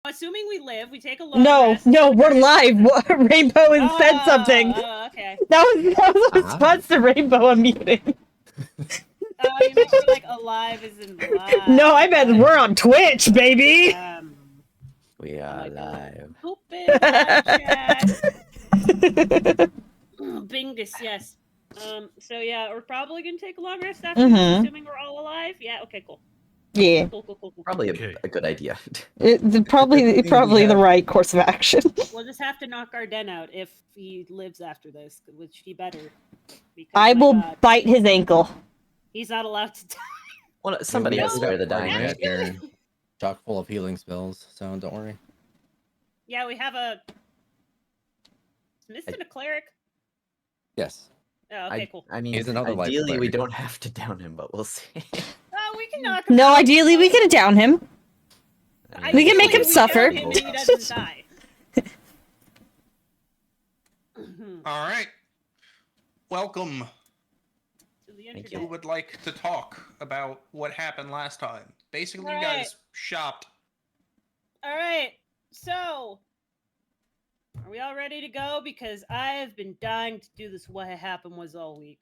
assuming we live, we take a long rest. No, we're live. Rainbow has said something. Okay. That was a response to Rainbow unmuting. Oh, you meant we're like alive as in live. No, I meant we're on Twitch, baby. We are live. Stupid live chat. Bingus, yes. So yeah, we're probably gonna take a long rest after this, assuming we're all alive. Yeah, okay, cool. Yeah. Cool. Probably a good idea. Probably the right course of action. We'll just have to knock Arden out if he lives after this, which he better. Because, I will bite his ankle. He's not allowed to die. Well, somebody has to spare the dying. Right here, chock full of healing spells, so don't worry. Yeah, we have a... Is Mistin a cleric? Yes. Oh, okay, cool. I mean, He's another ideally we don't have to down him, but we'll see. Oh, we can knock him No, out. ideally we can down him. We can make him suffer. Him and he doesn't die. All right. Welcome. Who would like to talk about what happened last time? Basically, you guys shopped. All right. So, are we all ready to go? Because I have been dying to do this. What happened was all week.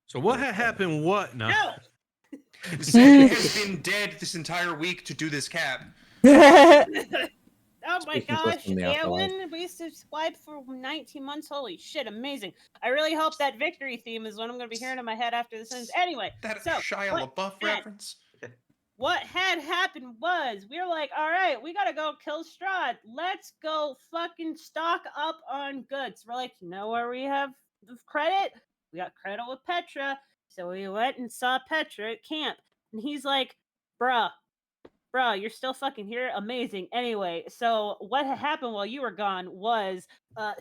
So what had happened? What? No. Zed has been dead this entire week to do this cab. Oh my gosh, Eowyn, we used to swipe for 19 months. Holy shit, amazing. I really hope that victory theme is what I'm going to be hearing in my head after this ends. Anyway, that Shia LaBeouf reference. What had happened was, we were like, all right, we got to go kill Strahd. Let's go fucking stock up on goods. We're like, you know where we have the credit? We got credit with Petra. So we went and saw Petra at camp. And he's like, bruh, you're still fucking here? Amazing. Anyway, so what had happened while you were gone was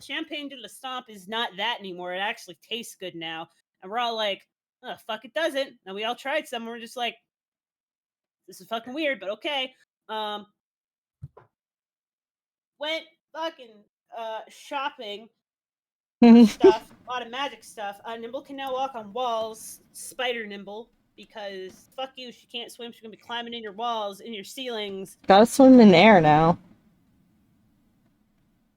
Champagne de la Stomp is not that anymore. It actually tastes good now. And we're all like, oh, fuck, it doesn't. And we all tried some. And we're just like, this is fucking weird, but okay. Went fucking shopping stuff, a lot of magic stuff. Nimble can now walk on walls. Spider Nimble. Because fuck you, she can't swim. She's gonna be climbing in your walls, in your ceilings. Gotta swim in air now.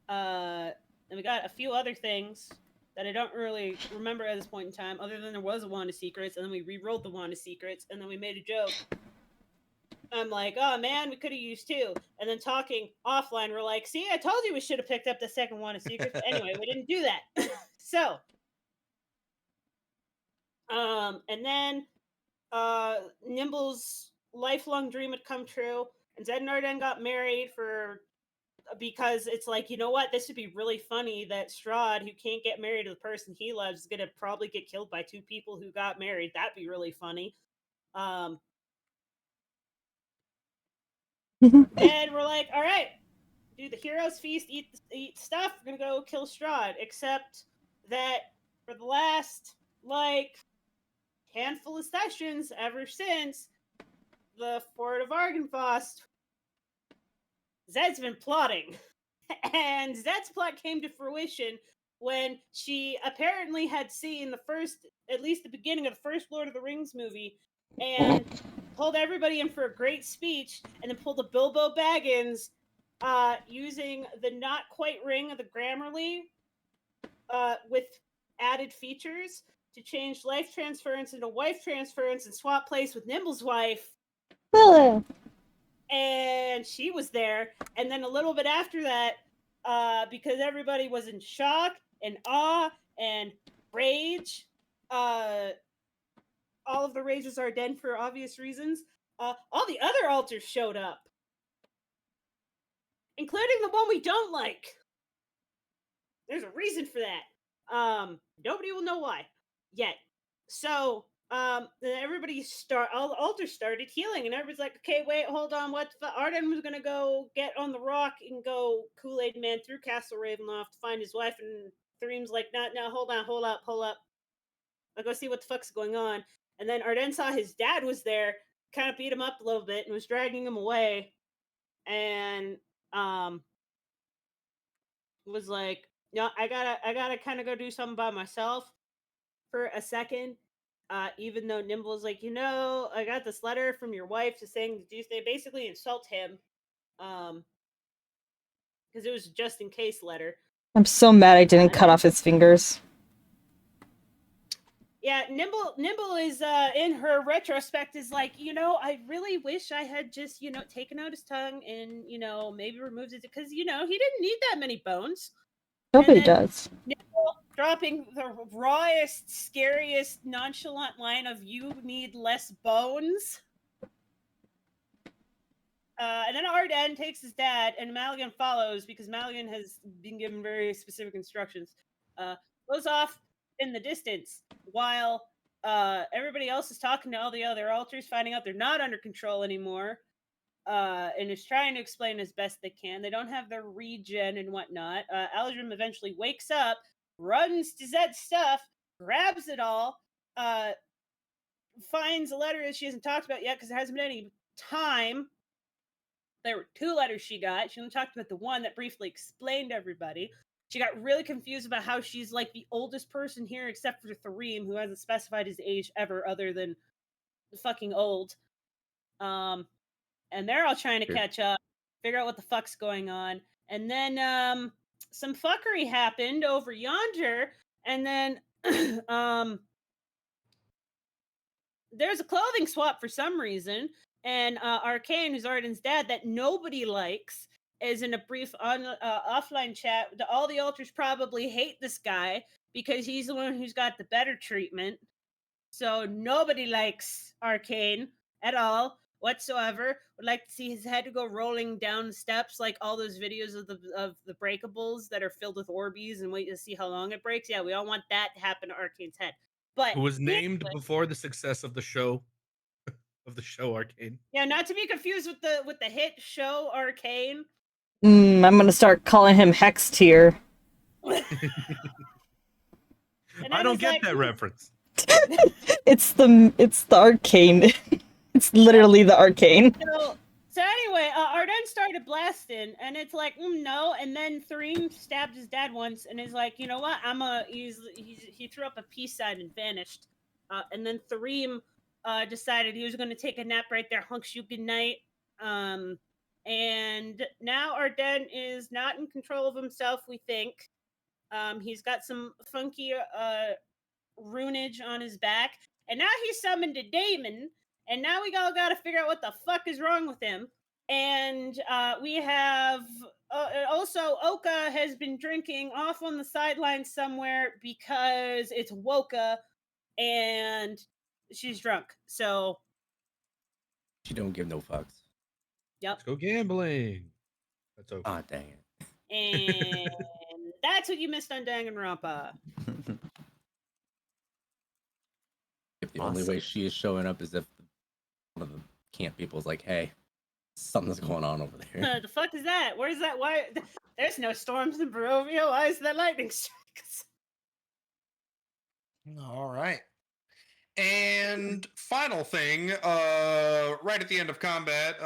And we got a few other things that I don't really remember at this point in time, other than there was a Wand of Secrets, and then we re-rolled the Wand of Secrets, and then we made a joke. I'm like, oh man, we could have used two. And then talking offline, we're like, see, I told you we should have picked up the second Wand of Secrets, but anyway, we didn't do that. So, and then Nimble's lifelong dream had come true, and Zed and Arden got married because it's like, you know what, this would be really funny that Strahd, who can't get married to the person he loves, is gonna probably get killed by two people who got married. That'd be really funny. And we're like, all right, do the heroes feast, eat stuff, we're gonna go kill Strahd, except that for the last handful of sessions ever since the Fort of Argynvost, Zed's been plotting. And Zed's plot came to fruition when she apparently had seen at least the beginning of the first Lord of the Rings movie, and pulled everybody in for a great speech, and then pulled a Bilbo Baggins using the not quite ring of the Grammarly with added features to change life transference into wife transference and swap place with Nimble's wife. Hello. And she was there. And then a little bit after that, because everybody was in shock and awe and rage, all of the rages are dead for obvious reasons, all the other altars showed up. Including the one we don't like. There's a reason for that. Nobody will know why. Yet. So, then everybody all the altars started healing, and everybody's like, okay, wait, hold on, Arden was gonna go get on the rock and go Kool-Aid Man through Castle Ravenloft to find his wife, and Threem's like, no, hold up. I'll go see what the fuck's going on. And then Arden saw his dad was there, kind of beat him up a little bit, and was dragging him away, and, was like, no, I gotta kind of go do something by myself for a second. Even though Nimble's like, I got this letter from your wife to saying to do. They basically insult him, because it was a just in case letter. I'm so mad I didn't cut off his fingers. Yeah, Nimble is in her retrospect is like, I really wish I had just, taken out his tongue and, maybe removed it because, he didn't need that many bones. Nobody does. Nimble dropping the rawest, scariest, nonchalant line of "You need less bones." And then Arden takes his dad, and Maligan follows because Maligan has been given very specific instructions. Goes off in the distance while everybody else is talking to all the other altars, finding out they're not under control anymore, and is trying to explain as best they can. They don't have their regen and whatnot. Aldrin eventually wakes up, runs to Zed's stuff, grabs it all, finds a letter that she hasn't talked about yet because there hasn't been any time. There were 2 letters she got. She only talked about the one that briefly explained everybody. She got really confused about how she's like the oldest person here except for Thareem, who hasn't specified his age ever other than fucking old. And they're all trying to catch up, figure out what the fuck's going on. And then some fuckery happened over yonder, and then there's a clothing swap for some reason. And Arcane, who's Arden's dad, that nobody likes, is in a brief offline chat. All the altars probably hate this guy because he's the one who's got the better treatment. So nobody likes Arcane at all whatsoever. Would like to see his head go rolling down the steps like all those videos of the breakables that are filled with Orbeez and wait to see how long it breaks. Yeah, we all want that to happen to Arcane's head. But who was named before the success of the show Arcane. Yeah, not to be confused with the hit show Arcane. I'm gonna start calling him Hex Tier. I don't get that reference. It's the Arcane. It's literally the Arcane. So anyway, Arden started blasting, and it's like, no. And then Thareem stabbed his dad once, and is like, you know what? He threw up a peace sign and vanished. And then Thareem decided he was going to take a nap right there. Hunks you good night. And now Arden is not in control of himself. We think he's got some funky runage on his back, and now he's summoned a daemon. And now we all got to figure out what the fuck is wrong with him. And we have also Oka has been drinking off on the sidelines somewhere because it's Woka and she's drunk. So she don't give no fucks. Yep. Let's go gambling. That's okay. Ah, dang it. And that's what you missed on Danganronpa. The only way she is showing up is if one of the camp people is like, hey, something's going on over there. The fuck is that? Where's that? Why? There's no storms in Barovia. Why is that lightning strikes? All right. And final thing, right at the end of combat,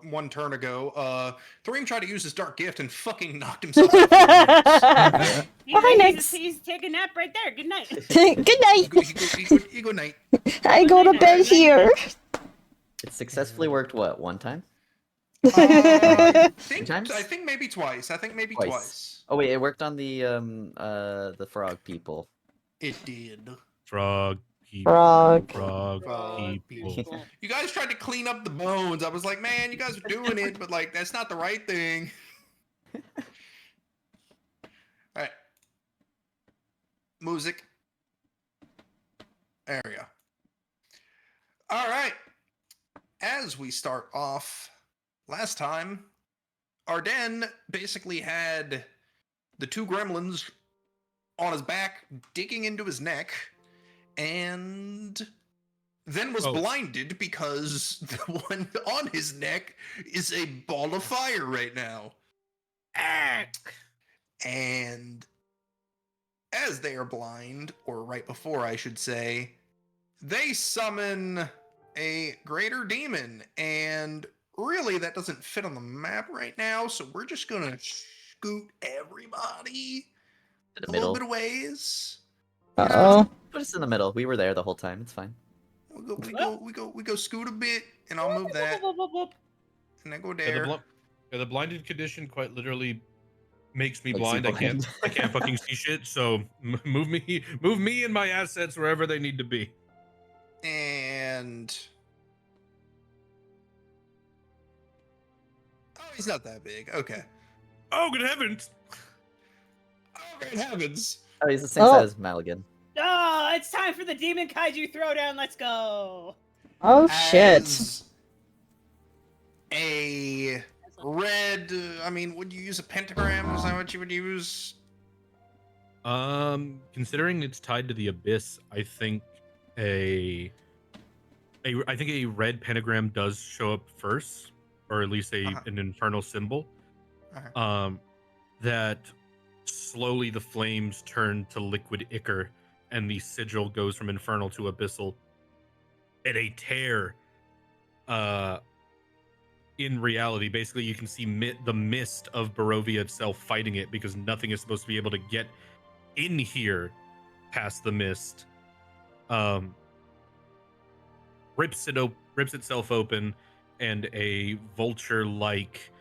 1 turn ago, Thareem tried to use his dark gift and fucking knocked himself out. He's taking a nap right there. Good night. Good night. Good night. I go to bed here. It successfully worked, what, 1 time? I think maybe twice. Twice. Oh wait, it worked on the frog people. It did. Frog people. You guys tried to clean up the bones. I was like, man, you guys are doing it, but like that's not the right thing. All right. Music. There we go. All right. As we start off, last time, Arden basically had the 2 gremlins on his back, digging into his neck, and then was blinded because the one on his neck is a ball of fire right now. And as they are blind, or right before I should say, they summon a greater demon, and really that doesn't fit on the map right now, so we're just gonna scoot everybody a little bit of ways. Uh-oh. Put us in the middle. We were there the whole time. It's fine. We go scoot a bit, and I'll move that, and I go there. The blinded condition quite literally makes me Makes you blind. I blind. can't fucking see shit. So move me and my assets wherever they need to be. And oh, he's not that big. Okay. Oh, good heavens! Oh, great heavens! Oh, he's the same Oh. size as Maligan. Oh, it's time for the demon kaiju throwdown. Let's go. Oh, shit. As a red, I mean, would you use a pentagram? Is that what you would use? Considering it's tied to the abyss, I think a red pentagram does show up first, or at least an infernal symbol. That slowly the flames turn to liquid ichor, and the sigil goes from infernal to abyssal. At a tear, in reality, basically you can see the mist of Barovia itself fighting it, because nothing is supposed to be able to get in here past the mist. Rips itself open, and a vulture-like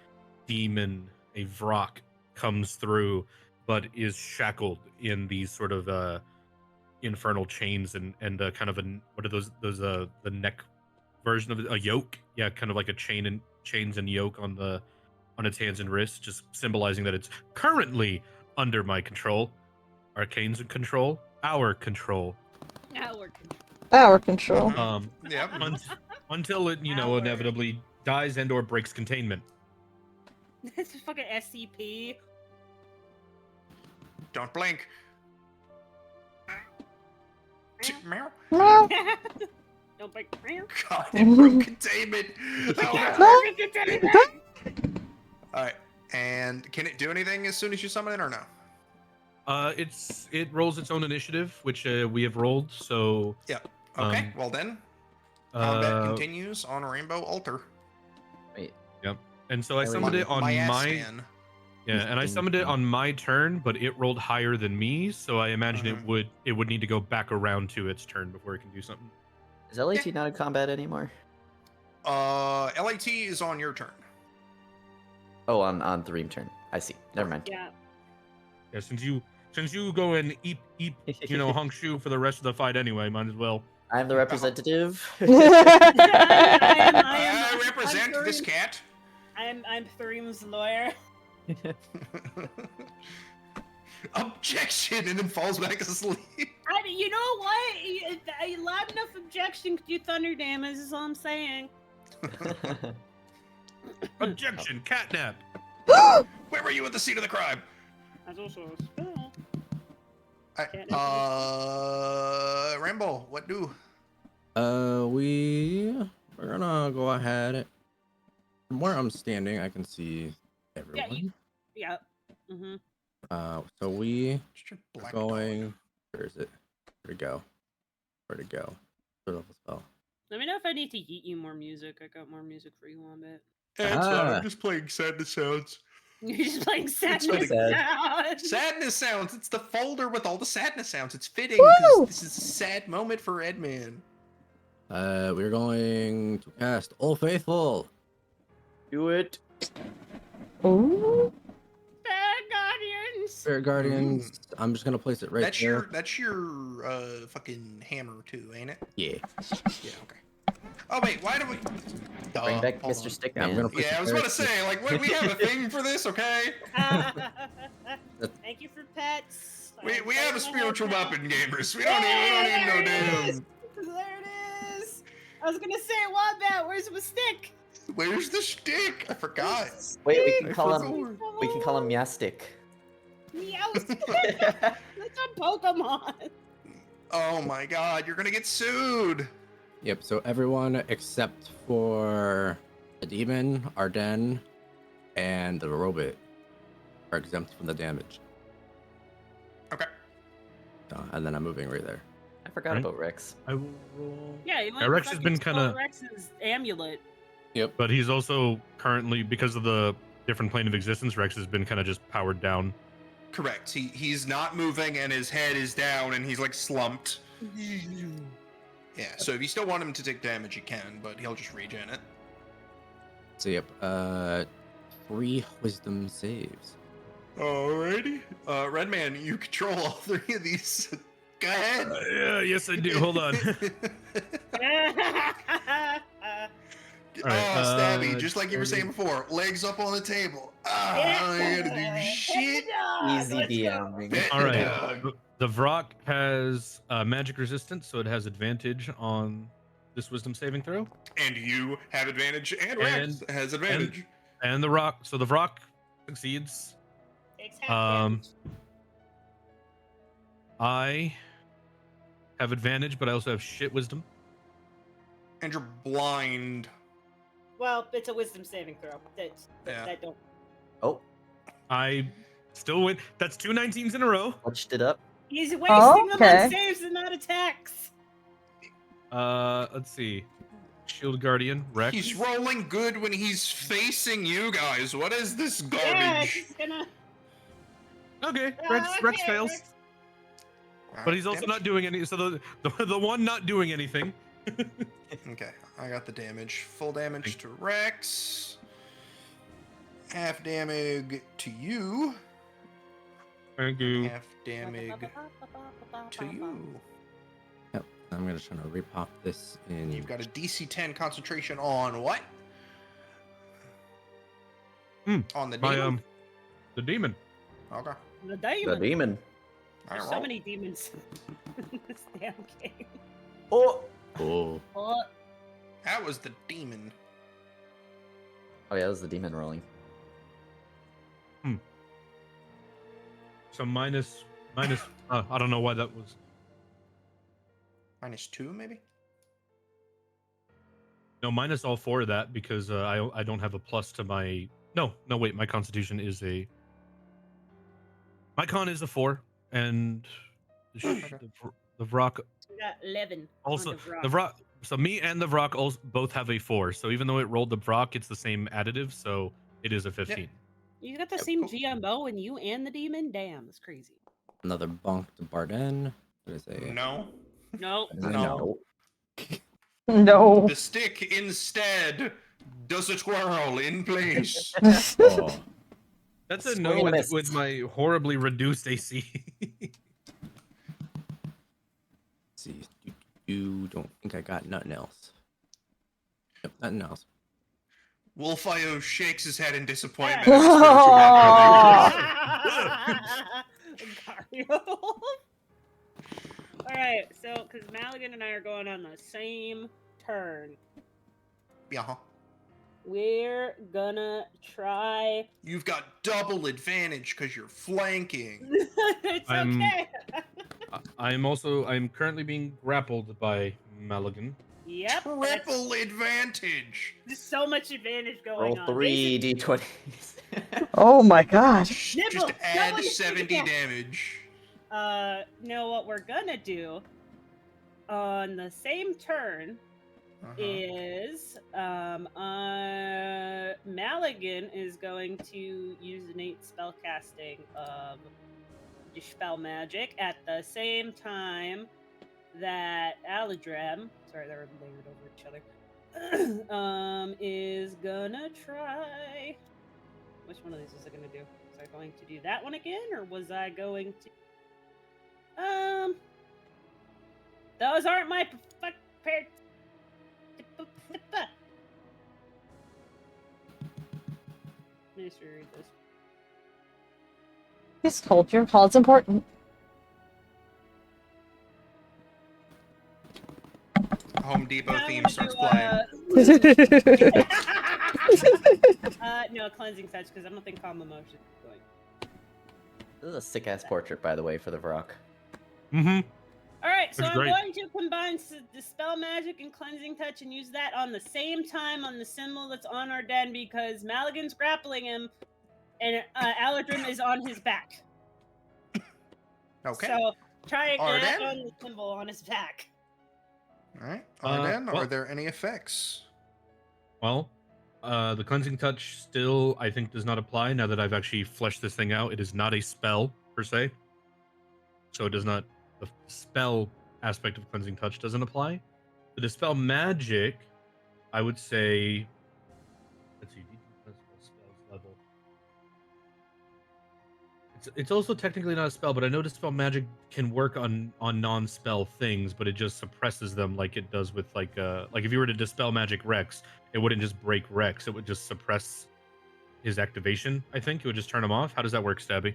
demon, a Vrak, comes through, but is shackled in these sort of infernal chains and kind of what are those the neck version of a yoke? Yeah, kind of like a chains and yoke on its hands and wrists, just symbolizing that it's currently under my control. Arcane's control, our control. Power control. Yep. Until it, inevitably dies and/or breaks containment. This is fucking SCP. Don't blink. Meow. No. Don't break. God, it broke containment. All right. And can it do anything as soon as you summon it, or no? It rolls its own initiative, which we have rolled. So Yeah. Okay. Well then, combat continues on Rainbow Altar. Wait. Yep. And so I summoned it on I summoned it on my turn, but it rolled higher than me, so I imagine it would need to go back around to its turn before it can do something. Is LAT not in combat anymore? LAT is on your turn. Oh, on Threem turn. I see. Never mind. Yeah. Yeah, since you go and eat hunk shoe for the rest of the fight anyway, might as well. I'm the representative. I represent this cat. I'm Threem's lawyer. Objection, and then falls back asleep. You know what? A loud enough objection could do thunder damage, is all I'm saying. Objection, catnap. Where were you at the scene of the crime? That's also a spell. Rambo, what do? We're gonna go ahead. From where I'm standing, I can see everyone. Yeah. Mm-hmm. So we are Black going. dog. Where is it? Where'd it go? Where'd it go? Third level spell. Let me know if I need to eat you more music. I got more music for you on it. It's not. I'm just playing sadness sounds. You're just playing sadness really sounds. Sadness sounds. It's the folder with all the sadness sounds. It's fitting Woo! because this is a sad moment for Edman. We're going to cast All Faithful. Do it. Ooh. Bad Guardians. Spirit Guardians. I'm just gonna place it right there. That's your fucking hammer too, ain't it? Yeah. Yeah. Okay. Oh wait, why do we? Bring back hold Mr. on. Stickman. Yeah, I'm gonna put Yeah, I was about to say, like, we have a thing for this, okay? Thank you for pets. We have a spiritual weapon, gamers. We don't need no damn. There it is. I was gonna say Wombat. Where's my stick? Where's the stick? I forgot. Wait, we I can call forgot. him. We can call him Meowstick. Meow. That's a Pokemon. Oh my god, you're gonna get sued. Yep. So everyone except for the demon, Arden, and the robot are exempt from the damage. Okay. And then I'm moving right there. I forgot Right. about Rex. I will roll. Yeah, you Yeah, Rex has been kinda- Rex's amulet. But he's also currently, because of the different plane of existence, Rex has been kind of just powered down. correct. He's not moving, and his head is down, and he's like slumped. Yeah. So if you still want him to take damage, you can, but he'll just regen it. So yep, 3 wisdom saves. Alrighty. Redman, you control all 3 of these. Go ahead. Yeah, yes I do. Hold on. Stabby, just like you were saying before, legs up on the table. I gotta do shit. Easy DMing. All right. Dog. The Vrock has magic resistance, so it has advantage on this wisdom saving throw. And you have advantage, and Rex has advantage. And the rock, so the Vrock succeeds. Takes half Um, damage. I have advantage, but I also have shit wisdom. And you're blind. Well, it's a wisdom saving throw. Yeah. That don't. Oh, I still win. That's 2 19s in a row. touched it up. He's wasting them okay. on saves and not attacks. Let's see. Shield Guardian, Rex. He's rolling good when he's facing you guys. What is this Yeah, garbage? he's gonna. Okay, Rex Okay, fails, Rex. but he's also not doing any. So the one not doing anything. Okay, I got the damage. Full damage to Rex. Half damage to you. Thank you. Half damage to you. Yep. I'm gonna try to repop this in. You've got a DC 10 concentration on what? On the demon? My the demon. Okay. The The demon. demon. There's so many demons in this damn game. Oh. Oh. What? That was the demon. Oh yeah, that was the demon rolling. So minus. I don't know why that was. -2, maybe? No, minus all 4 of that because I don't have a plus to my. No, wait. My Constitution is a. My con is a 4, and the Vrock We got 11. also on the Vrock. So me and the Vrock also both have a 4. So even though it rolled the Vrock, it's the same additive. So it is a 15. You got the Yep, same cool. GMO and you and the demon? Damn, that's crazy. Another bonk to Barden. What is a No. No. No. No. The stick instead does a twirl in place. Oh. That's a Swing no and with, miss. my horribly reduced AC. See, you don't think I got nothing else. Yep, nothing else. Wolfio shakes his head in disappointment. Yeah. at the spiritual weapon. Alright, so, because Maligan and I are going on the same turn, Yeah. we're gonna try. You've got double advantage because you're flanking. It's I'm- okay. I'm currently being grappled by Maligan. Yep. Triple advantage. There's so much advantage going Roll on. 3 d20s. Oh my gosh. Nibble, Just add nobody 70 forget. damage. No, what we're gonna do on the same turn is Maligan is going to use innate spellcasting of Dispel Magic at the same time that Aladrem, sorry, they're layered over each other, is gonna try. Which one of these is it gonna do? Was I going to do that one again, or was I going to? Those aren't my prepared. Let me just reread this. Just hold your call. It's important. Home Depot I'm theme gonna starts do, playing. no, cleansing touch, because I don't think calm emotion is going. This is a sick ass portrait, by the way, for the Vrock. Mm-hmm. Alright, so That's I'm great. going to combine Dispel Magic and Cleansing Touch and use that on the same time on the symbol that's on our den because Maligan's grappling him and Aladrim is on his back. Okay. So try and Arden? on the symbol on his back. All right. Arden, well- are there any effects? Well, the cleansing touch still, I think, does not apply now that I've actually fleshed this thing out. It is not a spell per se. So it does not, the spell aspect of cleansing touch doesn't apply. The dispel magic, I would say, let's see, spells level. It's also technically not a spell, but I know dispel magic can work on non-spell things, but it just suppresses them like it does with like if you were to dispel magic Rex, it wouldn't just break Rex, it would just suppress his activation. I think it would just turn him off. How does that work, Stabby?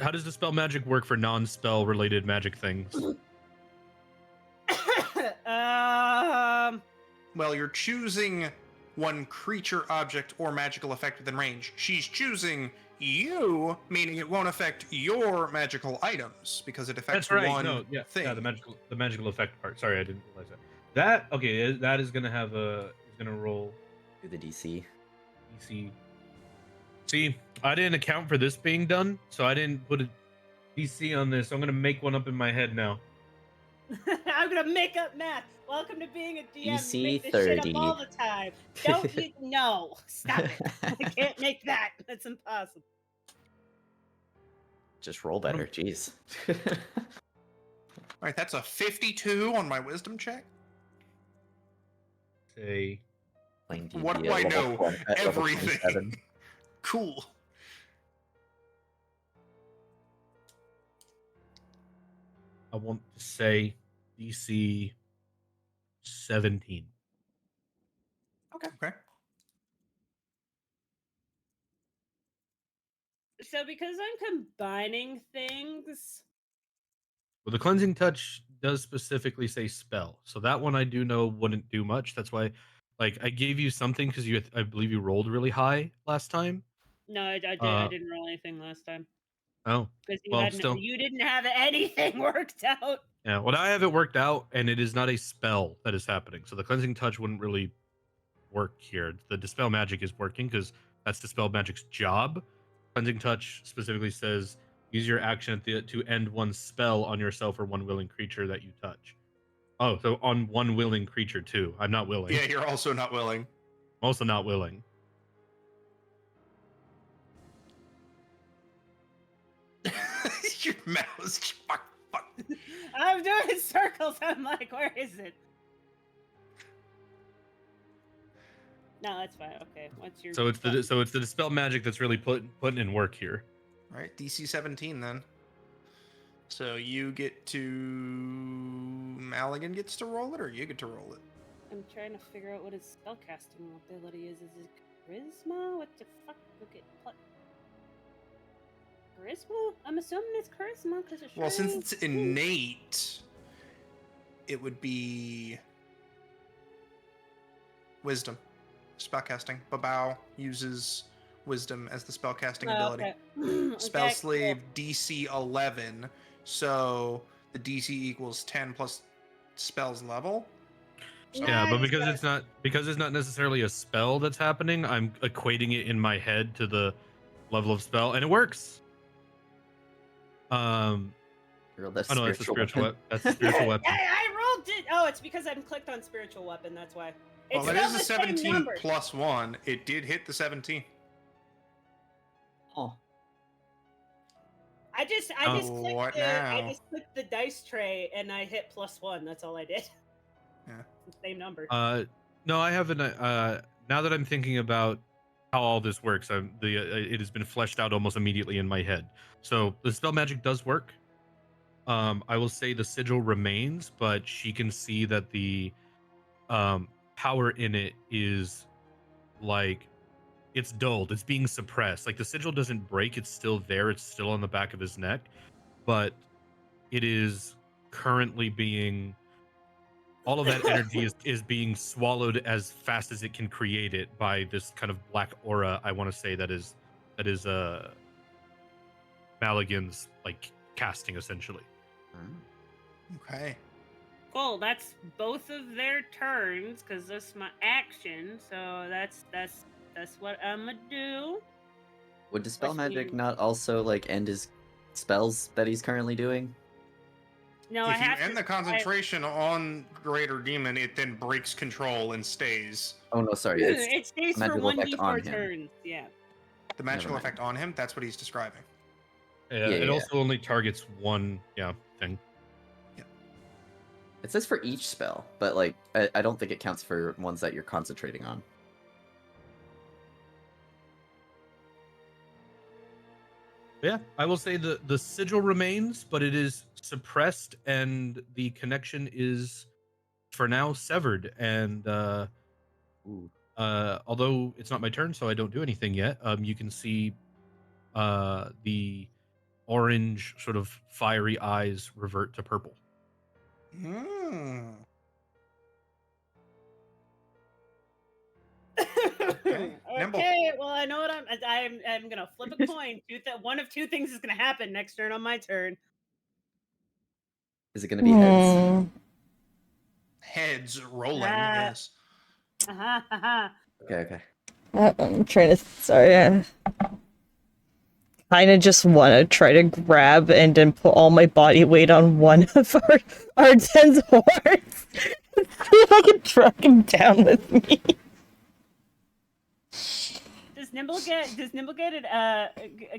How does dispel magic work for non-spell related magic things? Well, you're choosing one creature, object, or magical effect within range. She's choosing you, meaning it won't affect your magical items because it affects That's right. one No, yeah, thing. yeah, the magical effect part. Sorry, I didn't realize that. That okay, that is gonna have a is gonna roll Do the DC. DC. See, I didn't account for this being done, so I didn't put a DC on this. I'm gonna make one up in my head now. I'm gonna make up math. Welcome to being a DM. DC You make this shit 30. up all the time. Don't you? No, stop it. I can't make that. That's impossible. Just roll better. Jeez. All right, that's a 52 on my wisdom check. Say Playing What D&D do I at level know? 20 at level Everything. 27. Cool. I want to say DC 17. Okay. So because I'm combining things, Well, the cleansing touch does specifically say spell, so that one I do know wouldn't do much. That's why, like, I gave you something because I believe you rolled really high last time. no, I Uh, didn't roll anything last time Oh, because well, still, you didn't have anything worked out. yeah. Well, I have it worked out, and it is not a spell that is happening, so the cleansing touch wouldn't really work here. The dispel magic is working because that's dispel magic's job. Cleansing touch specifically says use your action to end one spell on yourself or one willing creature that you touch. Oh, so on one willing creature too. I'm not willing. Yeah, you're also not willing. I'm also not willing. Your mouse. Fuck. I'm doing circles. I'm like, where is it? No, that's fine. Okay, what's your? So it's the dispel magic that's really putting in work here. All right, DC 17 then. So you get to Maligan gets to roll it, or you get to roll it. I'm trying to figure out what his spellcasting ability is. Is it charisma? What the fuck? Okay, charisma? I'm assuming it's charisma because it's. Well, since it's innate, it would be wisdom. Spellcasting. Babao uses wisdom as the spellcasting ability. Okay. Spell Okay, slave DC 11, so the DC equals 10 plus spell's level. So- Yeah, but Nice, because it's not necessarily a spell that's happening, I'm equating it in my head to the level of spell, and it works. Roll that Oh no, that's a spiritual weapon. That's a spiritual weapon. I rolled it. Oh, it's because I'm clicked on spiritual weapon. That's why. Well, It's that is not a the same 17 number. plus 1. It did hit the 17. Oh, I just what now? clicked the dice tray and I hit +1. That's all I did. Yeah. It's the same number. No, I haven't. Now that I'm thinking about how all this works, it has been fleshed out almost immediately in my head. So the spell magic does work. I will say the sigil remains, but she can see that the power in it is like it's dulled. It's being suppressed. Like the sigil doesn't break. It's still there. It's still on the back of his neck, but it is currently being. All of that energy is being swallowed as fast as it can create it by this kind of black aura. I want to say that is Maligan's like casting essentially. Okay. Cool. That's both of their turns because that's my action. So that's what I'm gonna do. would dispel What's magic the- not also like end his spells that he's currently doing? No, I If you have end to. the concentration on Greater Demon, it then breaks control and stays. Oh no, sorry. It's It stays for magical effect 1d4 on him. turns. Yeah. The magical mind. effect on him, that's what he's describing. It also only targets one thing. It says for each spell, but like I don't think it counts for ones that you're concentrating on. Yeah, I will say the sigil remains, but it is suppressed, and the connection is for now severed. And although it's not my turn, so I don't do anything yet. You can see the orange sort of fiery eyes revert to purple. Okay, well, I know what I'm gonna flip a coin. One of two things is gonna happen next turn on my turn. Is it going to be heads? Heads rolling, yes. Okay. I'm trying to. Sorry. Kind of just want to try to grab and then put all my body weight on one of our 10's horns. See if I can drag him down with me.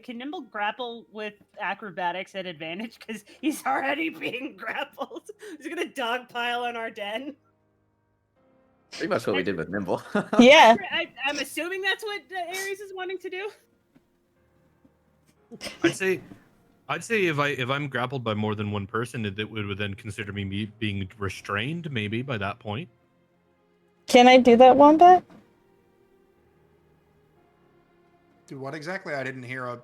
Can Nimble grapple with acrobatics at advantage because he's already being grappled? He's gonna dogpile on Arden. Pretty much what we did with Nimble. Yeah. I'm assuming that's what Ares is wanting to do. I'd say if I'm grappled by more than one person, it would then consider me being restrained. Maybe by that point. Can I do that, Wombat? Do what exactly? I didn't hear a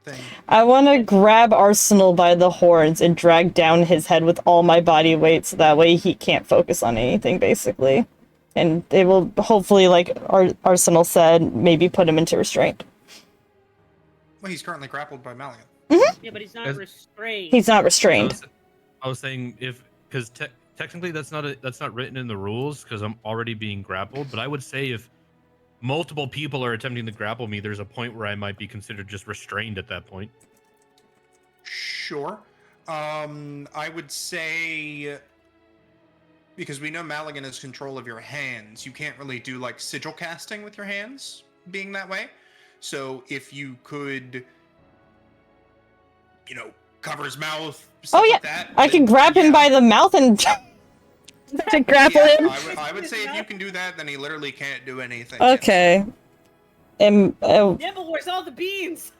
thing. I want to grab Arsenal by the horns and drag down his head with all my body weight, so that way he can't focus on anything, basically. And it will hopefully, like Arsenal said, maybe put him into restraint. Well, he's currently grappled by Malian. Yeah, but he's not restrained. He's not restrained. I was saying because technically that's not written in the rules because I'm already being grappled. But I would say if multiple people are attempting to grapple me, there's a point where I might be considered just restrained at that point. Sure. I would say, because we know Maligan has control of your hands, you can't really do like sigil casting with your hands being that way. So if you could, cover his mouth. Oh yeah, like that, I can grab him by the mouth and to grapple him. I would say if you can do that, then he literally can't do anything. Okay. Nimble, where's all the beans?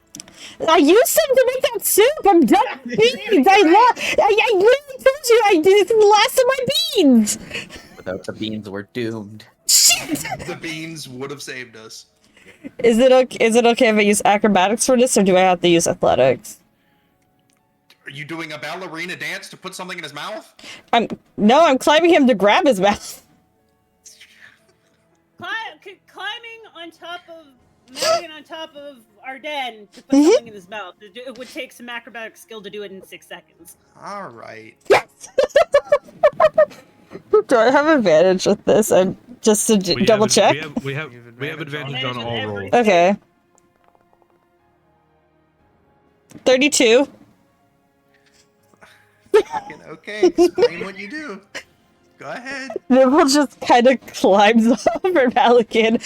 I used them to make that soup. I'm done with beans. I literally told you I did the last of my beans. Without the beans, we're doomed. Shit. The beans would have saved us. Is it okay if I use acrobatics for this, or do I have to use athletics? Are you doing a ballerina dance to put something in his mouth? I'm climbing him to grab his mouth. Climbing on top of Malian on top of Arden to put something in his mouth. It would take some acrobatic skill to do it in 6 seconds. All right. Yes. Do I have advantage with this? Just to double check. We have advantage on all rolls. Okay. 32. Okay, explain what you do. Go ahead. Nibble just kind of climbs over Malikan,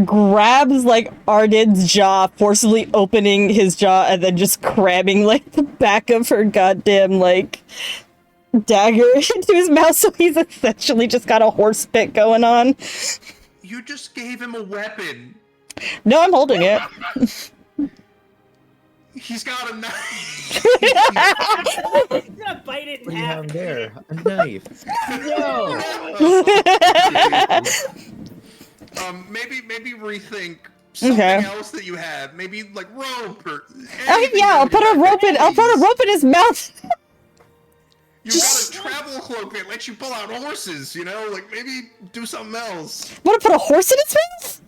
grabs like Arden's jaw, forcibly opening his jaw, and then just cramming like the back of her goddamn like dagger into his mouth, so he's essentially just got a horse pit going on. You just gave him a weapon. No, I'm holding it. He's got a knife. He's gonna bite it in What do you half. have there? A knife. No. Maybe rethink something else that you have. Maybe like rope or. I'll put a rope in his mouth. You got a travel cloak that lets you pull out horses. Like maybe do something else. Want to put a horse in his mouth?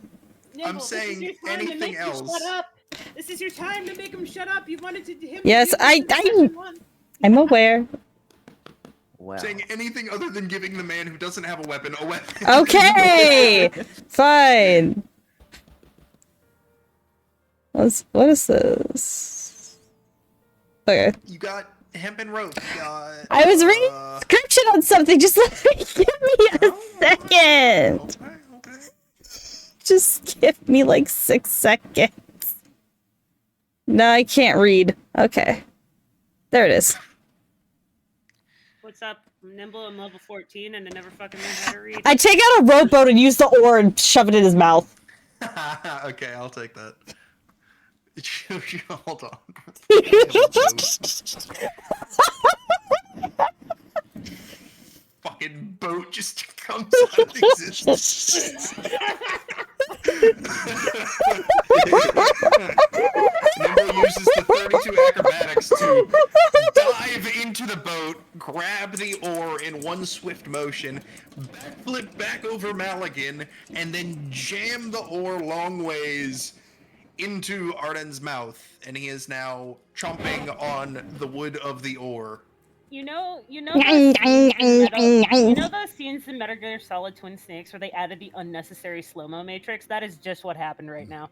Nimble, I'm saying anything else. Shut up. This is your time to make him shut up. You wanted to him. Yes, I'm aware. Wow. Saying anything other than giving the man who doesn't have a weapon a weapon. Okay, fine. What is this? Okay. You got hemp and rope. I was reading a description on something. Just give me a second. Okay. Just give me like 6 seconds. No, I can't read. Okay. There it is. What's up? I'm nimble. I'm level 14, and I never fucking learned how to read. I take out a rowboat and use the oar and shove it in his mouth. Okay, I'll take that. Hold on. Fucking boat just comes out of existence. Nimble uses the 32 acrobatics to dive into the boat, grab the oar in one swift motion, backflip back over Maligan, and then jam the oar long ways into Arden's mouth, and he is now chomping on the wood of the oar. You know those scenes in those scenes in Metal Gear Solid Twin Snakes where they added the unnecessary slow-mo matrix? That is just what happened right now.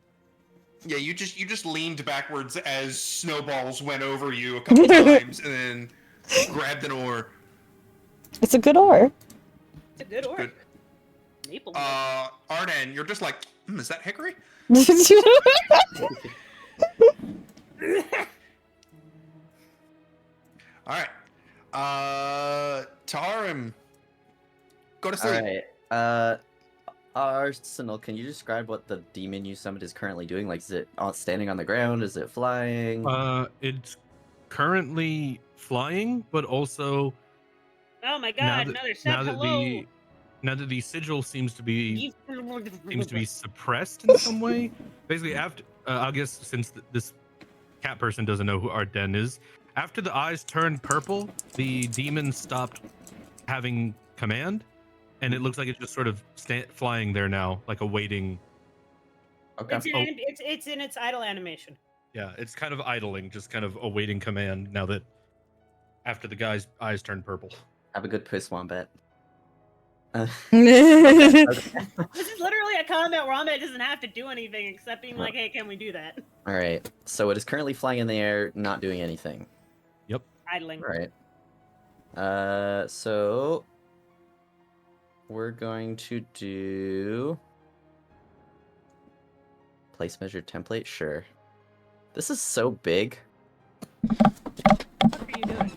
Yeah, you just leaned backwards as snowballs went over you a couple times, and then grabbed an oar. It's a good oar. It's a good oar. Good. Maple. Arden, you're just like, is that hickory? All right. Tarim, go to sleep. Alright. Arsenal, can you describe what the demon you summoned is currently doing? Like, is it standing on the ground? Is it flying? It's currently flying, but also Oh my god, another set. Hello. now that the sigil seems to be suppressed in some way. Basically, after I guess since this cat person doesn't know who Arden is, after the eyes turned purple, the demon stopped having command, and it looks like it's just sort of flying there now, like awaiting. Okay. It's in its idle animation. Yeah, it's kind of idling, just kind of awaiting command now that after the guy's eyes turned purple. Have a good piss, Wombat. This is literally a combat where Wombat doesn't have to do anything except being like, hey, can we do that? Alright, so it is currently flying in the air, not doing anything. Yep. Idling. Alright. So we're going to do place measure template, sure. This is so big. What are you doing?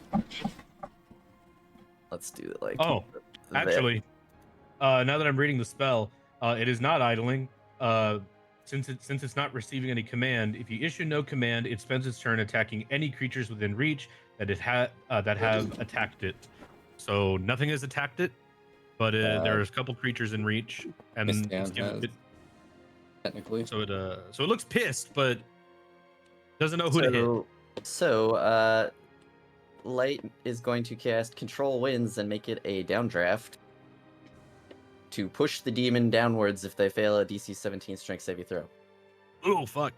Let's do it like Actually, now that I'm reading the spell, it is not idling. Since it's not receiving any command, if you issue no command, it spends its turn attacking any creatures within reach that have attacked it. So nothing has attacked it, but there's a couple creatures in reach, and technically. So it looks pissed, but doesn't know who to hit. So Light is going to cast Control Winds and make it a downdraft to push the demon downwards if they fail a DC 17 Strength saving throw. Oh fuck!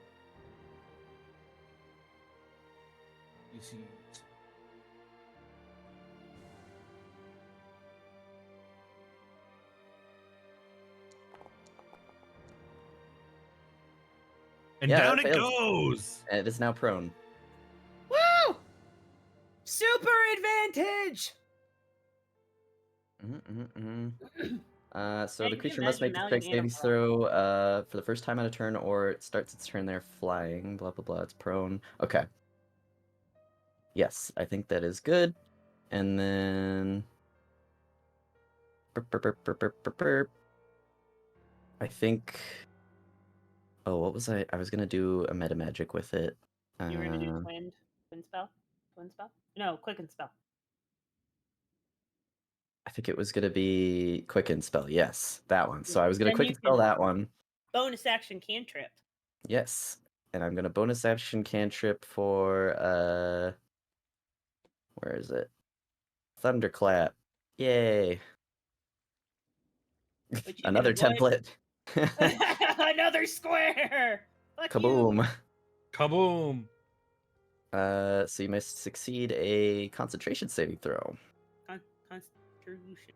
And Yeah, down that it fails. goes. And it is now prone. Woo! Super advantage! So Yeah, the you creature can must make imagine the Maligan strength saving Animal. throw for the first time on a turn, or it starts its turn there flying. Blah blah blah. It's prone. Okay. Yes, I think that is good. And then I think. Oh, what was I? I was gonna do a meta magic with it. You were gonna do twin spell? Twin spell? No, quicken spell. I think it was gonna be quicken spell. Yes, that one. So I was gonna Then quicken you spell can- that one. Bonus action cantrip. Yes, and I'm gonna bonus action cantrip for where is it? Thunderclap. Yay! Which you Another can avoid. template. Another square! Fuck Kaboom! Kaboom! So you must succeed a concentration saving throw. You. Constitution.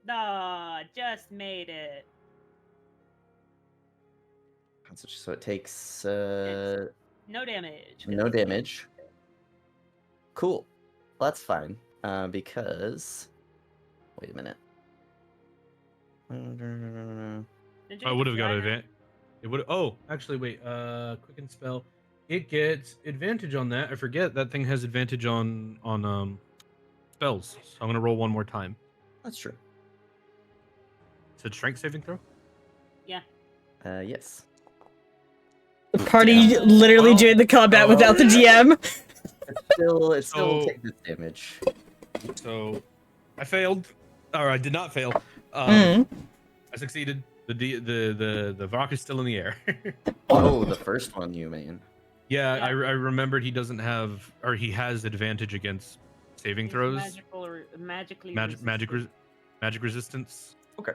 Nah, just made it. So it takes No damage. no damage. Cool. Well, that's fine. Because wait a minute. Did you I would have got fly advantage. It would. Oh, actually, wait. Quicken spell. It gets advantage on that. I forget that thing has advantage on spells. So I'm gonna roll one more time. That's true. Is it strength saving throw? Yeah. Yes. The party literally Well, doing the combat without the DM. It still So- takes this damage. So I failed, or I did not fail. Mm. I succeeded. The rock is still in the air. Oh, the first one you mean? Yeah, Yeah. I remembered he doesn't have, or he has advantage against saving He's throws. magically Magic resistant. resistance. Okay.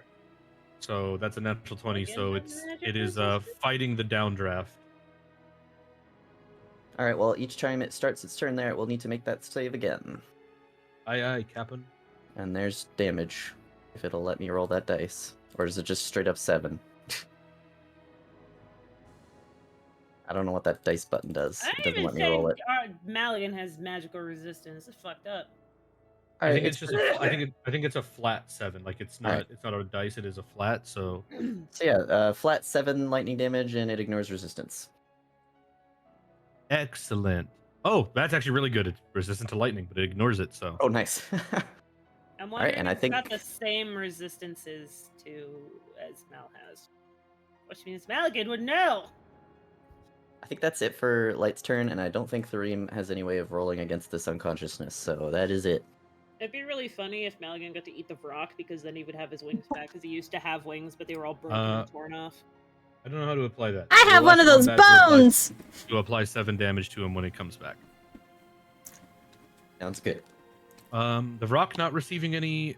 So that's a natural 20. Again, So has magic it is resistance? fighting the downdraft. All right. Well, each time it starts its turn, there it will need to make that save again. Aye, Captain. And there's damage. If it'll let me roll that dice, or is it just straight up 7? I don't know what that dice button does. I It didn't doesn't even let me say roll it. Maligan has magical resistance. It's fucked up. I Alright, think it's just. I think it's a flat 7. Like it's not. Alright. It's not a dice. It is a flat. So So yeah, flat 7 lightning damage, and it ignores resistance. excellent. Oh, that's actually really good. It's resistant to lightning, but it ignores it. So Oh, nice. I'm right, wondering and if I it's got think- the same resistances to as Mal has. Which means Maligan would know. I think that's it for Light's turn, and I don't think Thorim has any way of rolling against this unconsciousness, so that is it. It'd be really funny if Maligan got to eat the rock because then he would have his wings back because he used to have wings, but they were all broken and torn off. I don't know how to apply that. I have We'll one of ask those Wombat to apply- bones. To apply 7 damage to him when it comes back. Sounds good. The rock not receiving any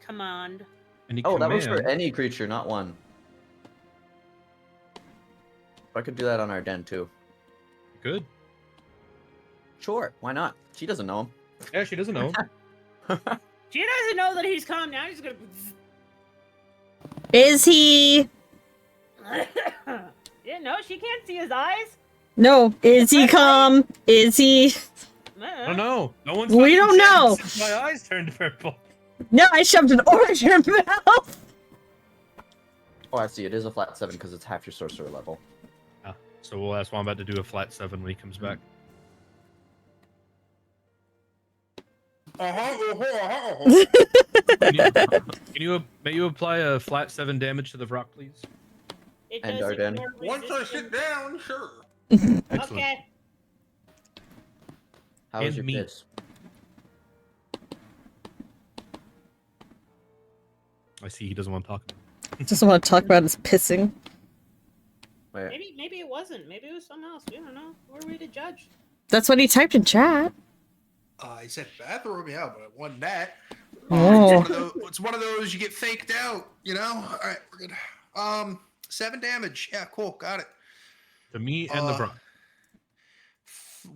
Command. Oh, that was for command. any creature, not one. I could do that on our den too. Good. Sure, why not? She doesn't know Yeah, she doesn't know. him. She doesn't know that he's calm now. He's gonna. Is he? Yeah, no, she can't see his eyes. No. Is he calm? Is he? I don't know. No one's. We fucking don't checked know. since my eyes turned purple. No, I shoved an orange in your mouth. Oh, I see. It is a flat 7 because it's half your sorcerer level. So we'll ask Wombat to do a flat 7 when he comes back. May you apply a flat 7 damage to the rock, please? It And does Arden. ignore Once I resistance. sit down, sure. Excellent. Okay. How is And your me. piss? I see he doesn't want to talk. Doesn't want to talk about his pissing. Wait, Maybe it wasn't. Maybe it was something else. We don't know. Who are we to judge? That's what he typed in chat. I said bathroom, yeah, but it wasn't that. Oh. It's one of those you get faked out, you know? All right, we're good. 7 damage. Yeah, cool. Got it. To me and the rock.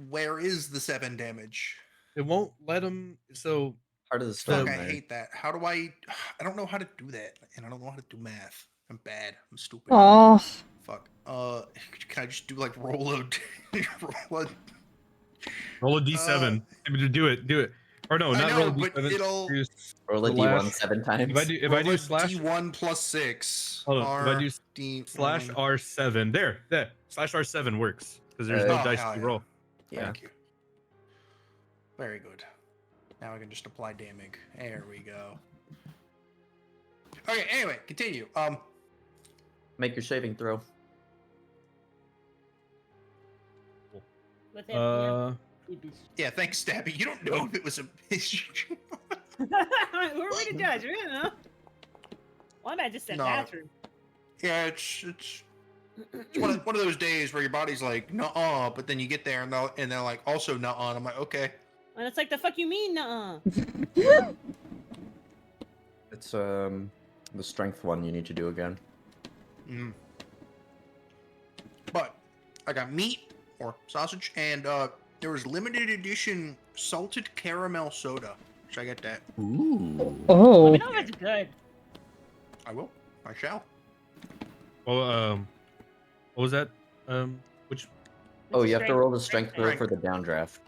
Where is the 7 damage? It won't let him. So part of the Fuck, storm. I there. hate that. How do I don't know how to do that, and I don't know how to do math. I'm bad. I'm stupid. Oh. Fuck. Can I just do like roll a roll a d7. I mean, do it. Or no, I not know, roll a but d7. it'll- Roll a The d1 last- 7 times. If I do slash D1 plus 6. Hold on, if I do D slash R7, there, slash R7 works because there's no Oh, dice hell to yeah. roll. Yeah. Thank you. Very good. Now I can just apply damage. There we go. Okay, anyway, continue. Make your saving throw. With him. Yeah. Yeah, thanks, Stabby. You don't know if it was a Who are we to judge? We don't know. Well, I just said No. bathroom. Yeah, it's one of those days where your body's like, nuh-uh, but then you get there and they're like, also nuh-uh. And I'm like, okay. And it's like, the fuck you mean, nuh-uh? It's the strength one you need to do again. Mm. But I got meat or sausage, and there was limited edition salted caramel soda. Should I get that? Ooh. Oh. I know it's good. I will. I shall. Well, what was that? Which? Oh, It's you have to strength- roll the strength throw Strength. for the downdraft.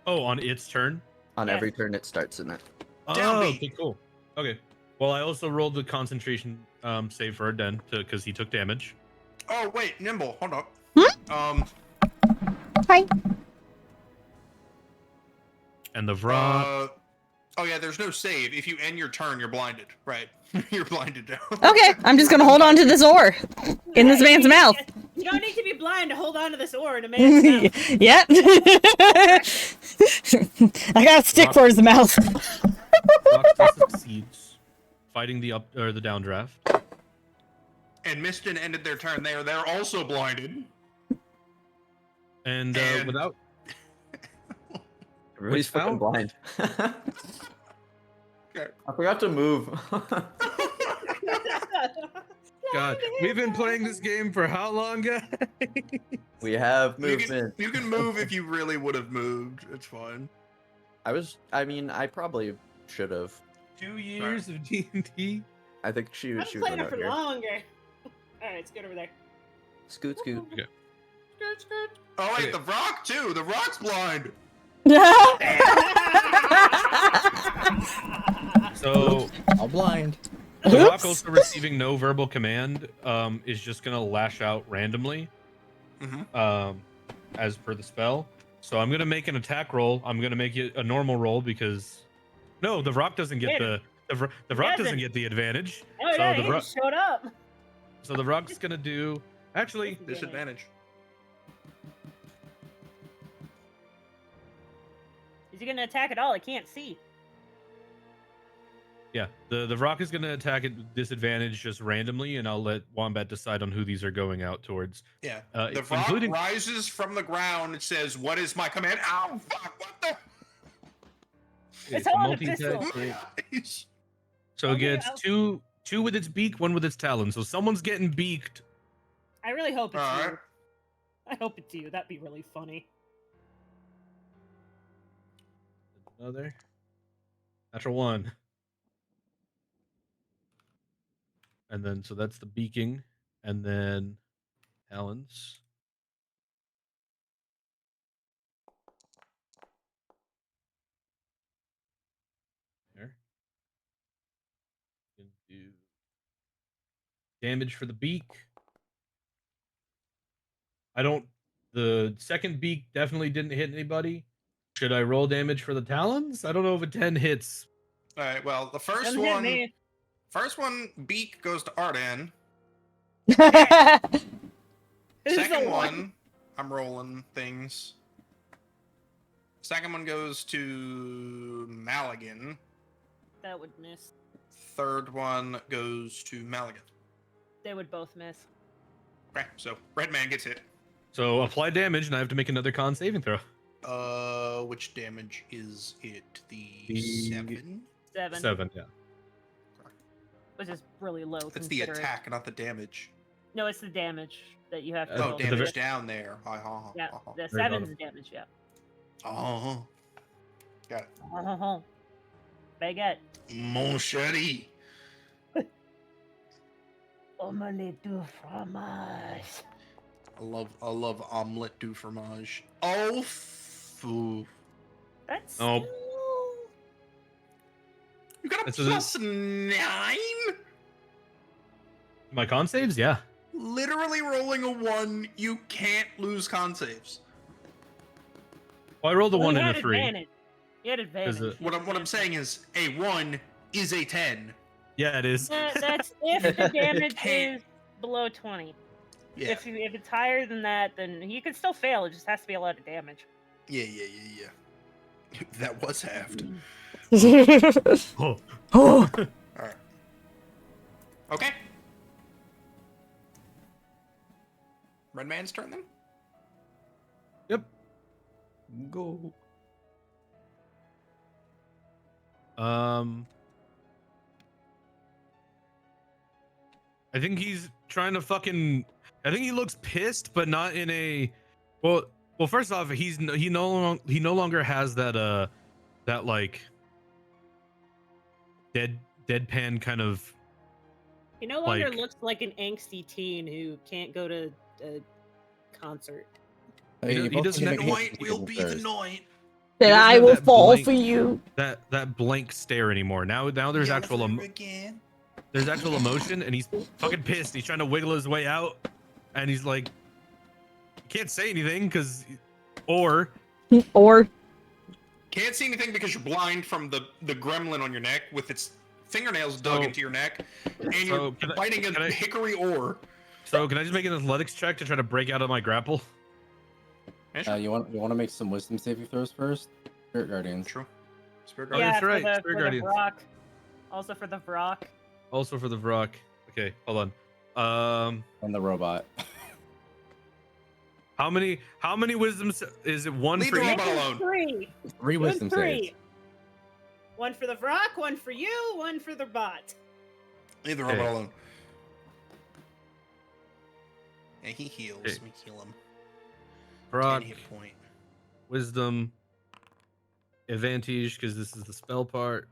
Oh, on its turn. On Yes. every turn it starts in it. Oh, Downbeat. okay, cool. Okay. Well, I also rolled the concentration save for Arden because he took damage. Oh wait, Nimble, hold up. Hi. And the Vrot. Oh yeah, there's no save. If you end your turn, you're blinded. Right. You're blinded now. Okay, I'm just gonna hold on to this ore in this man's mouth. You don't need to be blind to hold on to this ore in a man's mouth. Yep. I got a stick for his mouth. Rock succeeds fighting the up or the downdraft. And Mistin ended their turn. They're also blinded. And And- without Everybody's fucking Wait, blind. Okay. I forgot to move. God, we've been playing this game for how long, guys? We have You movement. can move if you really would have moved. It's fine. I mean, I probably should have. 2 years of D&D. I think she I've was been playing it out for here. longer. Alright, let's get over there. Scoot, scoot. Skirt, skirt. Oh wait, Okay. the Rock too. The Rock's blind. So All blind. the rock Oops. also receiving no verbal command is just gonna lash out randomly Mhm. as per the spell. So I'm gonna make an attack roll. I'm gonna make it a normal roll because no, the rock doesn't get Wait. the rock doesn't. doesn't get the advantage. Oh So yeah, the he rock just showed up. so the rock's gonna do actually Disadvantage. Is he gonna attack at all? I can't see. yeah, the rock is gonna attack at disadvantage just randomly, and I'll let Wombat decide on who these are going out towards. Yeah. Uh, The Rock including rises from the ground and says, "What is my command?" Ow! Fuck! What the? It's a all in a multi-attack. pistol. Nice. So it Okay, gets I'll- two with its beak, one with its talons. So someone's getting beaked. I really hope it's All you. right. I hope it's you. That'd be really funny. Another natural one. And then so that's the beaking, and then talons. There. Can do damage for the beak. I don't. The second beak definitely didn't hit anybody. Should I roll damage for the talons? I don't know if a 10 hits. All right. Well, the first Doesn't hit one, me. beak goes to Arden. This is Second a one, I'm rolling things. Second one goes to Maligan. That would miss. Third one goes to Maligan. They would both miss. Okay, so Red Man gets hit. So apply damage, and I have to make another con saving throw. Which damage is it? The The- 7? 7. 7, yeah. Which is really low. It's the considering- attack, not the damage. No, it's the damage that you have to Oh, Oh, roll. damage down there. Yeah, the Very 7's damage, yeah. Oh, got it. Baguette. Mon chéri. Omelette du fromage. I love omelette du fromage. Oh, foo. That's Oh. still... You got a This is- plus 9? My con saves, yeah. Literally rolling a 1, you can't lose con saves. Well, I rolled a Well, 1 you and had a 3. advantage. You had advantage. it- What I'm saying is a 1 is a 10. Yeah, it is. That's if the damage Hey. is below 20. Yeah. If it's higher than that, then you can still fail. It just has to be a lot of damage. Yeah. That was halved. Oh. Alright. Okay. Red Man's turn then? Yep. Go. I think he's trying to fucking. I think he looks pissed, but not in a. Well, first off, he no longer has that that like deadpan kind of. He no longer Like- looks like an angsty teen who can't go to a concert. I mean, He you both doesn't need to have- make The hit night will be the first. night. Then doesn't I have will that fall blank- for you. that blank stare anymore. Now there's actual there's actual emotion, and he's fucking pissed. He's trying to wiggle his way out, and he's like, can't say anything because, or Can't see anything because you're blind from the gremlin on your neck with its fingernails dug into your neck, and you're biting a hickory oar. So can I just make an athletics check to try to break out of my grapple? You want to make some wisdom saving throws first? Spirit Guardians. True. Spirit Yeah, Guardians. that's right, for Spirit the Guardians. Vrock. Also for the Vrock. Also for the Vrock. Okay, hold on. And the robot. How many wisdoms is it? One Leave for the each? robot alone. 3. Three wisdom Three. saves. One for the Vrock, one for you, one for the bot. Leave the Okay. robot alone. And he heals. Okay. We heal him. 10 10 hit point. Wisdom, advantage because this is the spell part.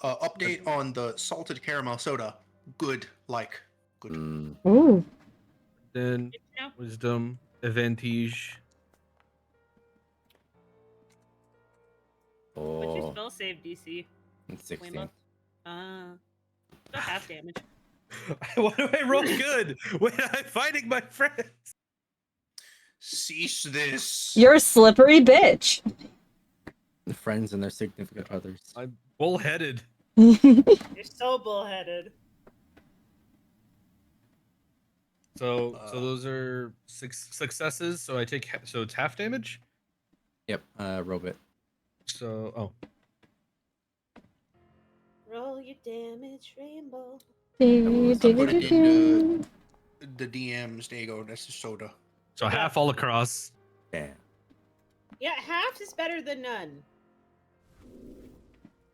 Update on the salted caramel soda. Good. Good. Mm. Ooh. Then Good to know. wisdom, advantage. What's your Oh, spell save DC? it's 16. Waymo? Still half damage. Why do I roll good when I'm fighting my friends? Cease this. You're a slippery bitch. Friends and their significant others. I'm bullheaded. You're so bullheaded. So those are 6 successes. So I take so it's half damage. Yep, robot. So Roll your damage, Rainbow. I'll put it in the DMs. There you go. That's the soda. so half all across. Yeah. Yeah, half is better than none.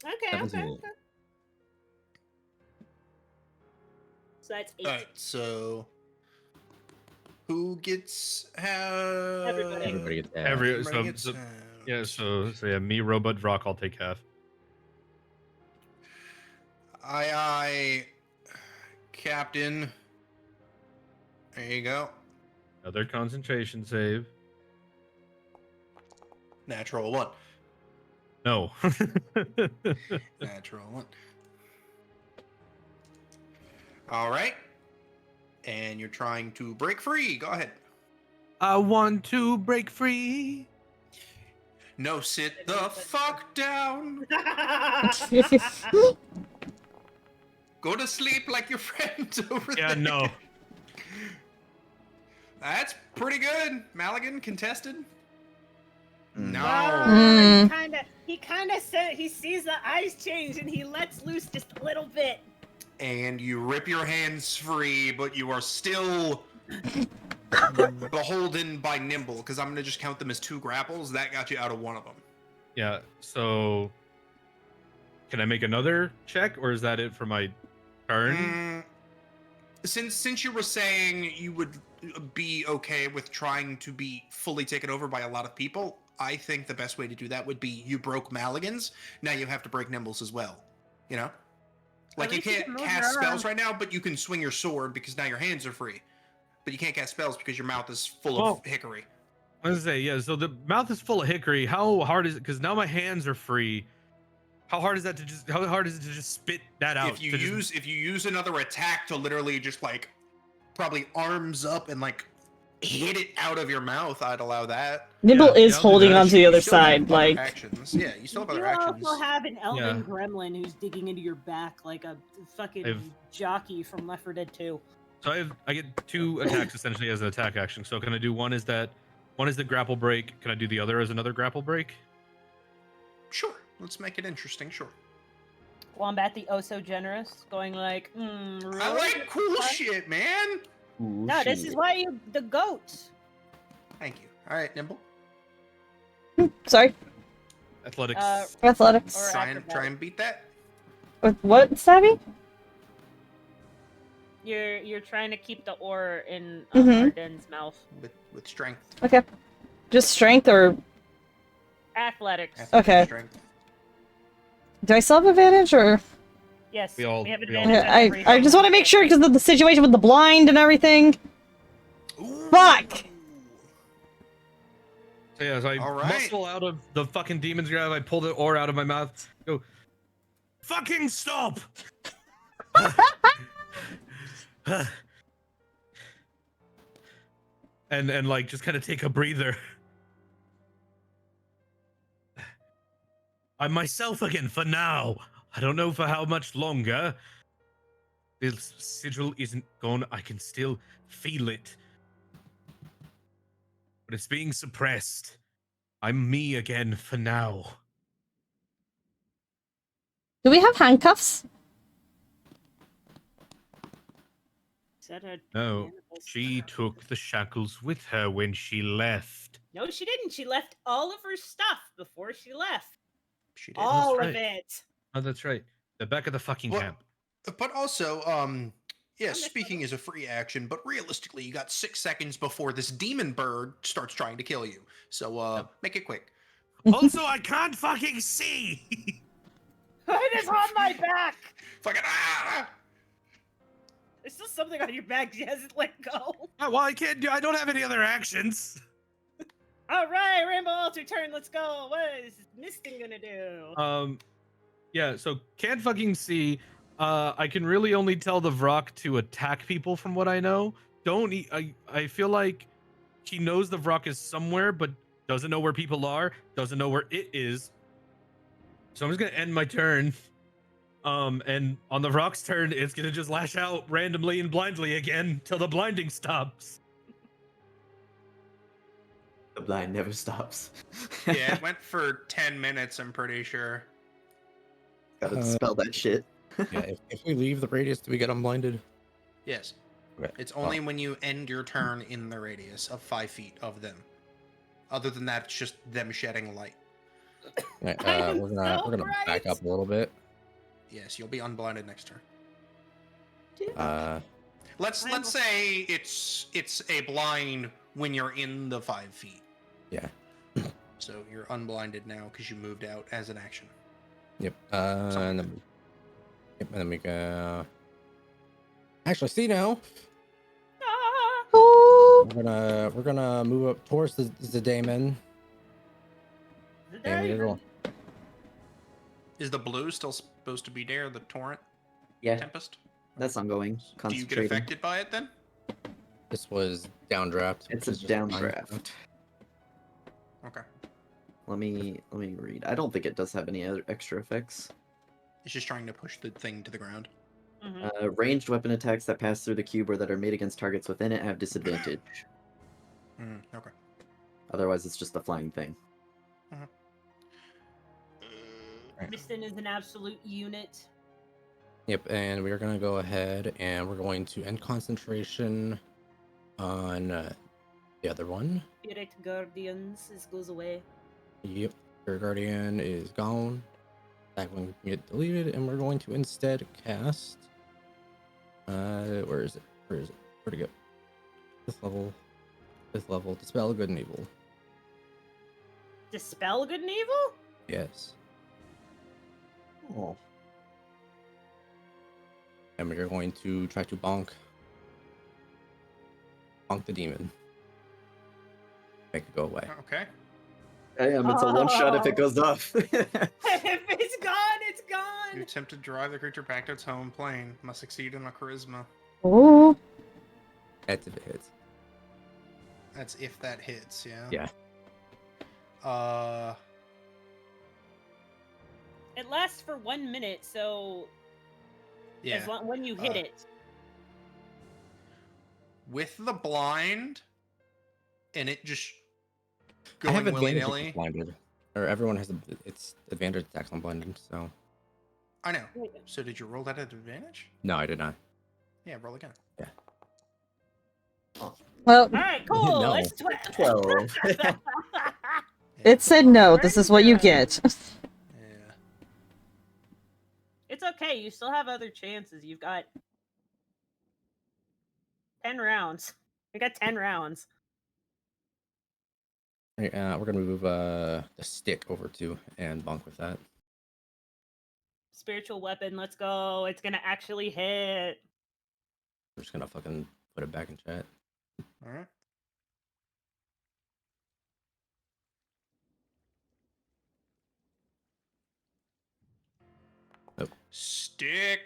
Okay. 17. So that's 8. Alright, so who gets half? Everybody. Everybody gets that. Every Everybody gets so half. yeah. So yeah, me, Robot, Vrock, I'll take half. Aye, Captain. There you go. Another concentration save. Natural 1. No. Natural 1. All right. And you're trying to break free. Go ahead. I want to break free. No, sit the fuck down. Go to sleep like your friends over Yeah, there. no. That's pretty good. Maligan contested. Mm. No. He kind of said he sees the eyes change and he lets loose just a little bit. And you rip your hands free, but you are still beholden by Nimble, because I'm going to just count them as 2 grapples. That got you out of one of them. Yeah. So can I make another check, or is that it for my turn? Since you were saying you would be okay with trying to be fully taken over by a lot of people, I think the best way to do that would be you broke Maligan's. Now you have to break Nimble's as well. You know? Like, you least you can't can move cast your spells arm. right now, but you can swing your sword because now your hands are free. But you can't cast spells because your mouth is full Well- of hickory. I was gonna say, yeah. So the mouth is full of hickory. How hard is it? Because now my hands are free. How hard is that to just? How hard is it to just spit that out? If you To just- use another attack to literally just like probably arms up and like hit it out of your mouth, I'd allow that. Nibble Yeah, is I'll do holding that. onto the You other still have side, other like actions. Yeah, you still have other You actions. also have an elven Yeah. gremlin who's digging into your back like a fucking I've- jockey from Left 4 Dead 2. So I get 2 attacks essentially as an attack action. So can I do one? Is the grapple break? Can I do the other as another grapple break? Sure, let's make it interesting. Sure. Wombat the oh so generous, going like, really? I like cool shit, man. No, this is why you the goat. Thank you. All right, Nimble. sorry, Athletics. athletics. Or Try acrobatics. and beat that. With what, Savvy? You're trying to keep the ore in Mhm. Arden's mouth. with strength. Okay, just strength, or Athletics. Okay. Strength. do I still have advantage, or Yes, We all- have we all- advantage on I everything. just want to make sure because of the situation with the blind and everything. Ooh, Fuck! So yeah, so I All right. muscle out of the fucking demon's grab. I pull the ore out of my mouth. Go, fucking stop! and like just kind of take a breather. I'm myself again for now. I don't know for how much longer. This sigil isn't gone. I can still feel it. But it's being suppressed. I'm me again for now. Do we have handcuffs? Is that a No, cannibal she spell? took the shackles with her when she left. No, she didn't. She left all of her stuff before she left. She did. All right. of it. Oh, that's right. The back of the fucking Well, camp. But also, yeah, I'm just speaking is a free action, but realistically, you got 6 seconds before this demon bird starts trying to kill you. So, Yep. make it quick. Also, I can't fucking see. It is on my back. Fucking There's still something on your back. She hasn't let go. Oh, well, I can't do. I don't have any other actions. All right, Rainbow Altar turn. Let's go. What is Misting gonna do? Yeah. So can't fucking see. I can really only tell the Vrock to attack people from what I know. Don't. I feel like he knows the Vrock is somewhere, but doesn't know where people are. Doesn't know where it is. So I'm just gonna end my turn. And on the Vrock's turn, it's gonna just lash out randomly and blindly again till the blinding stops. The blind never stops. Yeah, it went for 10 minutes, I'm pretty sure. Gotta dispel that shit. Yeah, if we leave the radius, do we get unblinded? Yes. Okay. It's only when you end your turn in the radius of 5 feet of them. Other than that, it's just them shedding light. Right, I am we're gonna so back right. up a little bit. Yes, you'll be unblinded next turn. I'm- Let's say it's a blind when you're in the 5 feet. Yeah. So you're unblinded now because you moved out as an action. Yep. Something And like then, yep, and then we go. Actually, see now. Ah! Oh, We're gonna move up towards the daemon. The And we're diamond. going. Is the blue still supposed to be there? The torrent Yeah, tempest? that's ongoing. Do you get Concentrating. affected by it then? This was downdraft. It's which a is just fine. downdraft. Okay. Let me read. I don't think it does have any other extra effects. It's just trying to push the thing to the ground. Mhm. Ranged weapon attacks that pass through the cube or that are made against targets within it have disadvantage. Okay. Otherwise, it's just a flying thing. Mistin is an absolute unit. Yep, and we're gonna go ahead and we're going to end concentration on the other one. Spirit Guardians goes away. Yep, your guardian is gone. That one can get deleted, and we're going to instead cast. Where is it? Where'd it go? This level, dispel good and evil. Dispel good and evil? Yes, Oh. and we're going to try to bonk the demon. Make it go away. Okay. It's a one shot if it goes off. If it's gone, it's You gone. attempt to drive the creature back to its home plane. Must succeed in a charisma. oh. That's if it hits. That's if that hits, yeah? Yeah. It lasts for 1 minute, so Yeah. as long when you hit Uh, it. With the blind, and it just I have going willy advantage if nilly. it's blinded, or everyone has it's advantage attacks on blinded. So I know. So did you roll that at advantage? no, I did not. Yeah, roll again. Well, All right, cool. No. It's 12. it said no. This is what you get. Yeah. It's okay. You still have other chances. You've got 10 rounds. We got 10 rounds. Right, we're gonna move the stick over to and bonk with that. Spiritual weapon. Let's go. It's gonna actually hit. We're just gonna fucking put it back in chat. All right. Stick.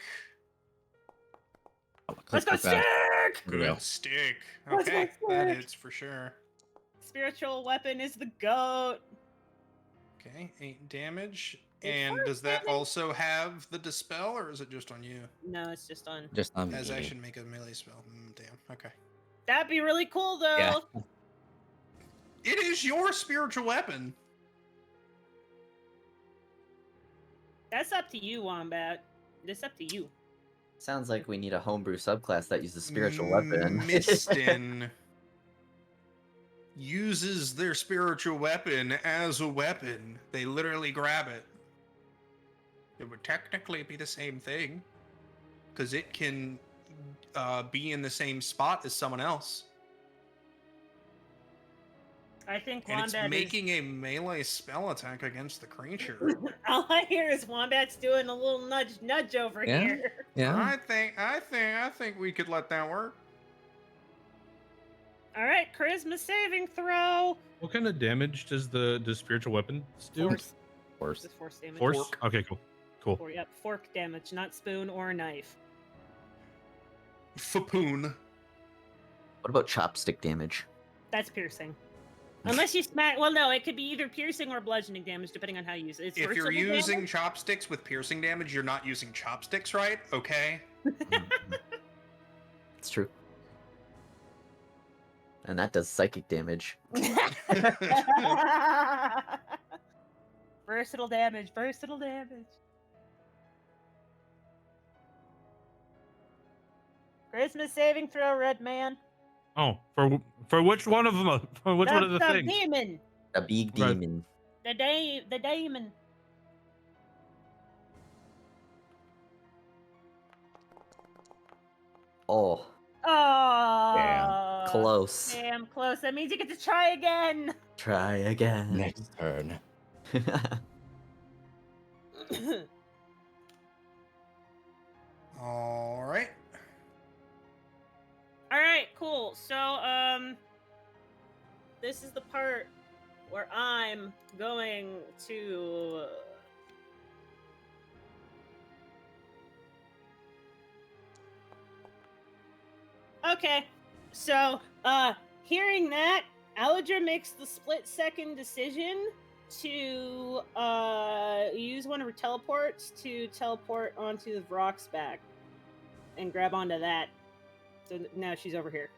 Let's go Click that. stick! There we go. Good stick. Let's go Okay, that stick. hits for sure. Spiritual weapon is the goat. Okay, 8 damage. It's And force does that damage. also have the dispel, or is it just on you? No, it's just on. Just on As me. action, make a melee spell. Damn. Okay. That'd be really cool, though. Yeah. It is your spiritual weapon. That's up to you, Wombat. That's up to you. Sounds like we need a homebrew subclass that uses spiritual weapon. Mistin uses their spiritual weapon as a weapon. They literally grab it. It would technically be the same thing, because it can be in the same spot as someone else. I think And it's Wombat making a melee spell attack against the creature. is... All I hear is Wombat's doing a little nudge over Yeah. here. Yeah. I think we could let that work. All right, charisma saving throw. What kind of damage does the spiritual weapon do? Force. Worse. Just force damage. Force? Fork. Okay, cool. Yep, fork damage, not spoon or knife. Fapoon. What about chopstick damage? That's piercing. Unless you smack. Well, no, it could be either piercing or bludgeoning damage, depending on how you use it. It's If first you're level using damage. chopsticks with piercing damage, you're not using chopsticks right, okay? It's true. And that does psychic damage. Versatile damage. Versatile damage. Charisma saving throw, Red Man. Oh, for which one of them? For which one of the things? demon. A big Right. demon. The demon. Oh, Oh. close. Damn close. That means you get to try again. Try again. Next turn. All right. All right, cool. So, this is the part where I'm going to. Okay, so, hearing that, Alidra makes the split-second decision to use one of her teleports to teleport onto the Vrock's back and grab onto that. So now she's over here.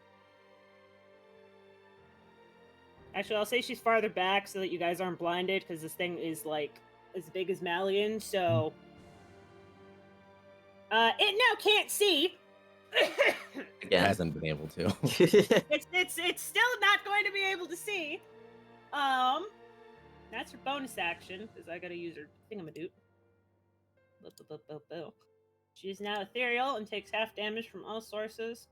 Actually, I'll say she's farther back so that you guys aren't blinded, because this thing is like as big as Malian. So it now can't see. Again. Hasn't been able to. It's still not going to be able to see. That's her bonus action, because I gotta use her thingamadoot. Boo. She is now ethereal and takes half damage from all sources.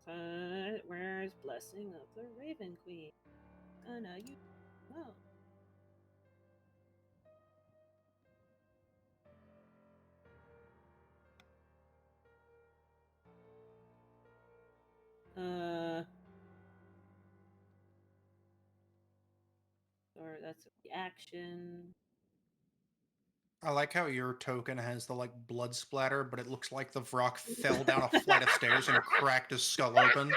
Where's Blessing of the Raven Queen? Oh no, you. Oh. Or that's the action. I like how your token has the like blood splatter, but it looks like the Vrock fell down a flight of stairs and cracked his skull open.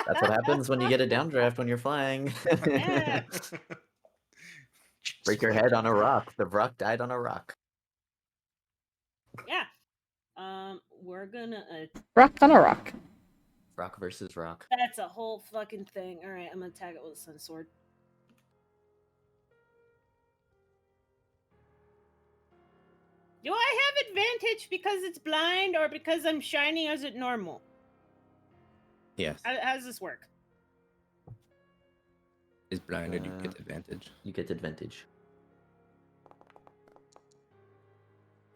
That's what happens when you get a downdraft when you're flying. Yeah. Break your head on a rock. The rock died on a rock. Yeah. We're gonna. Rock on a rock. Rock versus rock. That's a whole fucking thing. All right, I'm gonna tag it with a sun sword. Do I have advantage because it's blind or because I'm shiny as it normal? Yes. How does this work? Is blinded, you get advantage. You get advantage.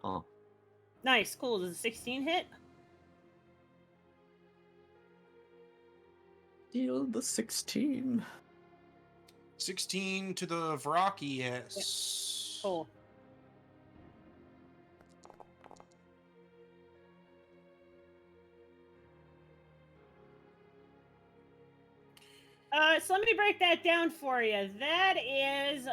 Huh. Nice, cool. Does a 16 hit? Deal the 16. 16 to the Vrock, yes. Cool. So let me break that down for you. That is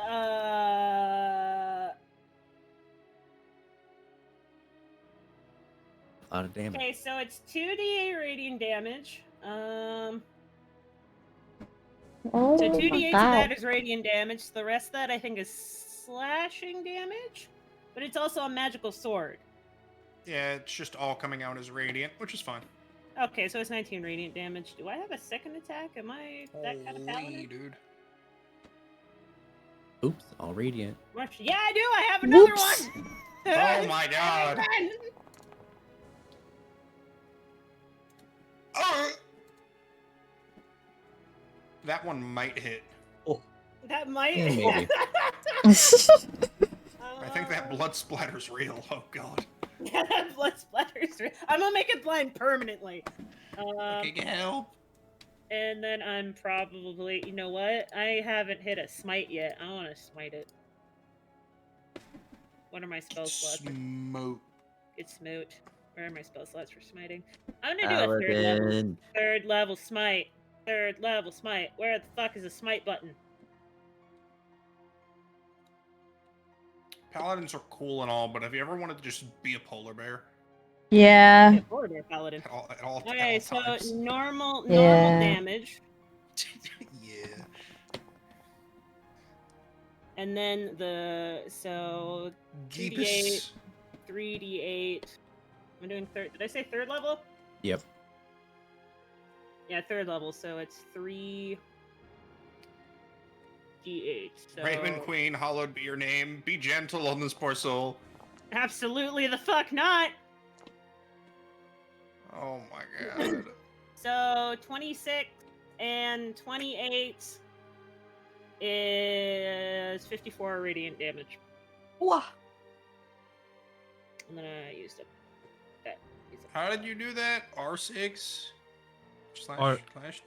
A lot of damage. Okay, so it's 2d8 radiant damage. Oh So my 2d8 of god. that is radiant damage. The rest of that I think is slashing damage, but it's also a magical sword. Yeah, it's just all coming out as radiant, which is fine. Okay, so it's 19 radiant damage. Do I have a second attack? Am I that kind of Holy, paladin? dude. Oops, all radiant. Yeah, I do. I have another Whoops. one. Oh my god. Oh! That one might hit. That might. Yeah, maybe. I think that blood splatter's real. Oh god. Yeah, that blood splatters. I'm gonna make it blind permanently. Okay, get help. And then I'm probably, you know what? I haven't hit a smite yet. I want to smite it. What are my spell slots? Smote. It's smote. Where are my spell slots for smiting? I'm gonna do a third level smite. Third level smite. Where the fuck is the smite button? Paladins are cool and all, but have you ever wanted to just be a polar bear? Yeah. Yeah, forward bear paladin. At all Okay, so times? normal Yeah. damage, Yeah. and then so 2d8, Geepus. 3d8. I'm doing third. Did I say third level? Yep. Yeah, third level. So it's 3d8. So Raven Queen, hallowed be your name. Be gentle on this poor soul. absolutely the fuck not. Oh my god. So 26 and 28 is 54 radiant damage. What? And then I used it. How did you do that? R6 R- slash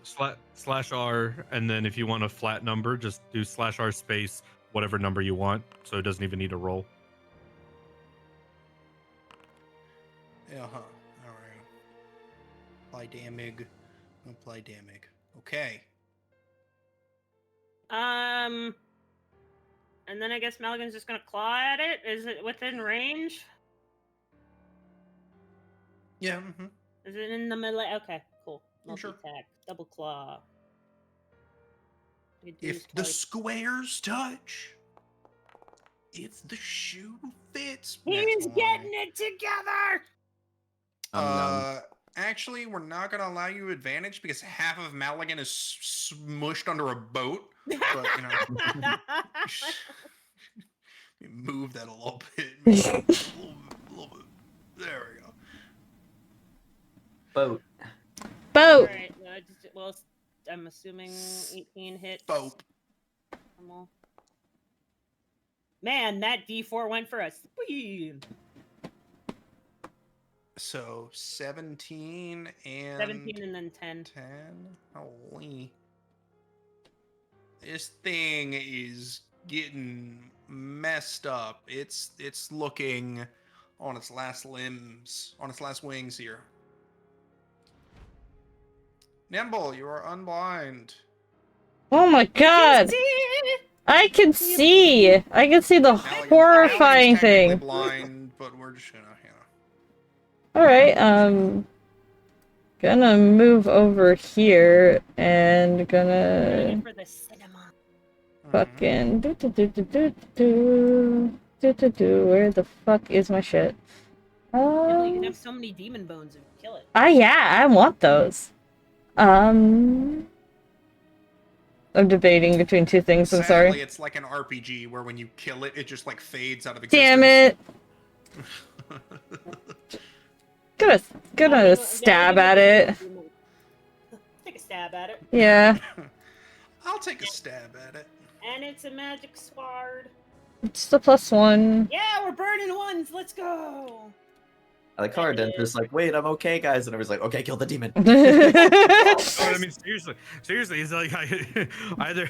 Slash, slash R, and then if you want a flat number, just do slash R space whatever number you want, so it doesn't even need a roll. Yeah, huh. Alright. Apply damage. Apply damage. Okay. And then I guess Maligan's just gonna claw at it. Is it within range? Yeah, mm-hmm. Is it in the melee? Okay, cool. Sure. Multi-attack, double claw. I could do If this the twice. squares touch, if the shoe fits. He's That's getting why. it together. Actually, we're not gonna allow you advantage because half of Maligan is smushed under a boat. But you know, move that a little bit. A little bit. There we go. Boat. Boat. Alright, well, I'm assuming 18 hits. Boat. Normal. Man, that D4 went for us. So 17 and 17 and then 10. 10. Holy. This thing is getting messed up. It's looking on its last limbs, on its last wings here. Nimble, you are unblind. Oh my god. I can see. I can see the Maligan's horrifying technically thing. blind, but we're just gonna, Alright, gonna move over here and gonna Ready for the cinema. fucking where the fuck is my shit? Really, you can have so many demon bones and kill it. Yeah, I want those. I'm debating between two things, I'm Sadly, sorry. it's like an RPG where when you kill it, it just like fades out of Damn existence. it! Gonna stab at it. Take a stab at it. Yeah. I'll take a stab at it. And it's a magic sword. It's the +1. Yeah, we're burning ones. Let's go. I like how Den's just like, wait, I'm okay, guys, and everyone's like, okay, kill the demon. Oh, I mean, seriously, it's like either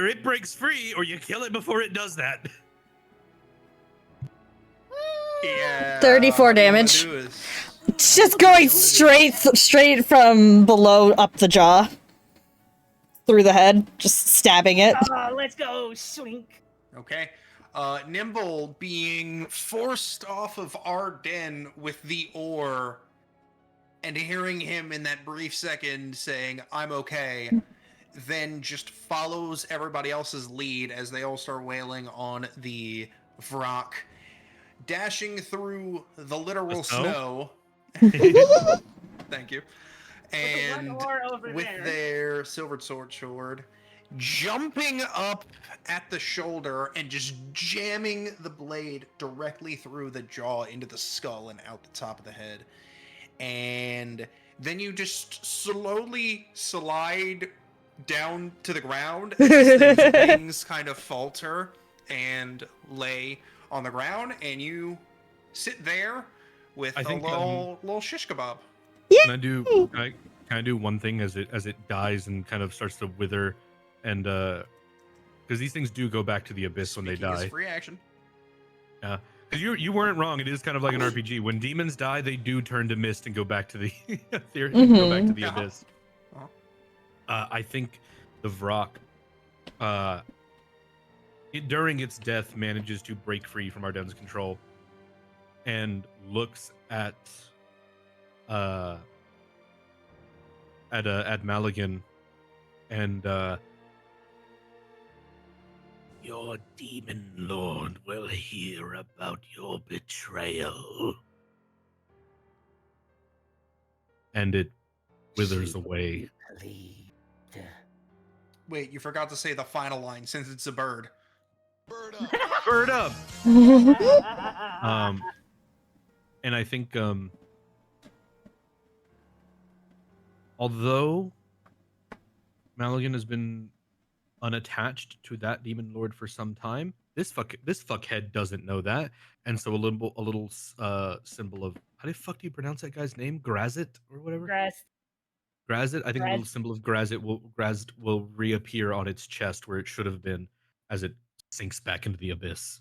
it breaks free or you kill it before it does that. Yeah. 34 all you wanna damage. do is- It's just going straight from below up the jaw. Through the head, just stabbing it. Oh, let's go, swink. Okay. Nimble being forced off of Arden with the oar and hearing him in that brief second saying, "I'm okay," then just follows everybody else's lead as they all start wailing on the Vrock, dashing through the literal snow? snow. Thank you. With the one And oar over with there. their silvered sword, jumping up at the shoulder and just jamming the blade directly through the jaw into the skull and out the top of the head. And then you just slowly slide down to the ground as this thing's wings kind of falter and lay on the ground, and you sit there with I think, little shish kebab. Can I do one thing as it dies and kind of starts to wither, and because these things do go back to the abyss when they Speaking as die. free action. Yeah, because you weren't wrong. It is kind of like an RPG. When demons die, they do turn to mist and go back to the go back to the Uh-huh. abyss. Uh-huh. I think the Vrock, during its death, manages to break free from Arden's control, and looks at Maligan, and your demon lord will hear about your betrayal, and it withers away. Wait, you forgot to say the final line since it's a bird. Bird up. Bird up. And I think although Maligan has been unattached to that demon lord for some time, this fuckhead doesn't know that, and so a little symbol of, how the fuck do you pronounce that guy's name? Grazit or whatever. Grazit. I think a little symbol of Grazit will reappear on its chest where it should have been as it sinks back into the abyss.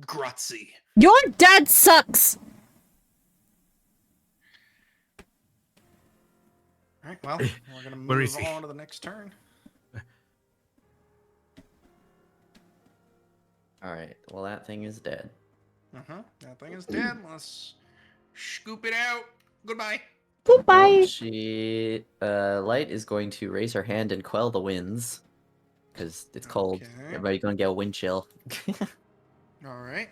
Grazie. Your dad sucks! All right, well, we're going to Where is move he? on to the next turn. All right. Well, that thing is dead. That thing is dead. Let's scoop it out. Goodbye. Goodbye! Well, she Light is going to raise her hand and quell the winds because it's cold. Okay. Everybody gonna get a wind chill. All right.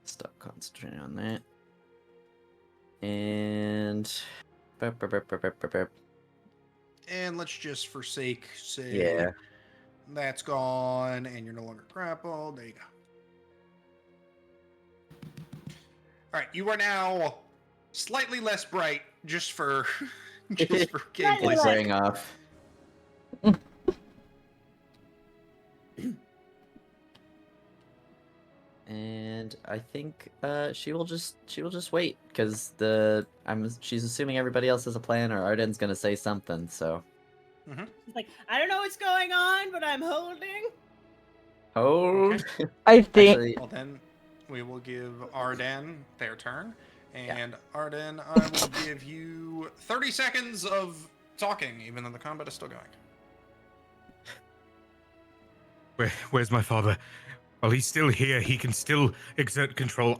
Stop concentrating on that. And And let's just forsake, say, yeah. that's gone, and you're no longer grappled. There you go. All right, you are now slightly less bright, just for gameplay It's sake. wearing off. And I think she will just wait because she's assuming everybody else has a plan, or Arden's gonna say something. So She's like, I don't know what's going on, but I'm holding. hold. Okay. I think Actually, Well, then we will give Arden their turn. And Arden, I will give you 30 seconds of talking, even though the combat is still going. Where's my father? Well, he's still here. He can still exert control.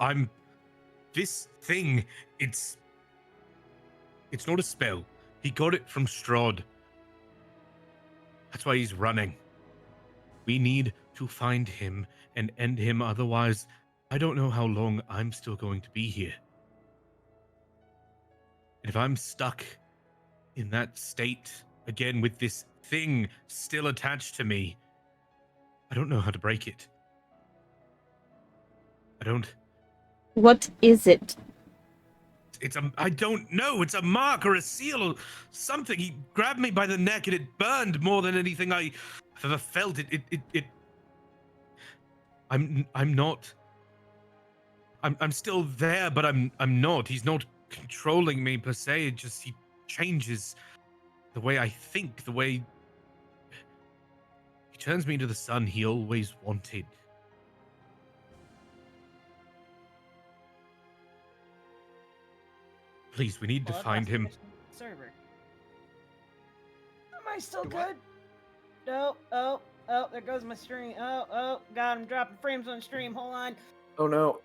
This thing, it's not a spell. He got it from Strahd. That's why he's running. We need to find him and end him. Otherwise, I don't know how long I'm still going to be here. And if I'm stuck in that state again with this thing still attached to me, I don't know how to break it. what is it? I don't know. It's a mark or a seal or something. He grabbed me by the neck and it burned more than anything I've ever felt. I'm still there, but I'm not. He's not controlling me per se. It just, he changes the way I think, the way he turns me into the son he always wanted. Please, we need to find him. Server. Am I still Do what? good? No. Oh. there goes my stream. Oh, God, I'm dropping frames on stream. Hold on. Oh no.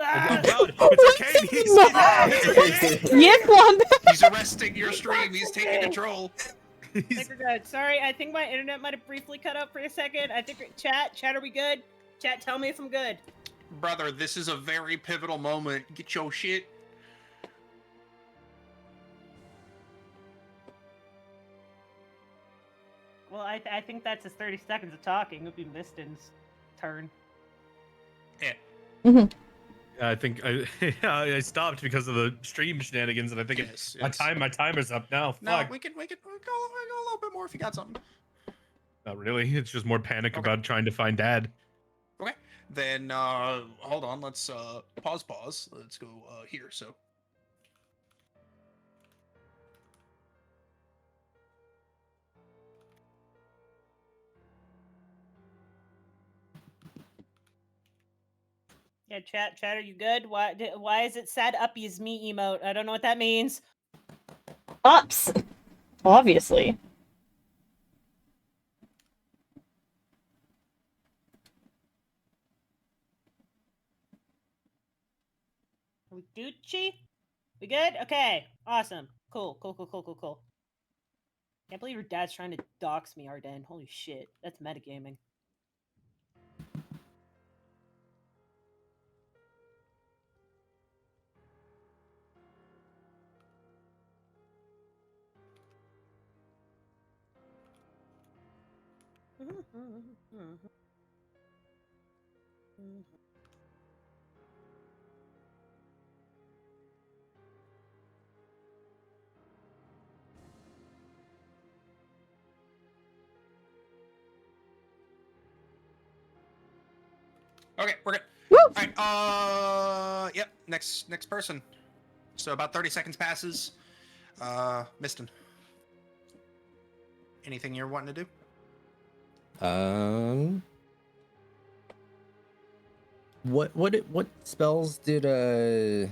Oh Ah! god, it's Arcane! He's Yes, Wombat. He's arresting your stream. He's taking control. I think we're good. Sorry, I think my internet might have briefly cut out for a second. I think chat, are we good? Chat, tell me if I'm good. Brother, this is a very pivotal moment. Get your shit. Well, I think that's his 30 seconds of talking. It'll be Miston's turn. Yeah. I think I stopped because of the stream shenanigans, and I think Yes, my timer's up now. No, Fuck. we can go a little bit more if you got something. Not really. It's just more panic Okay. about trying to find Dad. Okay. Then hold on. Let's pause. Let's go here. So. Yeah, chat, are you good? Why is it sad uppies me emote? I don't know what that means. Ups. Obviously. Are we Gucci? We good? Okay. Awesome. Cool. Can't believe your dad's trying to dox me, Arden. Holy shit. That's metagaming. Okay, we're good. Woo! All right. Yep. Next person. So about 30 seconds passes. Miston. Anything you're wanting to do? What spells did It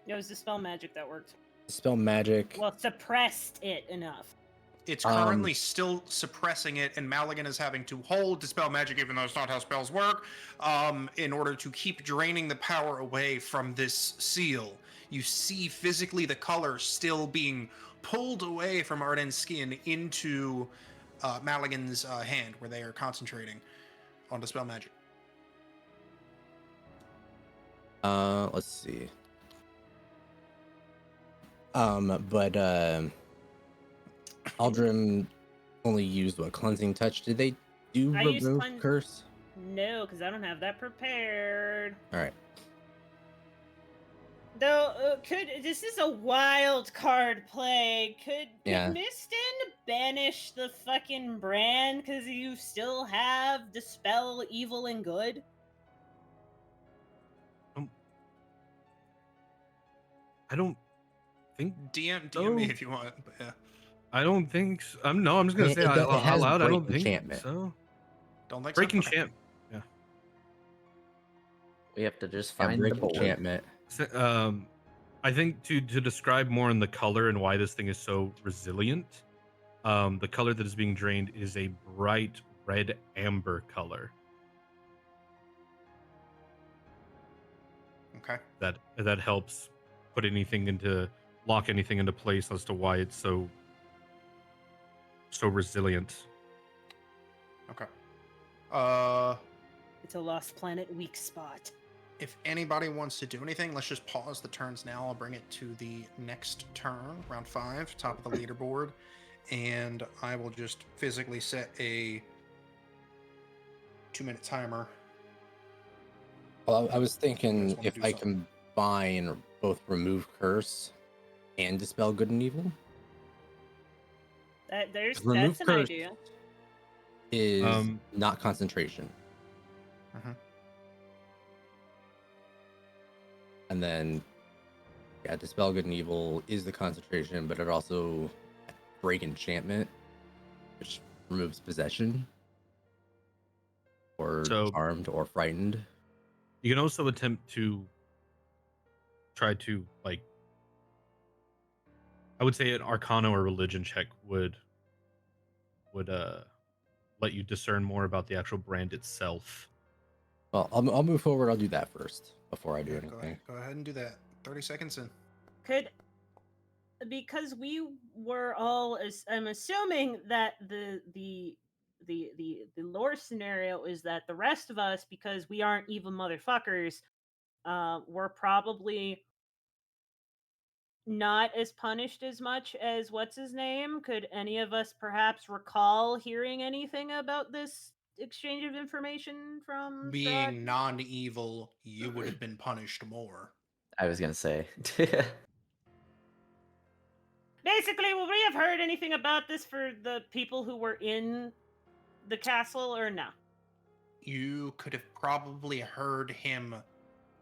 was the spell magic that worked. spell magic? Well, suppressed it enough. It's currently still suppressing it, and Maligan is having to hold Dispel Magic, even though it's not how spells work, in order to keep draining the power away from this seal. You see physically the color still being pulled away from Arden's skin into Maligan's hand, where they are concentrating on Dispel Magic. Let's see. But Aldrin only used what, cleansing touch? Did they do I used remove curse? No, because I don't have that prepared. All right. Though, this is a wild card play. Could Yeah. Miston banish the fucking brand because you still have Dispel Evil and Good? I don't think DM so. me if you want, but yeah. I don't think so. I'm just gonna say it out has loud. I break don't think enchantment. so. Don't think Break so? Okay. enchant. We have to just Yeah, find break the board. enchantment. I think to describe more in the color and why this thing is so resilient, the color that is being drained is a bright red amber color. Okay. That helps lock anything into place as to why it's so resilient. Okay. It's a Lost Planet weak spot. If anybody wants to do anything, let's just pause the turns now. I'll bring it to the next turn, round 5, top of the leaderboard, and I will just physically set a 2-minute timer. Well, I was thinking wanna if do I something? combine both remove curse and dispel good and evil, That's remove an curse idea. is not concentration. Mhm. And then, yeah, dispel good and evil is the concentration, but it also break enchantment, which removes possession, or So- charmed, or frightened. You can also attempt to try to, like, I would say an Arcana or Religion check would let you discern more about the actual brand itself. Well, I'll move forward. I'll do that first before I do Yeah, anything. go ahead and do that. 30 seconds in. Could, because we were all, I'm assuming that the lore scenario is that the rest of us, because we aren't evil motherfuckers, we're probably not as punished as much as what's his name. Could any of us perhaps recall hearing anything about this exchange of information from Strahd? Being non-evil, you would have been punished more. I was gonna say. Basically, would we have heard anything about this for the people who were in the castle, or no? You could have probably heard him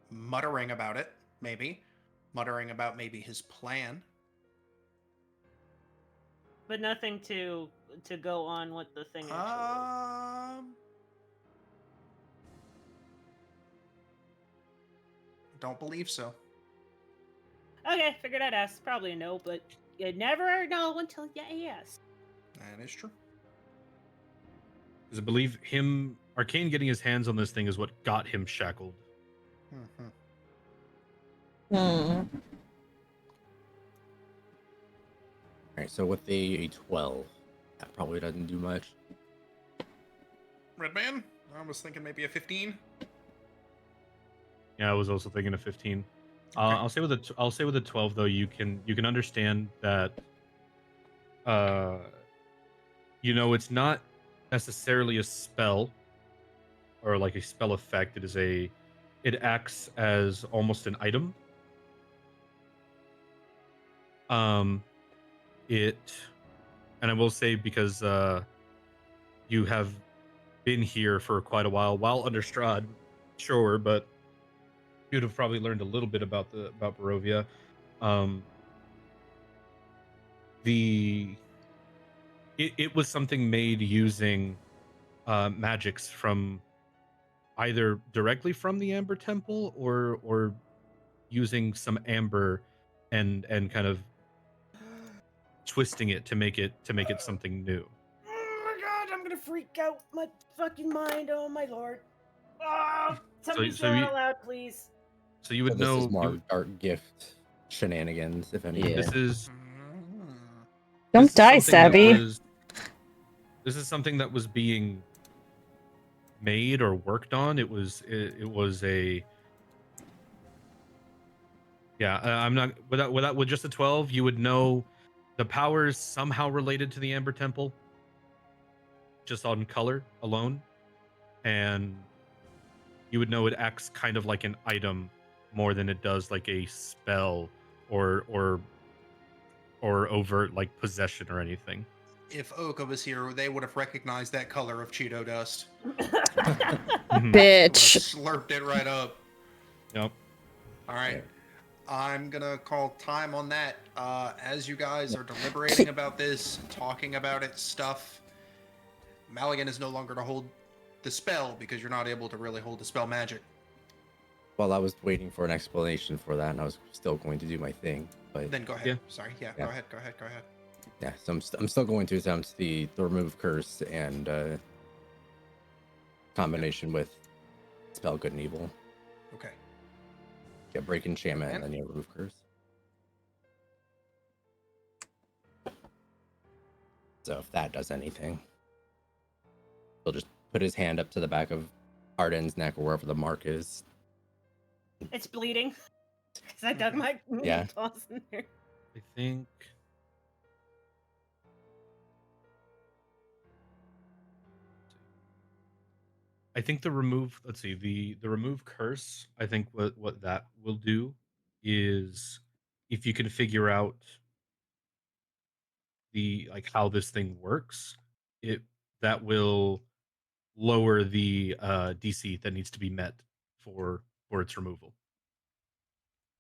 muttering about it, maybe. Muttering about maybe his plan. But nothing to go on what the thing actually is. Don't believe so. Okay, figured I'd ask. Probably a no, but you never know until you ask. That is true. Because I believe Arcane getting his hands on this thing is what got him shackled. Mm-hmm. Hmm. Alright, so with a 12, that probably doesn't do much. Redman? I was thinking maybe a 15. Yeah, I was also thinking of 15. Okay. I'll say with a 12 though. You can understand that. It's not necessarily a spell or like a spell effect. It acts as almost an item. And I will say, because you have been here for quite a while under Strahd, sure, but you'd have probably learned a little bit about Barovia. It was something made using magics from either directly from the Amber Temple or using some amber and kind of twisting it to make it something new. Oh my god, I'm gonna freak out my fucking mind. Oh my lord. Oh, somebody so say that you- out loud, please. So you So would this know is more dark gift shenanigans, if anything. Yeah. this is Don't this is die, something that Savvy. this is something that was being made or worked on. It was a yeah. I'm not with just a 12. You would know the power is somehow related to the Amber Temple, just on color alone, and you would know it acts kind of like an item more than it does like a spell or overt like possession or anything. If Oka was here, they would have recognized that color of Cheeto dust. Mhm. They would have Bitch. slurped it right up. Yep. All right. Yeah. I'm gonna call time on that. As you guys are deliberating about this, talking about it, stuff, Maligan is no longer to hold the spell because you're not able to really hold the spell magic. Well, I was waiting for an explanation for that, and I was still going to do my thing. But Then go ahead. Yeah. Sorry. Yeah. Yeah. Go ahead. yeah, so I'm still going to attempt the remove curse and combination with spell good and evil. Okay. Yeah, break enchantment And? and then remove curse. So if that does anything, he'll just put his hand up to the back of Arden's neck or wherever the mark is. It's bleeding. Because I dug my Yeah. claws in there. I think the remove, let's see, the remove curse, I think what that will do is, if you can figure out the like how this thing works, it that will lower the DC that needs to be met for its removal.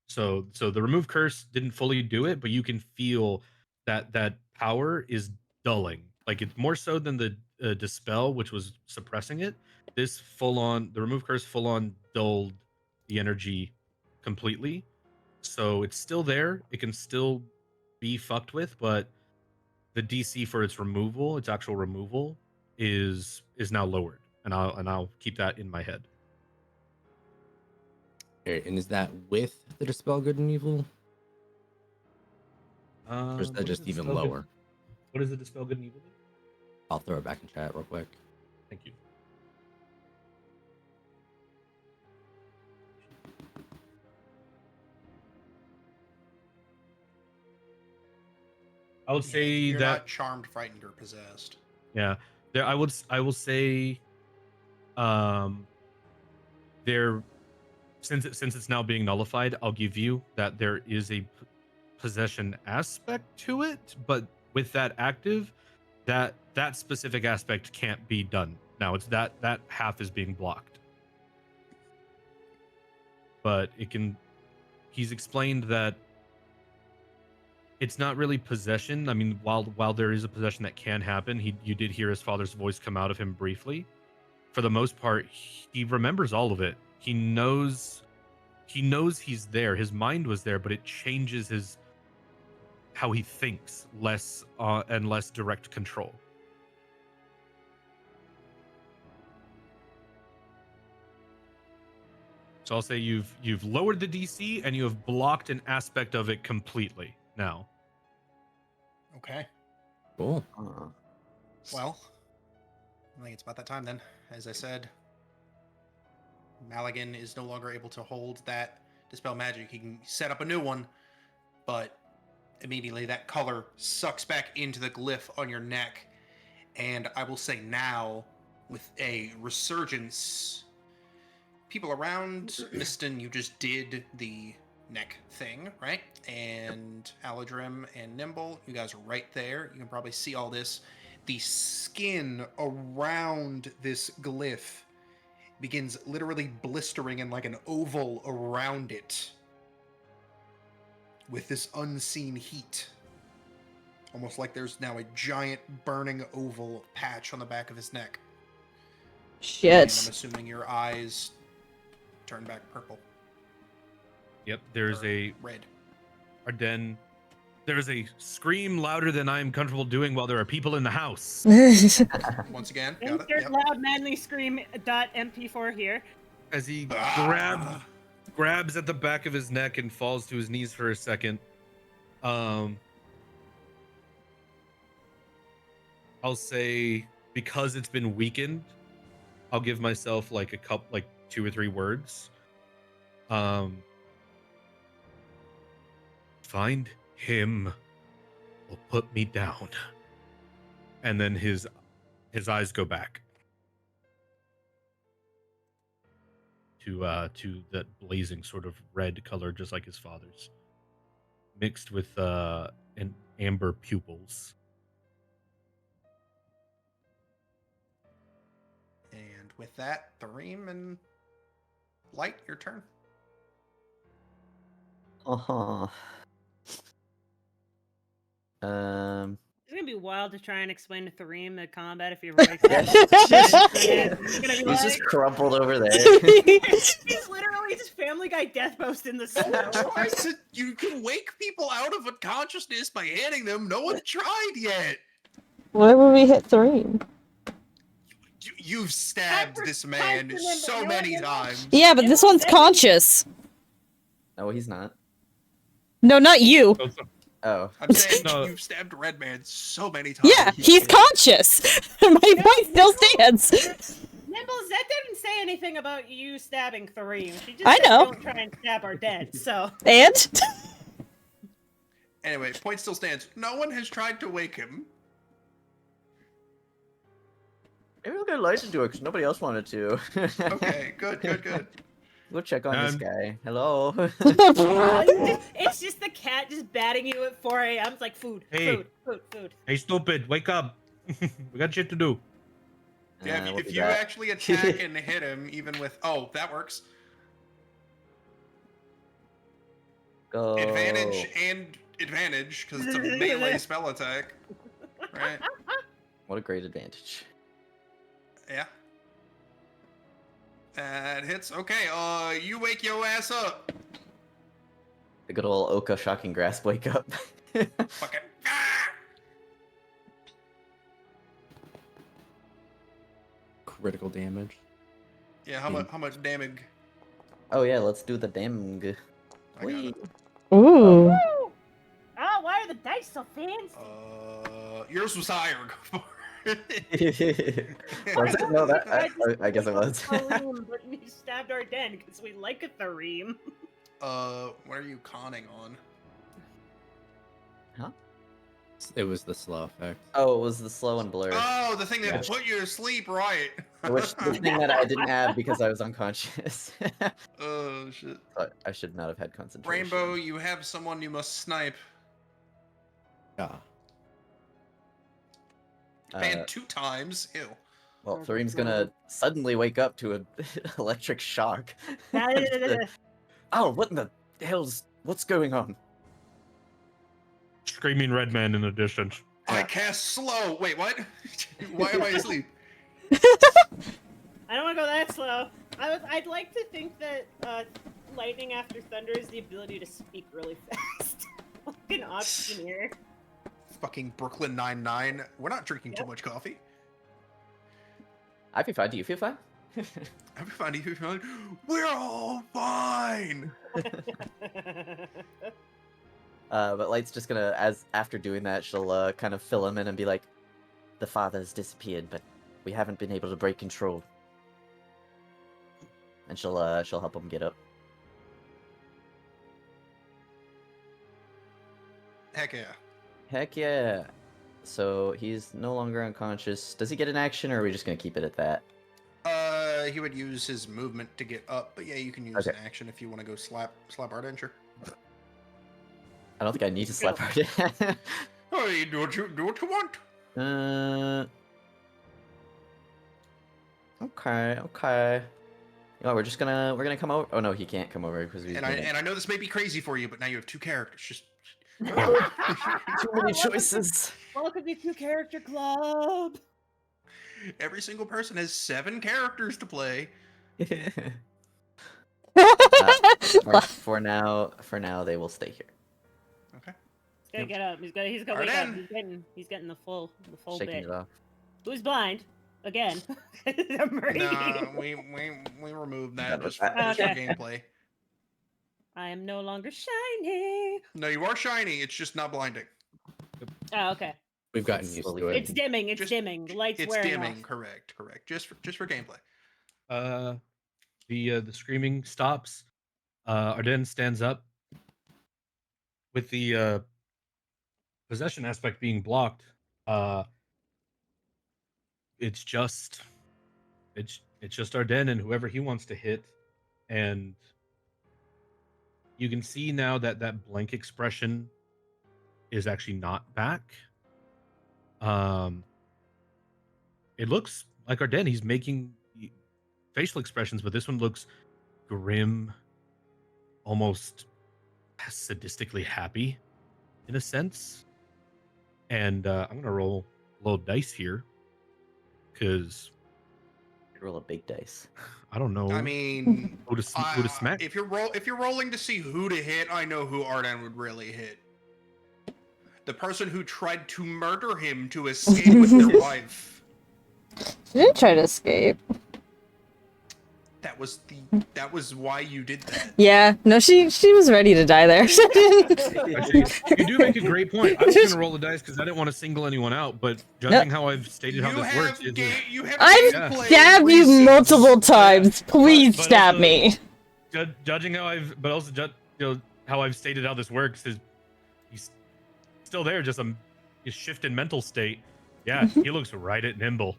So the remove curse didn't fully do it, but you can feel that power is dulling. Like, it's more so than the dispel, which was suppressing it. This the remove curse full on dulled the energy completely. So it's still there. It can still be fucked with, but the DC for its removal, its actual removal, is now lowered, and I'll keep that in my head. Okay, and is that with the dispel good and evil? Or is that What just the even dispel good- lower? What is the dispel good and evil? I'll throw it back in chat real quick. Thank you. I would say You're that not charmed, frightened, or possessed. yeah, there I will say there since it's now being nullified, I'll give you that there is a possession aspect to it, but with that active, that specific aspect can't be done. Now it's that half is being blocked. But it can he's explained that it's not really possession. I mean, while there is a possession that can happen, you did hear his father's voice come out of him briefly. For the most part, he remembers all of it. He knows he's there. His mind was there, but it changes his how he thinks, less and less direct control. So I'll say you've lowered the DC and you have blocked an aspect of it completely now. Okay. Cool. Well, I think it's about that time then. As I said, Maligan is no longer able to hold that dispel magic. He can set up a new one, but immediately that color sucks back into the glyph on your neck. And I will say now, with a resurgence, people around Miston, you just did the neck thing, right? And Aladrim and Nimble, you guys are right there. You can probably see all this. The skin around this glyph begins literally blistering in like an oval around it with this unseen heat. Almost like there's now a giant burning oval patch on the back of his neck. And I'm Shit. assuming your eyes turn back purple. Yep, there's or a red. Arden. There's a scream louder than I am comfortable doing while there are people in the house. Once again, got it. Insert Yep. loud manly scream .mp4 here. As he Ah. grabs at the back of his neck and falls to his knees for a second. I'll say because it's been weakened, I'll give myself like 2 or 3 words. Find him or put me down. And then his eyes go back to that blazing sort of red color, just like his father's, mixed with an amber pupils. And with that, Thareem and Light, your turn. Uh-huh. It's gonna be wild to try and explain to Thareem the combat if your voice. Yeah, It's gonna be he's just like, crumpled over there. he's literally just Family Guy death post in the snow. You can wake people out of unconsciousness by hitting them. No one tried yet. Why would we hit 3? You've stabbed this man Time for so Nimble. many You know what? times. Yeah, but this one's conscious. No, he's not. No, not you. Oh. I'm saying No. you've stabbed Red Man so many times. Yeah, he's conscious. My point still stands. Nimble, Zed didn't say anything about you stabbing Thareem. She just I said know. don't try and stab our dead. So And? Anyway, point still stands. No one has tried to wake him. Maybe we'll get Light to do it because nobody else wanted to. Okay, good. Go check on this Um, guy. Hello. it's just the cat just batting you at 4 a.m. It's like food, Hey. food. Hey, stupid, wake up. We got shit to do. Yeah, We'll if do you that. actually attack and hit him, even with... Oh, that works. Go. Advantage, because it's a melee spell attack. Right? What a great advantage. Yeah. That hits. Okay, you wake your ass up. The good old Oka shocking grasp wake up. Fucking... Ah! critical damage. Yeah, how much damage? Oh yeah, let's do the damn. I got it. Ooh. Woo! Oh, why are the dice so fancy? Yours was higher. Go for it. Was it? No, I guess it was. Thareem, but we stabbed our den because we like a Thareem. What are you conning on? Huh? It was the slow effect. Oh, it was the slow and blur. Oh, the thing that Yeah. put you to sleep, right? Which the thing that I didn't have because I was unconscious. Oh shit. But I should not have had concentration. Rainbow, you have someone you must snipe. Yeah. And 2 times. Ew. Well, Thareem's gonna suddenly wake up to an electric shock. Oh, what in the what's going on? Screaming red man in the distance. I cast slow. Wait, what? Why am I asleep? I don't want to go that slow. I'd like to think that lightning after thunder is the ability to speak really fast. Like an auctioneer. Fucking Brooklyn Nine-Nine. We're not drinking too much coffee. I feel fine. Do you feel fine? I'm fine. You feel fine? We're all fine. But Light's just gonna, after doing that, she'll kind of fill him in and be like, "The father's disappeared, but we haven't been able to break control." And she'll help him get up. Heck yeah. Heck yeah! So he's no longer unconscious. Does he get an action, or are we just gonna keep it at that? He would use his movement to get up, but yeah, you can use an action if you want to go slap Ardenture. I don't think I need to slap her. Oh, you do what you want. Okay. You know, we're gonna come over. Oh no, he can't come over because And I know this may be crazy for you, but now you have 2 characters. Just too many choices. Welcome to 2-character club. every single person has 7 characters to play. For now, they will stay here. Okay. He's gonna get up. He's gonna wake up. He's getting the full Shaking bit. it off. Who's blind? Again. No, we removed that just for gameplay. I am no longer shiny. No, you are shiny. It's just not blinding. Oh, okay. We've gotten used to it. It's dimming. It's dimming. The light's It's wearing dimming. off. Correct. Just for gameplay. The screaming stops. Arden stands up. With the possession aspect being blocked, it's just Arden and whoever he wants to hit, and you can see now that that blank expression is actually not back. It looks like Arden. He's making facial expressions, but this one looks grim, almost sadistically happy in a sense. And I'm gonna roll a little dice here because Roll a big dice. I don't know. I mean, who to smack. If you're rolling to see who to hit, I know who Arden would really hit. The person who tried to murder him to escape with their wife. She didn't try to escape. That was why you did that. Yeah, no, she was ready to die there. Actually, you do make a great point. I was gonna roll the dice because I didn't want to single anyone out, but judging how I've stated how this works, I've stabbed you multiple times. Please but stab also, me. Judging how how I've stated how this works is he's still there, just a shift in mental state. Yeah, he looks right at Nimble.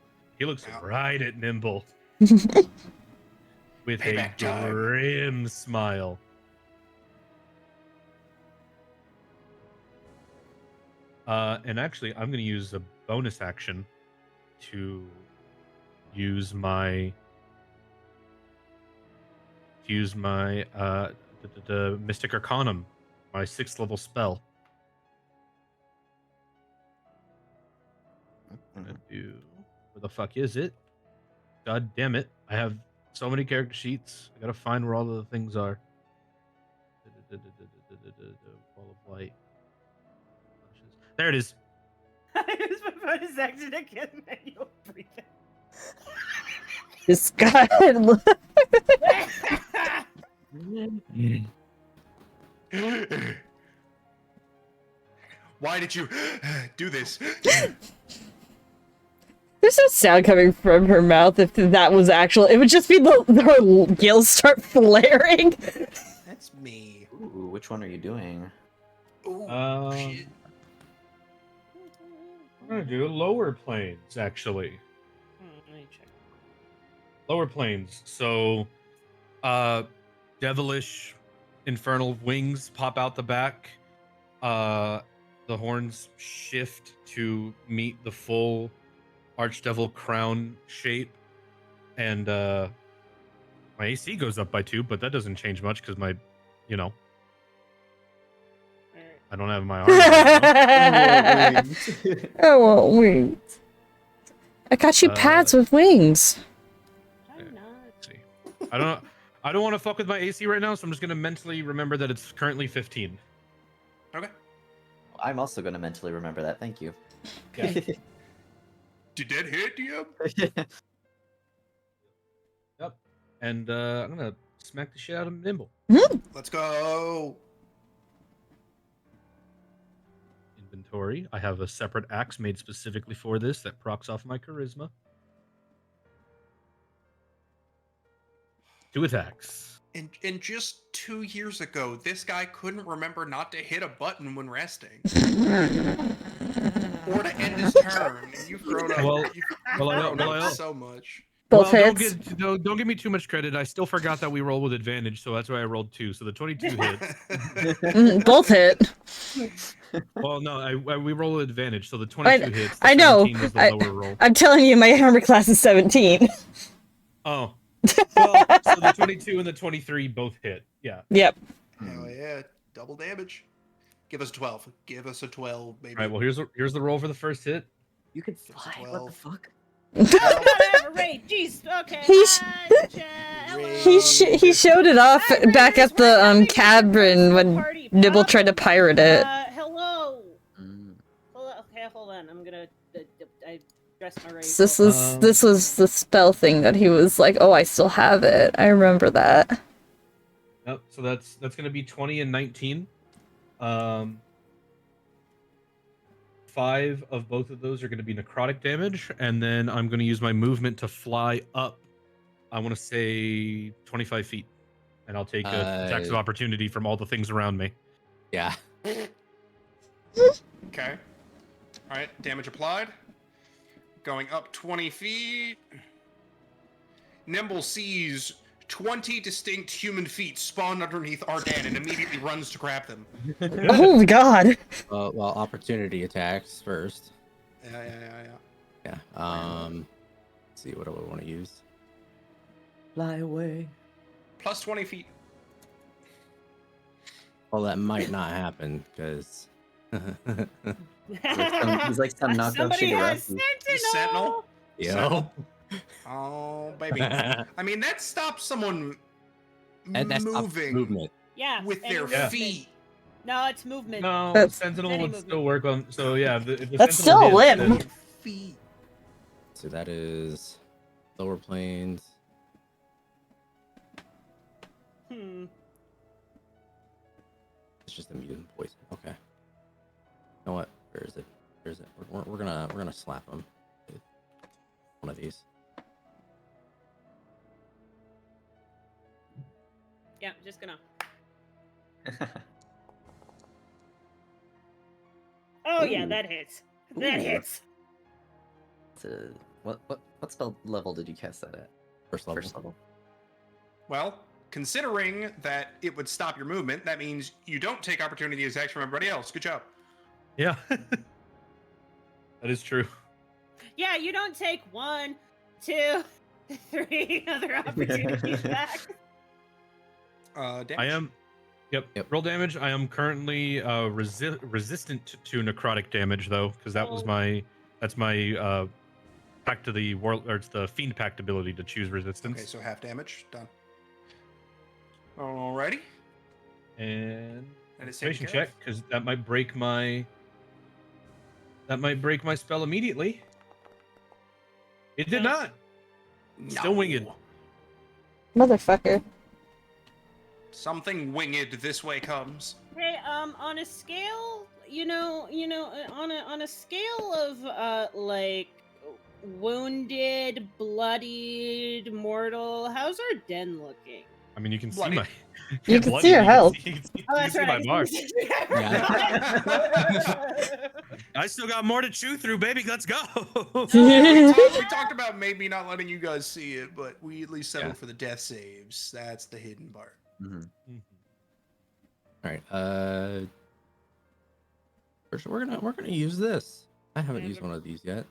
With a grim smile. And actually, I'm going to use a bonus action to use my the Mystic Arcanum, my 6th level spell. I'm gonna do, where the fuck is it? God damn it! I have so many character sheets. I gotta find where all of the things are. Wall of light. There it is. I used my bonus action to get manual breathing. This guy. Why did you do this? There's no sound coming from her mouth if that was actual. It would just be her gills start flaring. That's me. Ooh, which one are you doing? Oh, shit. I'm gonna do lower planes, actually. Let me check. Lower planes. So, devilish, infernal wings pop out the back. The horns shift to meet the full archdevil crown shape, and my AC goes up by 2, but that doesn't change much because my, you know, Alright. I don't have my armor. Right now. I want wings. I got you pads with wings. I'm not. Let's see. I don't want to fuck with my AC right now, so I'm just gonna mentally remember that it's currently 15. Okay. I'm also going to mentally remember that. Thank you. Yeah. Did that hit you? Yep. And I'm gonna smack the shit out of Nimble. Let's go. Inventory. I have a separate axe made specifically for this that procs off my charisma. 2 attacks. And just 2 years ago, this guy couldn't remember not to hit a button when resting. Or to end his turn. And you've grown up. Well, you've well, I grown don't- up well, I- so much. Both Don't hits. don't give me too much credit. I still forgot that we roll with advantage, so that's why I rolled 2. So the 22 hits. Both hit. Well, no, we roll with advantage, so the 22 hits. The I know. 17 was the lower roll. I'm telling you, my armor class is 17. Oh. Well, so the 22 and the 23 both hit. Yeah. Yep. Hell yeah. Double damage. Give us 12. Give us a 12, baby. All right. Well, here's the roll for the first hit. You can Give us fly. a What the 12. fuck? Oh, I have a raid. Jeez. Okay. He showed it off back at the cabin when Nibble tried to pirate it. Hello. Mm. Hold on. I'm gonna. I dressed my raid. This was the spell thing that he was like, oh, I still have it. I remember that. Yep. So that's gonna be 20 and 19. 5 of both of those are going to be necrotic damage, and then I'm going to use my movement to fly up. I want to say 25 feet, and I'll take attacks of opportunity from all the things around me. Yeah. Okay. All right. Damage applied. Going up 20 feet. Nimble sees 20 distinct human feet spawn underneath Ardan and immediately runs to grab them. Oh my god. Well, opportunity attacks first. Yeah. Yeah. Let's see, what do I want to use? Fly away. Plus 20 feet. Well, that might not happen because. He's like some knockoff Somebody has Shigaraki. Sentinel. Sentinel? Oh, baby. I mean, that stops someone And that's moving movement. Yeah. with any their movement. feet. No, it's movement. No, That's- Sentinel Any would movement. still work on. So yeah, if the That's Sentinel still a hits, limb. then- Feet. So that is lower planes. Hmm. It's just a mutant poison. Okay. You know what? Where is it? Where is it? We're gonna slap him with one of these. Yeah, just gonna. Oh yeah, Ooh. that hits. That Ooh. hits. What spell level did you cast that at? First level. First level. Well, considering that it would stop your movement, that means you don't take opportunity attacks from everybody else. Good job. Yeah, that is true. Yeah, you don't take 1, 2, 3 other opportunities back. Damage. I am. Yep. Roll damage. I am currently resistant to necrotic damage though, because that was that's my pact to the world, or it's the fiend pact ability to choose resistance. Okay, so half damage. Done. Alrighty. And That is taken concentration care of. check, because that might break my spell immediately. It did No. not. Still winged. Motherfucker. Something winged this way comes. Hey, on a scale, on a scale of like wounded, bloodied, mortal, how's our den looking? I mean, you can Bloody. see my. You can see your health. You can see, Oh, you can that's see right. my bar. Yeah. I still got more to chew through, baby. Let's go. we talked about maybe not letting you guys see it, but we at least settled Yeah. for the death saves. That's the hidden part. Mhm. All right. First, we're gonna use this. I haven't Yeah, used but- one of these yet.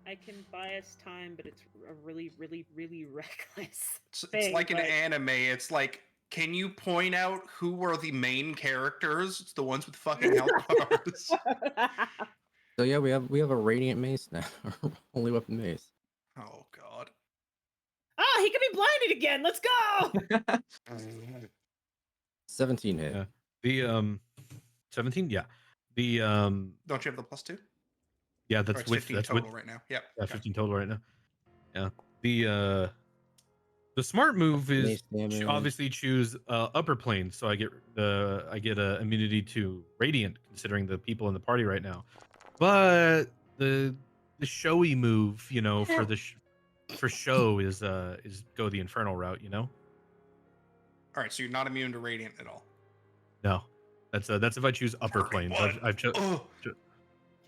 I can buy us time, but it's a really, really, really reckless. It's thing, like an but- anime. It's like, can you point out who are the main characters? It's the ones with fucking health bars. So yeah, we have a radiant mace now. Only weapon mace. Oh god. Oh, he could be blinded again. Let's go. 17 hit. Yeah. The 17. Yeah. The Don't you have the +2? yeah. Or That's it's with 15 that's total with right now. Yep. yeah, okay. 15 total right now. Yeah. The smart move is Mace damage. obviously choose upper plane, so I get a immunity to radiant, considering the people in the party right now. But the showy move, for for show is go the infernal route, All right, so you're not immune to radiant at all. No, that's if I choose upper planes. I've chosen. Oh.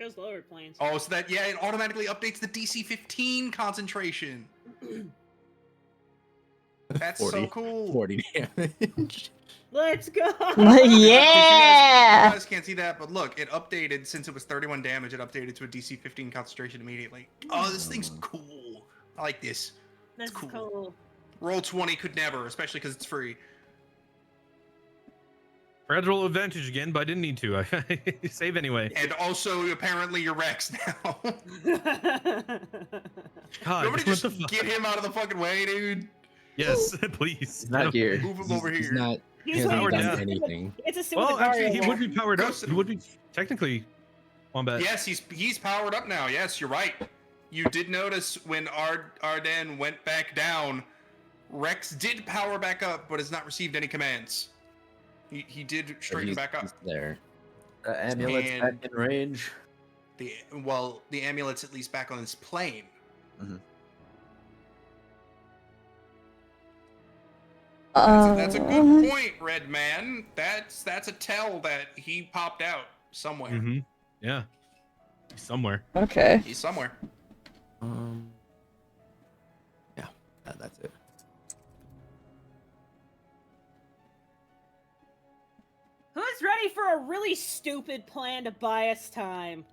Chose lower planes. Oh, so that it automatically updates the DC 15 concentration. That's so cool. 40 damage. Let's go. You Yeah. guys can't see that, but look, it updated since it was 31 damage. It updated to a DC 15 concentration immediately. Oh, this thing's cool. I like this. That's cool. cool. Roll 20 could never, especially because it's free. I had to roll advantage again, but I didn't need to. I save anyway. And also, apparently, you're Rex now. God, Nobody what just the fuck? get him out of the fucking way, dude. Yes, please. He's not here. Move him over He's here. not. He He's hasn't powered done down. anything. It's a suit Well, with a actually, he Dario would be powered up. Ghost- He would be technically Wombat. Yes, he's powered up now. Yes, you're right. You did notice when Arden went back down, Rex did power back up, but has not received any commands. He did So straighten back up. He's there. The amulet's And- back in range. The amulet's at least back on his plane. That's a good point, Red Man. That's a tell that he popped out somewhere. Mm-hmm. Yeah. He's somewhere. Okay. He's somewhere. Yeah, that's it. Who's ready for a really stupid plan to buy us time?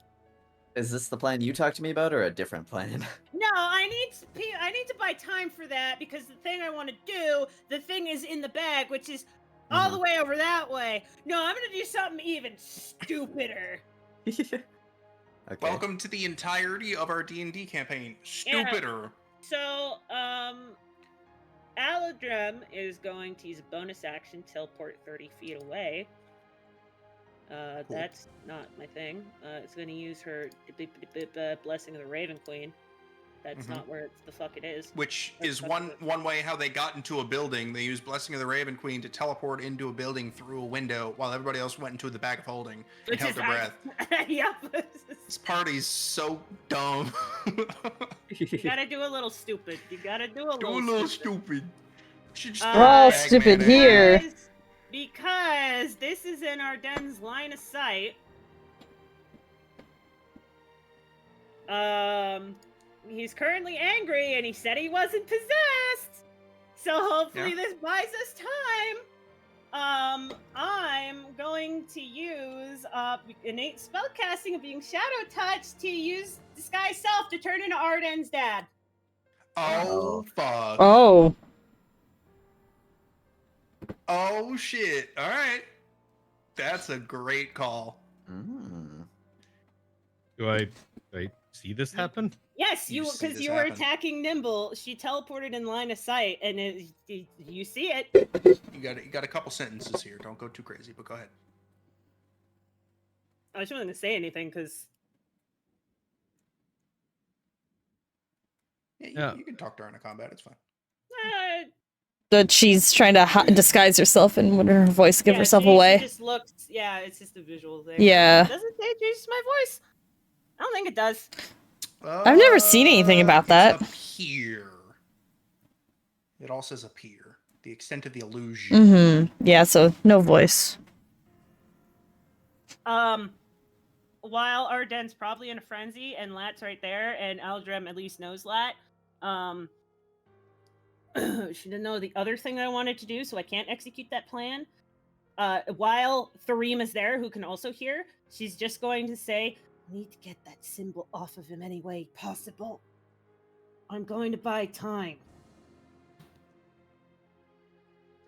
Is this the plan you talked to me about, or a different plan? No, I need to buy time for that because the thing I want to do, the thing is in the bag, which is all the way over that way. No, I'm gonna do something even stupider. Okay. Welcome to the entirety of our D&D campaign. Stupider. So, Aladrem is going to use a bonus action, teleport 30 feet away. That's not my thing. It's going to use her Blessing of the Raven Queen. That's not where the fuck it is. Which That's is fucking one way how they got into a building. They used Blessing of the Raven Queen to teleport into a building through a window while everybody else went into the bag of holding and Which held is their breath. Yep. This party's so dumb. You gotta do a little stupid. You gotta do a Do a little little stupid. stupid. Should just We're throw a all bag stupid man here. Because this is in Ardenne's line of sight. He's currently angry, and he said he wasn't possessed. So hopefully Yeah. this buys us time. I'm going to use innate spellcasting of being shadow touch to use disguise self to turn into Ardenne's dad. Oh fuck. Oh. Oh shit. Alright. That's a great call. Do I see this happen? Yes, You you see because this you were happen. attacking Nimble. She teleported in line of sight, and you see it. You got a couple sentences here. Don't go too crazy, but go ahead. I just wasn't gonna say anything because Yeah. You can talk during a combat. It's fine. That she's trying to disguise herself and when her voice give Yeah, herself she away. just looks. Yeah, it's just a visual thing. Yeah. Does it say it changes my voice? I don't think it does. I've never seen anything about that. Appear. It all says appear. The extent of the illusion. Mm-hmm. Yeah, so no voice. While Arden's probably in a frenzy and Lat's right there, and Aldrem at least knows Lat, she didn't know the other thing that I wanted to do, so I can't execute that plan. While Thareem is there, who can also hear, she's just going to say, I need to get that symbol off of him any way possible. I'm going to buy time.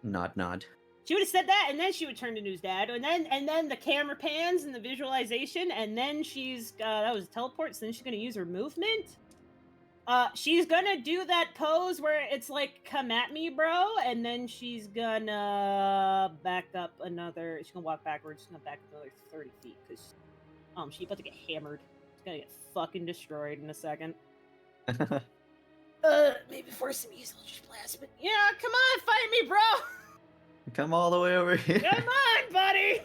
Nod. She would have said that, and then she would turn to News Dad, and then the camera pans and the visualization, and then she's that was a teleport. So then she's gonna use her movement. She's gonna do that pose where it's like, "Come at me, bro," and then she's gonna back up another. She's gonna walk backwards. She's gonna back up another 30 feet because she's about to get hammered. She's gonna get fucking destroyed in a second. Maybe for some easy just blast, but yeah, come on, fight me, bro. Come all the way over here. Come on, buddy.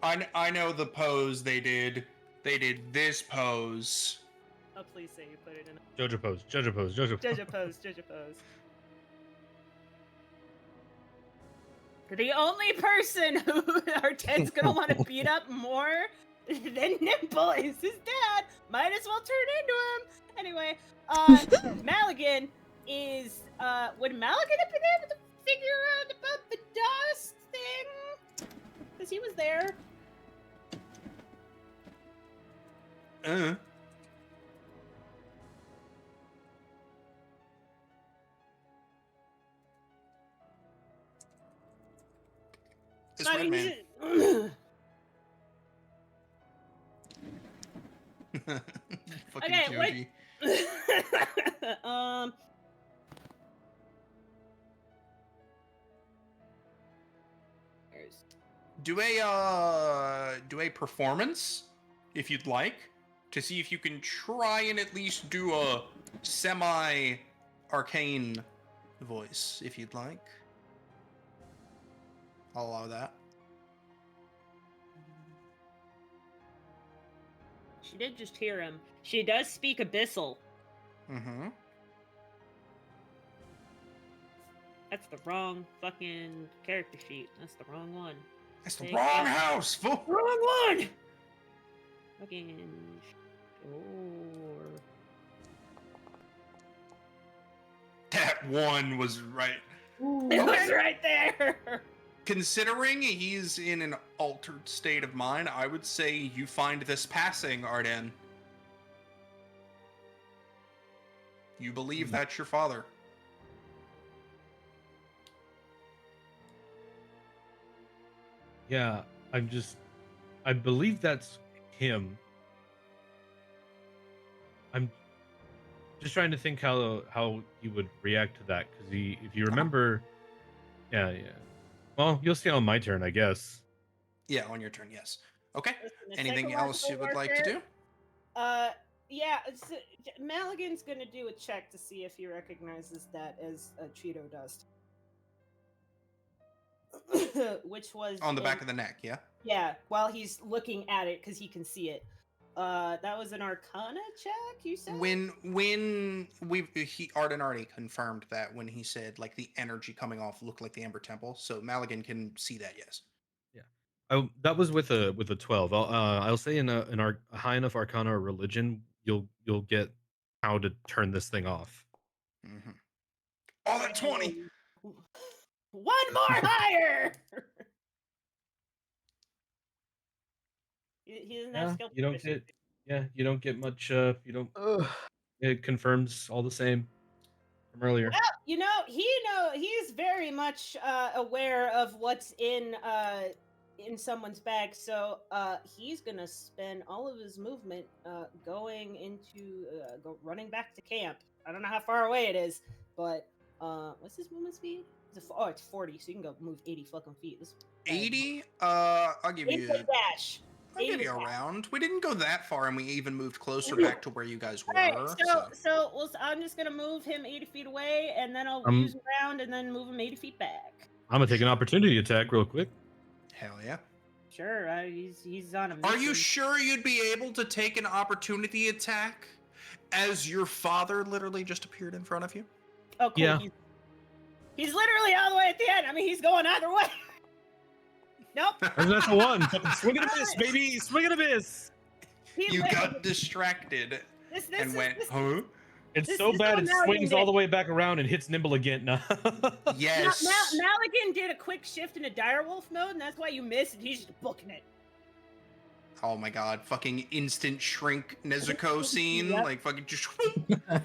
I know the pose they did. They did this pose. Oh, please say you put it in. Jojo pose. Jojo pose. The only person who Arden's gonna want to beat up more than Nimble is his dad. Might as well turn into him. Anyway, Maligan is would Maligan have been able to figure out about the dust thing? Because he was there. This I red mean, man. Fucking Okay, Joji. Do a performance, if you'd like, to see if you can try and at least do a semi-arcane voice, if you'd like. I'll allow that. She did just hear him. She does speak Abyssal. Mm-hmm. That's the wrong fucking character sheet. That's the wrong one. That's the Take wrong that. house, fool. Wrong one! Fucking... Sure. That one was right. It was right there! Considering he's in an altered state of mind, I would say you find this passing, Arden. You believe that's your father. Yeah, I believe that's him. I'm just trying to think how he would react to that, because if you remember, yeah. Well, you'll see on my turn, I guess. Yeah, on your turn, yes. Okay. Listen, Anything else you would like to do? Yeah, Maligan's gonna do a check to see if he recognizes that as a Cheeto dust. Which was On the back of the neck, yeah? Yeah, while he's looking at it because he can see it. That was an Arcana check, you said? When Arden already confirmed that when he said like the energy coming off looked like the Ember Temple, so Maligan can see that, yes. Yeah. Oh, that was with a 12. I'll say in a high enough Arcana or Religion, you'll get how to turn this thing off. Mm-hmm. Oh, that 20! One more higher! He doesn't have skill. You don't get much. You don't. It confirms all the same from earlier. Well, he's very much aware of what's in someone's bag, so he's gonna spend all of his movement going into running back to camp. I don't know how far away it is, but what's his movement speed? It's 40, so you can go move 80 fucking feet. 80? I'll give you. Dash. I'll give you a round. We didn't go that far, and we even moved closer back to where you guys were. Alright, I'm just gonna move him 80 feet away, and then I'll use a round, and then move him 80 feet back. I'm gonna take an opportunity attack real quick. Hell yeah. Sure, he's on a mission. Are you sure you'd be able to take an opportunity attack as your father literally just appeared in front of you? Oh, cool. Yeah. He's literally all the way at the end. I mean, he's going either way. Nope. That's a one. Fucking swing and a miss, baby. Swing and a miss. You got distracted and went, huh? It's so bad it swings all the way back around and hits Nimble again. No. Yes. Maligan did a quick shift into direwolf mode, and that's why you missed, and he's just booking it. Oh my god, fucking instant shrink Nezuko scene. Yep. Like, fucking just.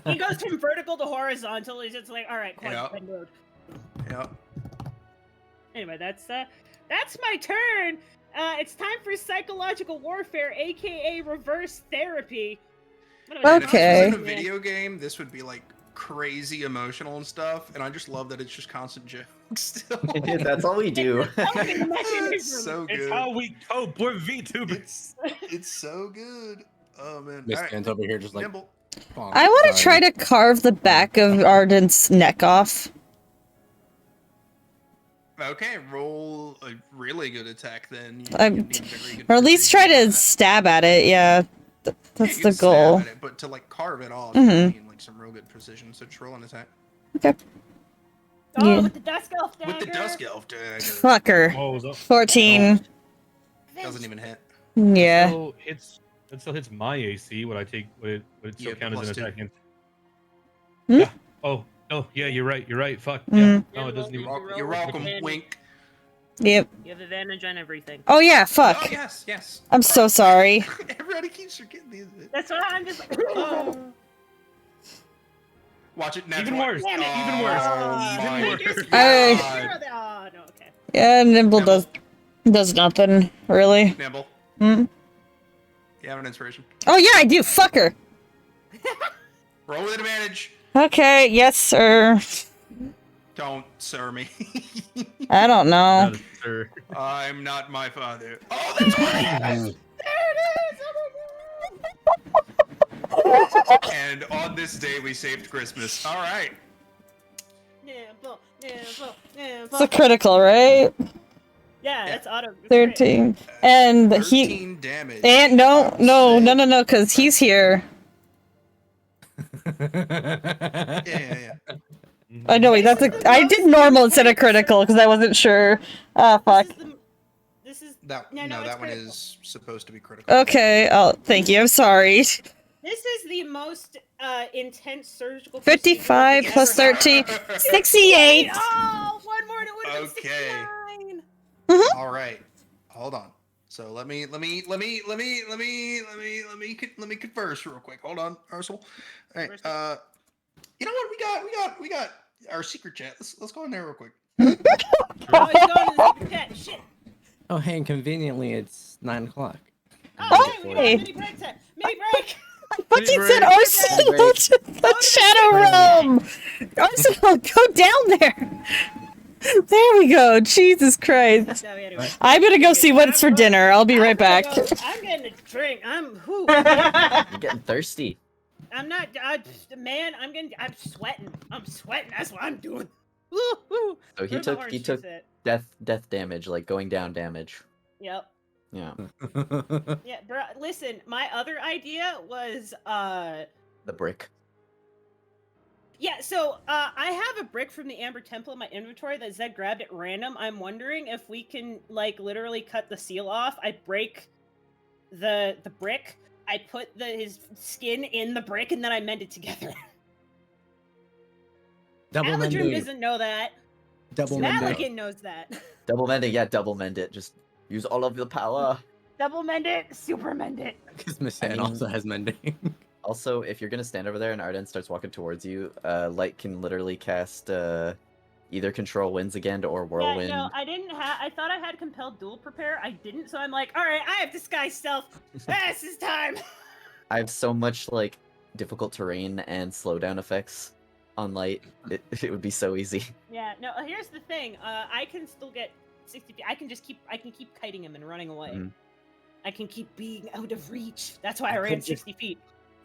He goes from vertical to horizontal. He's just like, all right, quadruped mode. Yeah. Anyway, that's my turn. It's time for psychological warfare, aka reverse therapy. Okay. If this was in a video game, this would be like crazy emotional and stuff, and I just love that it's just constant jokes still. That's all we do. It's so good. It's how we cope. We're VTubers. It's so good. Oh man. Miss All right. Dan's over here just like. Nimble. I want to try to carve the back of Arden's neck off. Okay, roll a really good attack then. Or at least try to stab at it, yeah. That's the goal. It, but to like carve it off, Mhm. you need like some real good precision. So just roll an attack. Okay. Oh, Yeah. with the Dusk Elf dagger. With the Dusk Elf dagger. Fucker. Oh, was up? 14. Doesn't even hit. Yeah. So it still hits my AC. Would it still Yeah, count as an +2. attack? Hmm? Yeah. Oh, yeah, you're right. Fuck. Yeah. No, it doesn't even. You're welcome. Wink. Yep. You have advantage on everything. Oh yeah, Oh fuck. yes. I'm so sorry. Everybody keeps forgetting these. That's why I'm just like, Watch it. Even one. worse. Damn it. Even worse. Oh, Even my worse. Hey. God. Oh, no, okay. Yeah, Nimble does nothing, really. Nimble. Hmm? You have an inspiration. Oh yeah, I do, fucker. Roll with advantage. Okay, yes, sir. Don't sir me. I don't know. That is sir. I'm not my father. Oh, that's what it is. And on this day, we saved Christmas. All right. Nimble. It's a critical, right? Yeah, that's auto. It's great. 13. And 13 damage. And no, because he's here. Yeah. I know, that's I did normal instead of critical because I wasn't sure. Ah, fuck. This is That No, no, it's that one critical. is supposed to be critical. Okay, oh, thank you, I'm sorry. this is the most intense surgical. 55 procedure plus we've ever 13, had. 68. Oh, one more and it would have been Okay. 69. All right. Hold on. So let me converse real quick. Hold on, Ursula. All right. You know what? We got our secret chat. Let's go in there real quick. Oh, he's going to the secret chat. Shit. Oh, hey, and conveniently, it's 9 o'clock. Oh, okay, we got hey. a mini break time. Mini break. I fucking Break. said Arsenal to the Shadow Realm! Arsenal, go down there! There we go, Jesus Christ. So, anyway. I'm gonna go see what's for dinner, I'll be right back. I'm getting a drink. I'm You're getting thirsty. I'm not. Man, I'm sweating. I'm sweating. That's what I'm doing. Woo, woo. So he Where my took orange took juice at? death damage, like going down damage. Yep. Yeah. Yeah, bro. Listen, my other idea was The brick. yeah. So I have a brick from the Amber Temple in my inventory that Zed grabbed at random. I'm wondering if we can like literally cut the seal off. I break the brick. I put his skin in the brick and then I mend it together. Double Aladrim mending. doesn't know that. Double mending. Maligan knows that. Double mend it, yeah, double mend it. Just use all of the power. Double mend it, super mend it. Because Miss I Ann mean- also has mending. Also, if you're gonna stand over there and Arden starts walking towards you, Light can literally cast either Control Winds again or Whirlwind. Yeah, no, I didn't have. I thought I had compelled dual prepare. I didn't, so I'm like, all right, I have disguise self. This is time. I have so much like difficult terrain and slowdown effects on Light. It would be so easy. Yeah, no. Here's the thing. I can still get 60 feet. I can keep kiting him and running away. Mhm. I can keep being out of reach. That's why I ran 60 feet.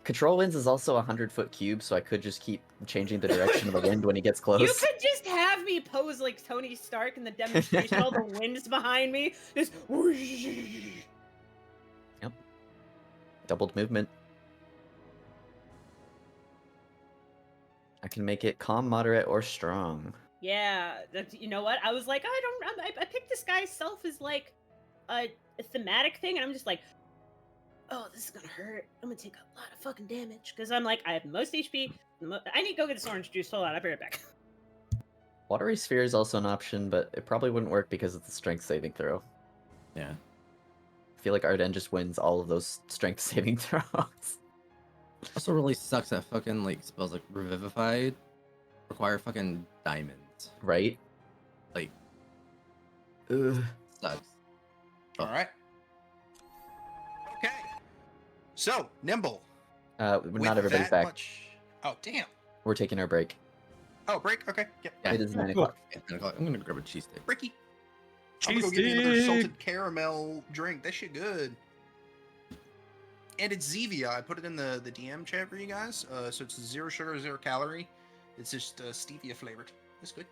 Control Winds is also a 100-foot cube, so I could just keep changing the direction of the wind when he gets close. You could just have me pose like Tony Stark in the demonstration. All the wind's behind me. Just whoosh. Yep. Doubled movement. I can make it calm, moderate, or strong. Yeah, you know what? I was like, I picked this guy's self as like a thematic thing, and I'm just like, oh, this is gonna hurt. I'm gonna take a lot of fucking damage because I'm like, I have the most HP. I need to go get this orange juice. Hold on, I'll be right back. Watery Sphere is also an option, but it probably wouldn't work because of the strength saving throw. Yeah. I feel like Arden just wins all of those strength saving throws. Also really sucks that fucking like spells like Revivified require fucking diamonds. Right? Like, Ugh. sucks. All right. Okay. So, Nimble. Not everybody's that back. Oh, damn. We're taking our break. Oh, break? Okay. Yep. Yeah. It is 9 o'clock. Yeah, 9 o'clock. I'm gonna grab a cheesesteak. Bricky. I'm gonna go get me another salted caramel drink. That shit good. And it's Zevia. I put it in the DM chat for you guys. So it's 0 sugar, 0 calorie. It's just stevia flavored. It's good.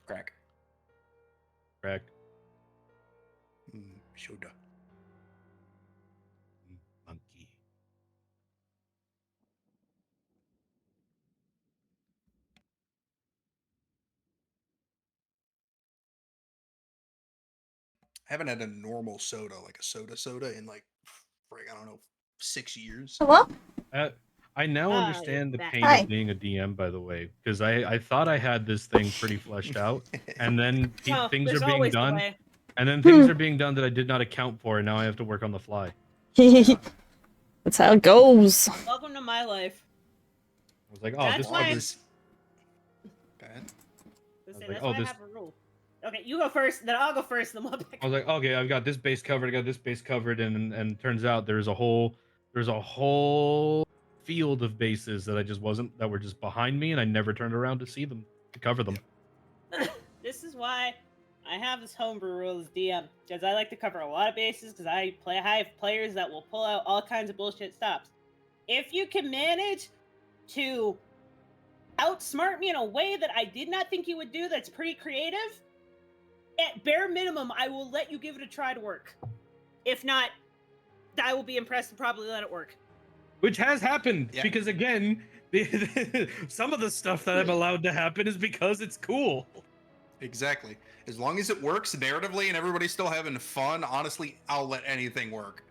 Crack. Crack. Soda. Monkey. I haven't had a normal soda, like a soda in like, I don't know, 6 years. Hello? I now Ah, understand the you're back. pain Hi. of being a DM, by the way, because I thought I had this thing pretty fleshed out, and then No, things there's are being always the done, way. and then things are being done that I did not account for, and now I have to work on the fly. That's how it goes. Welcome to my life. I was like, oh, That's this why- is Go ahead. That's like, why oh, I this- have a rule. Okay, you go first, then I'll go first, then we'll pick. I was like, okay, I've got this base covered, I got this base covered, and turns out there's a whole field of bases that that were just behind me, and I never turned around to see them, to cover them. This is why I have this homebrew rule as DM, because I like to cover a lot of bases, because I have players that will pull out all kinds of bullshit stops. If you can manage to outsmart me in a way that I did not think you would do that's pretty creative, at bare minimum, I will let you give it a try to work. If not, I will be impressed and probably let it work. Which has happened, Yeah. because again, some of the stuff that I'm allowed to happen is because it's cool. Exactly. As long as it works narratively and everybody's still having fun, honestly, I'll let anything work.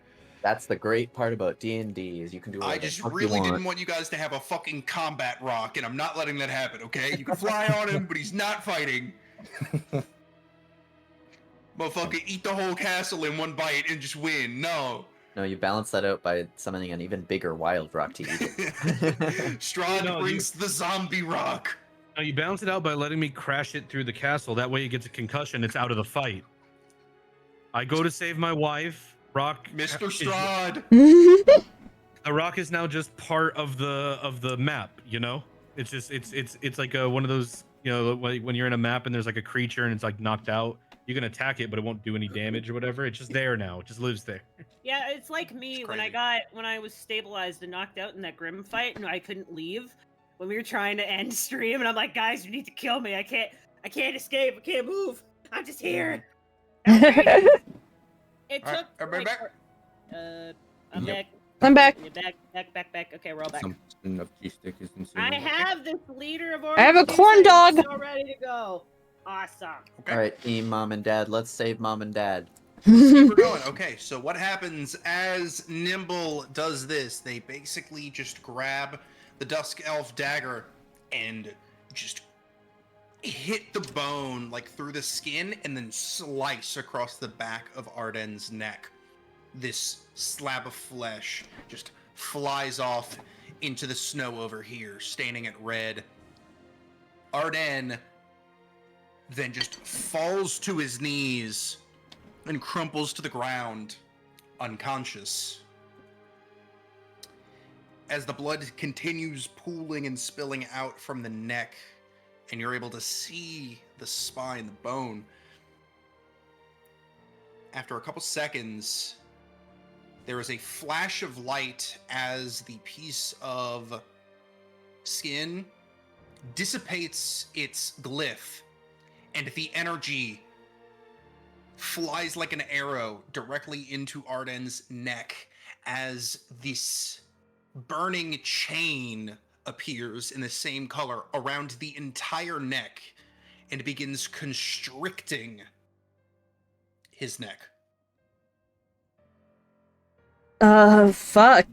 That's the great part about D&D is you can do whatever I just the fuck you really want. didn't want you guys to have a fucking combat rock, and I'm not letting that happen, okay? You can fly on him, but he's not fighting. Motherfucker, eat the whole castle in one bite and just win. No. No, you balance that out by summoning an even bigger wild rock to eat it. Strahd No, brings the zombie rock. Now you balance it out by letting me crash it through the castle. That way it gets a concussion. It's out of the fight. I go to save my wife. Rock, Mr. Strahd. the rock is now just part of the map. You know, it's just it's like one of those, you know, when you're in a map and there's like a creature and it's like knocked out. You can attack it, but it won't do any damage or whatever. It's just there now. It just lives there. Yeah, it's like me It's when I was stabilized and knocked out in that Grim fight and I couldn't leave when we were trying to end stream, and I'm like, guys, you need to kill me. I can't escape. I can't move. I'm just here. That was great. It All right, took everybody like, back? I'm Yep. back. I'm back. You're back. Okay, we're all back. Some enough cheesesteak is I consumed. have this leader of I have a orange juice corn that is dog. so ready to go. Awesome. Okay. All right, team mom and dad. Let's save mom and dad. Keep her going. Okay, so what happens as Nimble does this? They basically just grab the Dusk Elf dagger and just hit the bone like through the skin and then slice across the back of Arden's neck. This slab of flesh just flies off into the snow over here, staining it red. Arden then just falls to his knees and crumples to the ground, unconscious. As the blood continues pooling and spilling out from the neck, and you're able to see the spine, the bone, after a couple seconds, there is a flash of light as the piece of skin dissipates its glyph, and the energy flies like an arrow directly into Arden's neck as this burning chain appears in the same color around the entire neck and begins constricting his neck. Fuck.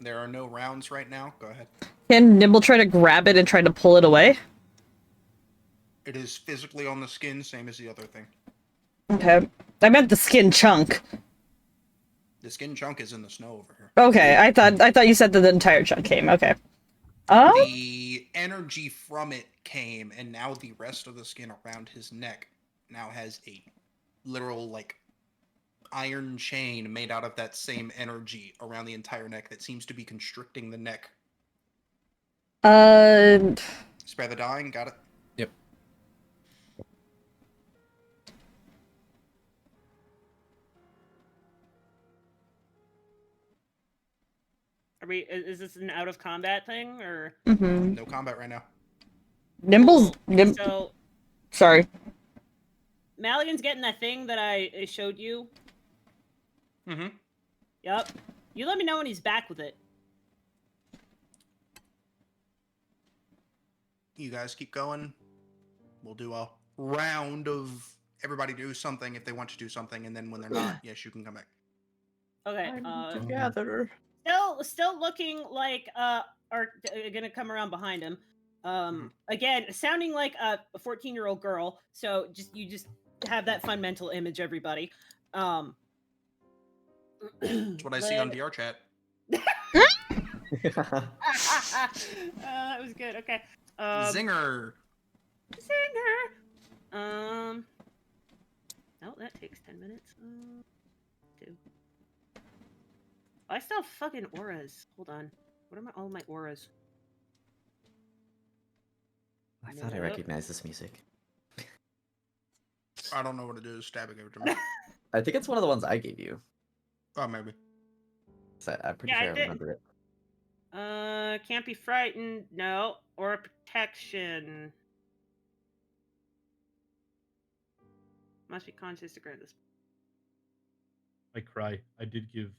There are no rounds right now. Go ahead. Can Nimble try to grab it and try to pull it away? It is physically on the skin, same as the other thing. Okay. I meant the skin chunk. The skin chunk is in the snow over here. Okay, I thought you said that the entire chunk came. Okay. Oh? The energy from it came, and now the rest of the skin around his neck now has a literal, like, iron chain made out of that same energy around the entire neck that seems to be constricting the neck. Spare the dying, got it? Yep. Are we? Is this an out of combat thing or? Mm-hmm. No combat right now. So Sorry. Maligan's getting that thing that I showed you. Mm-hmm. Yep. You let me know when he's back with it. You guys keep going. We'll do a round of everybody do something if they want to do something, and then when they're not, yes, you can come back. Okay. Together. Still looking like are gonna come around behind him. Again, sounding like a 14-year-old girl. So you just have that fun mental image, everybody. That's what I see on VR chat. That was good. Okay. Zinger. No, that takes 10 minutes. 2. I still have fucking auras. Hold on. What are all my auras? I thought I recognized this music. I don't know what it is. Stabbing over to me. I think it's one of the ones I gave you. Oh, maybe. I'm pretty Yeah, sure I I did. remember it. Can't be frightened. No. Or protection. Must be conscious to grant this. I cry. I did give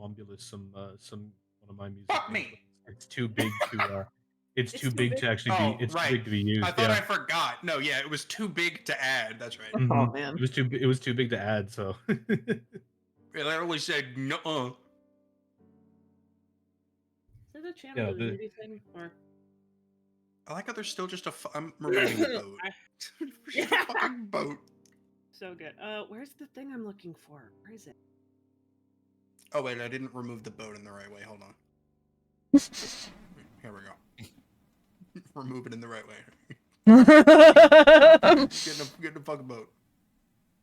Wombulus some one of my music. Fuck me. It's too big to it's too too big big? to actually Oh, be. It's right. too big to be used. I thought yeah. I forgot. No, yeah, it was too big to add. That's right. Mhm. Oh man. It was too big to add. So. It literally said no. Is it a channel Yeah, of the movie thing? Or I like how there's still just I'm removing the boat. Just a fucking boat. so good. Where's the thing I'm looking for? Where is it? Oh wait, I didn't remove the boat in the right way. Hold on. Here we go. Remove it in the right way. Get in a fucking boat.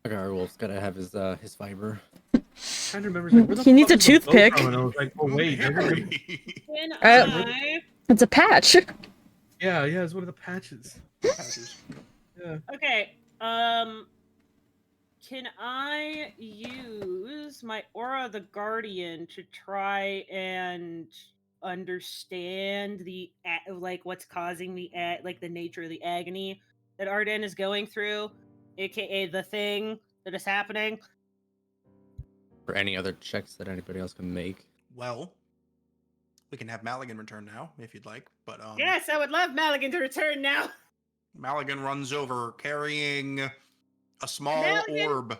Okay, Werewolf's gotta have his fiber. Trying to remember. Like, where the He needs fuck a is the boat toothpick. from? And I was like, oh wait, Harry. Can Uh, I? It's a patch. yeah, it's one of the patches. Patches. Yeah. Okay. Can I use my Aura of the Guardian to try and understand the like what's causing the like the nature of the agony that Arden is going through, aka the thing that is happening? For any other checks that anybody else can make. Well, we can have Maligan return now if you'd like, but Yes, I would love Maligan to return now. Maligan runs over carrying a small Maligan? orb.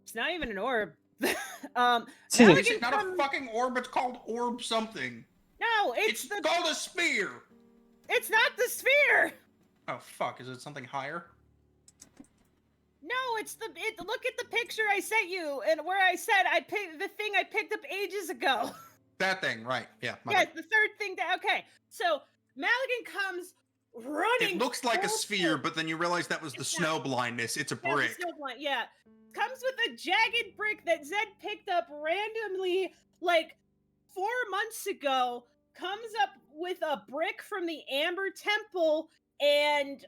It's not even an orb. It's Maligan not a fucking orb, it's called orb something. No, It's called a sphere! It's not the sphere! Oh fuck, is it something higher? No, look at the picture I sent you, and where I said I picked the thing I picked up ages ago. That thing, right. Yeah. Yeah, the third thing okay. So Maligan comes running. It looks like a full sphere, tilt. but then you realize that was the snow blindness. It's a Yeah, brick. the snow blind, yeah. Comes with a jagged brick that Zed picked up randomly like 4 months ago. Comes up with a brick from the Amber Temple and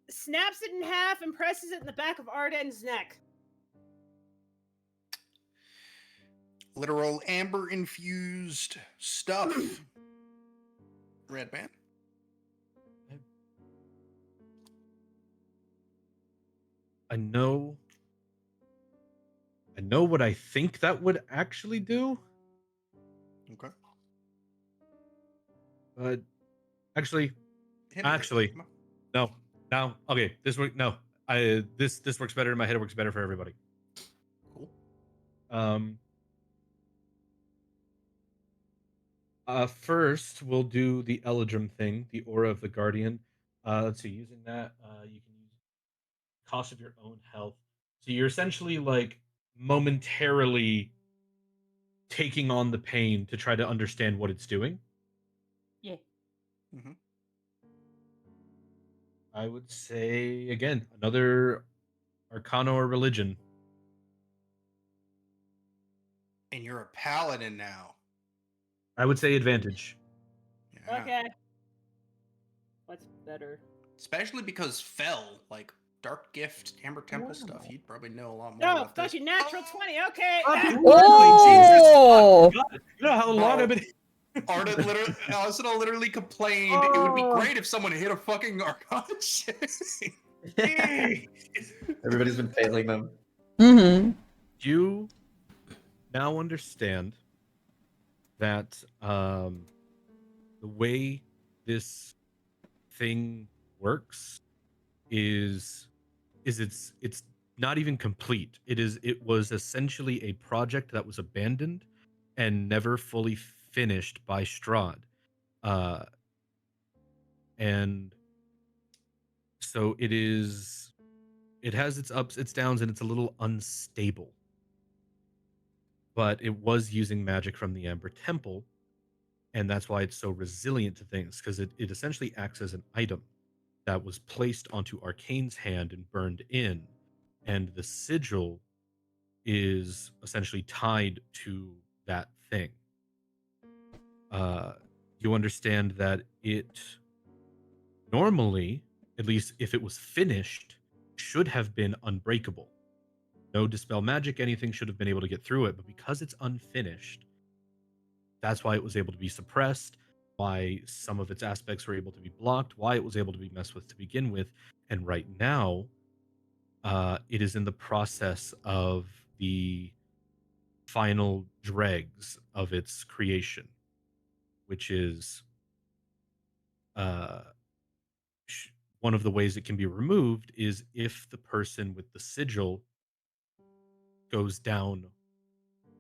snaps it in half and presses it in the back of Arden's neck. Literal amber infused stuff. Red man. I know what I think that would actually do, Okay. but actually, Hit me. Come on. no. Okay, this work. No, this works better in my head. It works better for everybody. Cool. First we'll do the Eladrim thing, the Aura of the Guardian. Let's see. Using that, you can use cost of your own health. So you're essentially like momentarily taking on the pain to try to understand what it's doing. Yeah. Mm-hmm. I would say again another Arcana or Religion. And you're a paladin now. I would say advantage. Yeah. Okay. What's better? Especially because Fell, like Dark Gift, Amber Temple stuff, you'd probably know a lot more Oh, about this. fucking natural 20. Okay. Oh! You know how long I've been. Arden literally complained it would be great if someone hit a fucking Arcana check. Everybody's been failing them. Mm-hmm. You now understand that the way this thing works is it's not even complete. It was essentially a project that was abandoned and never fully finished by Strahd. And so it has its ups, its downs, and it's a little unstable. But it was using magic from the Amber Temple, and that's why it's so resilient to things, because it essentially acts as an item that was placed onto Arcane's hand and burned in, and the sigil is essentially tied to that thing. You understand that it normally, at least if it was finished, should have been unbreakable. No dispel magic, anything should have been able to get through it, but because it's unfinished, that's why it was able to be suppressed, why some of its aspects were able to be blocked, why it was able to be messed with to begin with. And right now, it is in the process of the final dregs of its creation, which is one of the ways it can be removed is if the person with the sigil goes down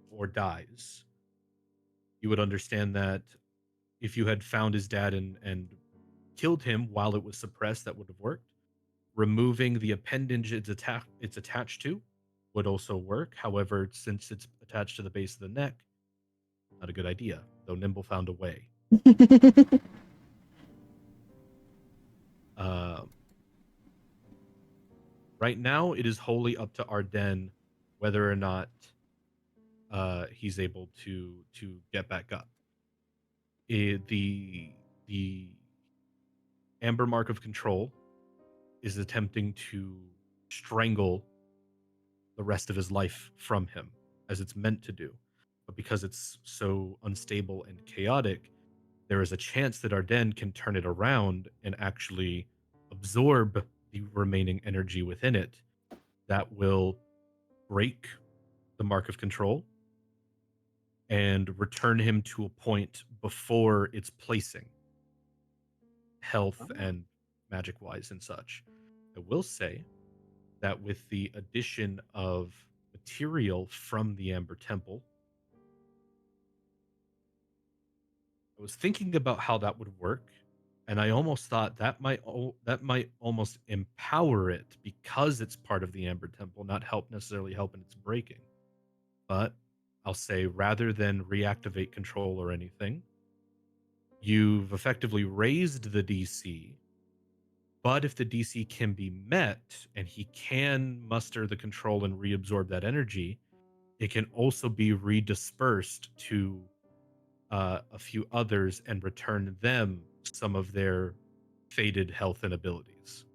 or dies. You would understand that if you had found his dad and killed him while it was suppressed, that would have worked. Removing the appendage it's attached to would also work. However, since it's attached to the base of the neck, not a good idea, though Nimble found a way. Right now, it is wholly up to Arden whether or not he's able to get back up. The Amber Mark of Control is attempting to strangle the rest of his life from him, as it's meant to do. But because it's so unstable and chaotic, there is a chance that Arden can turn it around and actually absorb the remaining energy within it that will break the Mark of Control and return him to a point before its placing. health and magic wise and such. I will say that with the addition of material from the Amber Temple, I was thinking about how that would work, and I almost thought that might almost empower it because it's part of the Amber Temple, not necessarily help in its breaking. But I'll say rather than reactivate control or anything, you've effectively raised the DC. But if the DC can be met and he can muster the control and reabsorb that energy, it can also be redispersed to a few others and return them some of their faded health and abilities.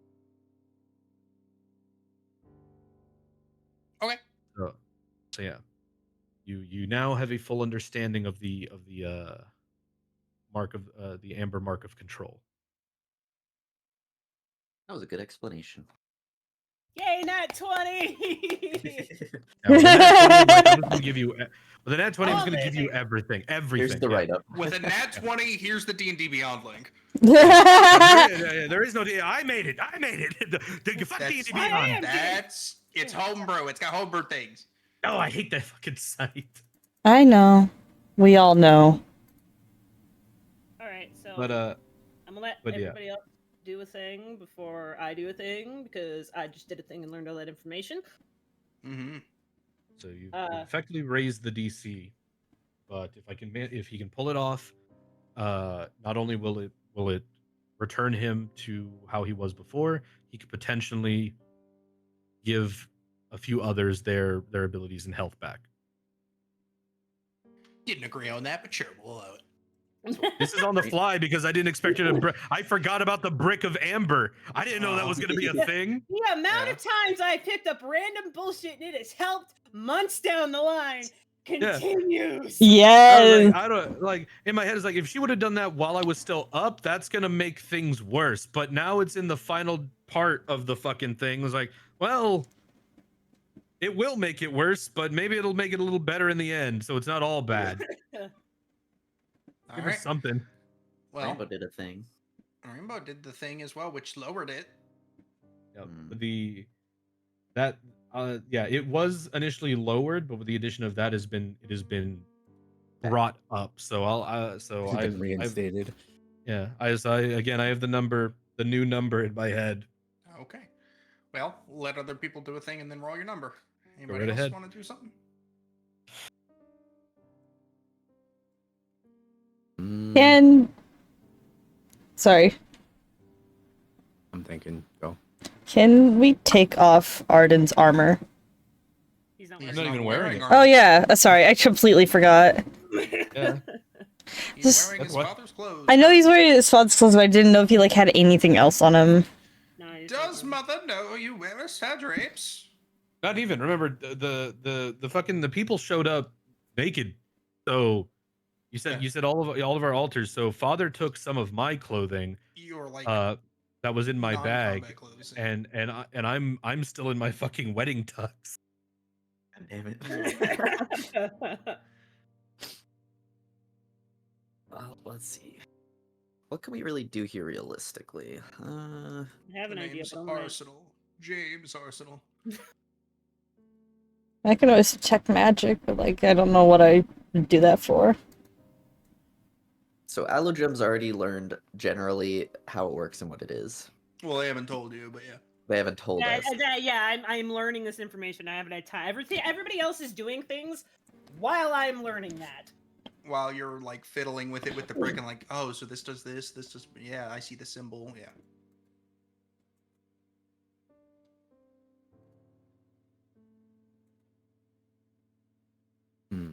Okay. So yeah, you now have a full understanding of the mark of the Amber mark of control. That was a good explanation. Yay, nat 20! Now, with the nat 20, Mike, I'm just gonna give you. With the nat 20, I'm just All gonna give you this. everything. Here's the Yeah. write-up. With a nat 20, here's the D&D Beyond link. There is no. I made it. Fuck That's, D&D I Beyond. am it's homebrew. It's got homebrew things. Oh, I hate that fucking site. I know. We all know. Alright, so But I'm gonna let but yeah. everybody else do a thing before I do a thing because I just did a thing and learned all that information. Mm-hmm. So you've Uh, effectively raised the DC, but if he can pull it off, not only will it return him to how he was before, he could potentially give a few others their abilities and health back. Didn't agree on that, but sure, we'll allow it. This is on the fly because I didn't expect you to. I forgot about the brick of amber. I didn't know that was going to be a thing. The amount of times I picked up random bullshit and it has helped months down the line continues. Yes. I don't like in my head. It's like if she would have done that while I was still up, that's gonna make things worse. But now it's in the final part of the fucking thing. It was like, well, it will make it worse, but maybe it'll make it a little better in the end, so it's not all bad. All Give right. us something. Well, Rainbow did a thing. Rainbow did the thing as well, which lowered it. Yep. It was initially lowered, but with the addition of that it has been brought up. So It's been reinstated. I have the new number in my head. Okay. Well, let other people do a thing and then roll your number. Anybody right else ahead. want to do something? Sorry. I'm thinking, go. Can we take off Arden's armor? He's not He's not even wearing it. Oh yeah, sorry, I completely forgot. Yeah. He's wearing That's his what- father's clothes. I know he's wearing his father's clothes, but I didn't know if he like had anything else on him. No, he's Does not. mother know you wear a star drapes? Not even. Remember the fucking the people showed up naked. So you said all of our altars. So father took some of my clothing You're like that was in my non-combat bag, clothes. and I'm still in my fucking wedding tux. God damn it. Well, let's see. What can we really do here realistically? I have The an idea. name's But I'm not- Arsenal. James Arsenal. I can always check magic, but like I don't know what I do that for. So Allogem's already learned generally how it works and what it is. Well, they haven't told you, but yeah. They haven't told us. I'm learning this information. I haven't had time. Everybody else is doing things while I'm learning that. While you're like fiddling with it with the brick and like, oh, so this does this does, yeah, I see the symbol, yeah.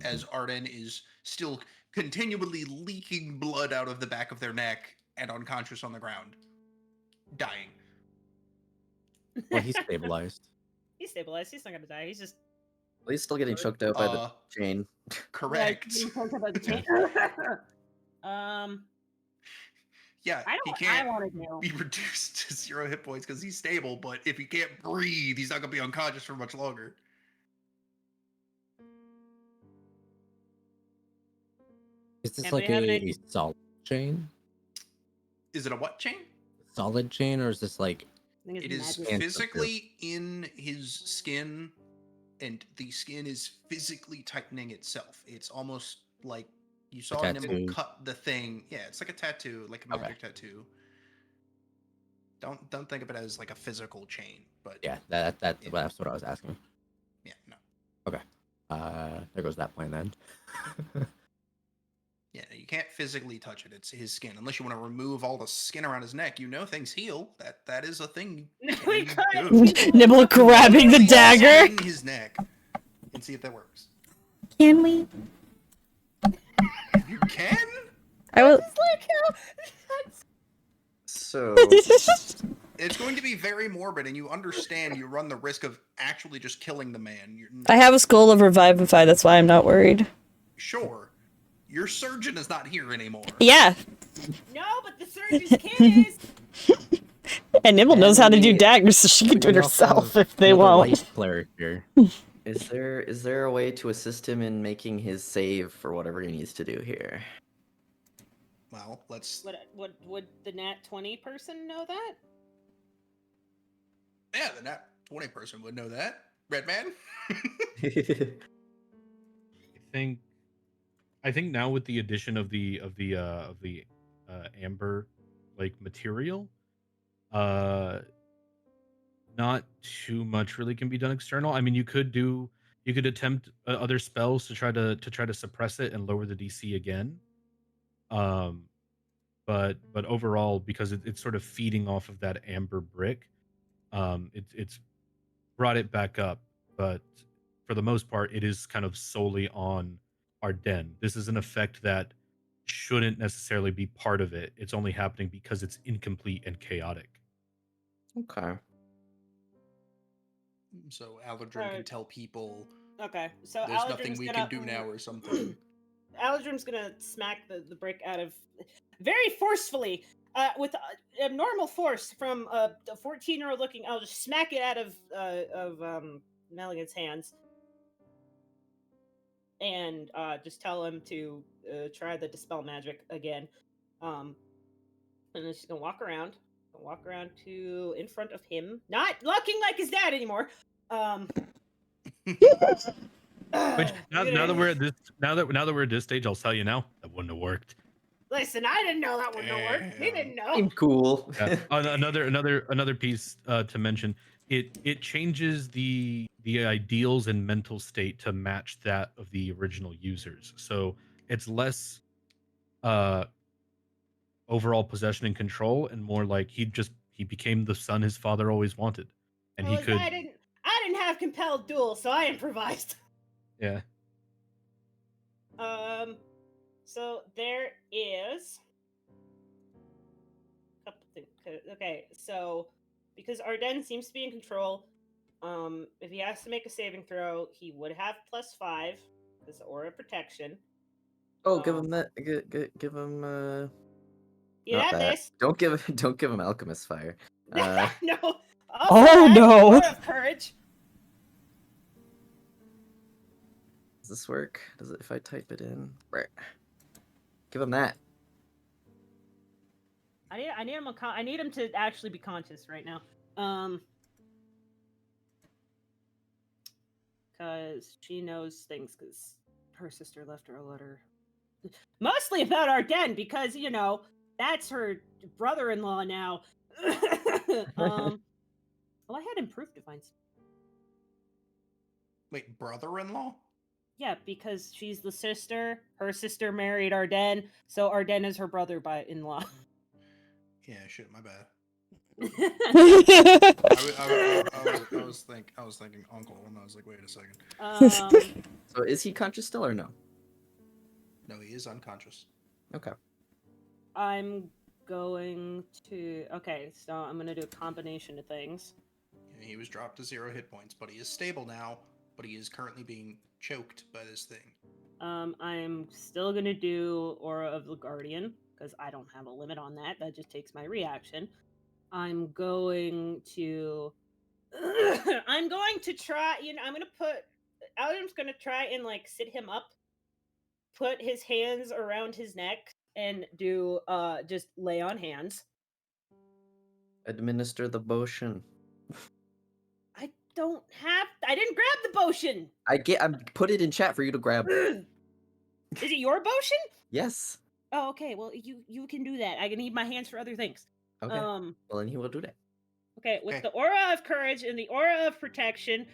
As Arden is still continually leaking blood out of the back of their neck and unconscious on the ground, dying. Well, he's stabilized. He's stabilized. He's not gonna die. He's just Well, he's still getting choked out by the chain. Correct. Yeah, I he don't. can't I want to do. be reduced to 0 hit points because he's stable, but if he can't breathe, he's not gonna be unconscious for much longer. Is this And like we have an a idea- solid chain? Is it a what chain? solid chain, or is this like I think It it's is magic. physically in his skin, and the skin is physically tightening itself. It's almost like you saw Nimble tattoo? cut the thing. Yeah, it's like a tattoo, like a Okay. magic tattoo. Don't think of it as like a physical chain, but Yeah, that's Yeah. that's what I was asking. yeah, no. Okay. There goes that plan then. Yeah, you can't physically touch it. It's his skin. Unless you want to remove all the skin around his neck. You know things heal. That is a thing. No, can we do. couldn't. Nibble grabbing the Literally dagger. skin his neck and see if that works. Can we? You can? I was. It's like how So It's going to be very morbid, and you understand you run the risk of actually just killing the man. You're I have a skull of revivify. That's why I'm not worried. sure. Your surgeon is not here anymore. Yeah, no, but the surgeon's kid is. and Nibble knows how to do And daggers, so she can do it We also herself have if they another won't. light cleric here. is there a way to assist him in making his save for whatever he needs to do here? Well, let's. Would the Nat 20 person know that? Yeah, the Nat 20 person would know that. Red man? I think now with the addition of the amber like material, not too much really can be done external. I mean, you could attempt other spells to try to suppress it and lower the DC again. But overall, because it's sort of feeding off of that amber brick, it's brought it back up. But for the most part, it is kind of solely on Ardennes. This is an effect that shouldn't necessarily be part of it. It's only happening because it's incomplete and chaotic. Okay. So Aldrin can Alright. tell people Okay, so there's nothing Aladrim's we gonna, can do now or something. Aladrim's gonna smack the brick out of very forcefully, with abnormal force from a 14-year-old looking. I'll just smack it out of Meligan's hands, and just tell him to try the dispel magic again. And then she's gonna walk around to in front of him, not looking like his dad anymore. Which now that we're at this stage, I'll tell you now that wouldn't have worked. Listen, I didn't know that wouldn't have worked. He Damn. didn't know. Seemed cool. Yeah. Another piece to mention. It changes the ideals and mental state to match that of the original users. So it's less overall possession and control, and more like he became the son his father always wanted, and he could. I didn't have compelled duel, so I improvised. Yeah. So there is a couple things. Okay, so because Ardennes seems to be in control, if he has to make a saving throw, he would have +5 because aura protection. Oh, give him that. Give him. You Not have that. this. Don't give him alchemist fire. No. Oh, no. Aura of courage. Does this work? Does it if I type it in? Right. Give him that. I need him to actually be conscious right now. Because she knows things because her sister left her a letter. Mostly about Ardennes, because, that's her brother-in-law now. Well, I had improved divines. Wait, brother-in-law? Yeah, because she's the sister. Her sister married Ardennes, so Ardennes is her brother-in-law. Yeah, shit, my bad. I I was thinking uncle, and I was like, wait a second. So is he conscious still or no? No, he is unconscious. Okay. I'm going to... Okay, so I'm going to do a combination of things. Yeah, he was dropped to 0 hit points, but he is stable now, but he is currently being choked by this thing. I'm still going to do Aura of the Guardian, because I don't have a limit on that. That just takes my reaction. I'm going to try, I'm going to put... Adam's going to try and, sit him up, put his hands around his neck, and do, just lay on hands. Administer the potion. I don't have. I didn't grab the potion. I put it in chat for you to grab. Is it your potion? Yes. Oh, okay. Well, you can do that. I need my hands for other things. Okay. Well, then he will do that. Okay, with Okay. the aura of courage and the aura of protection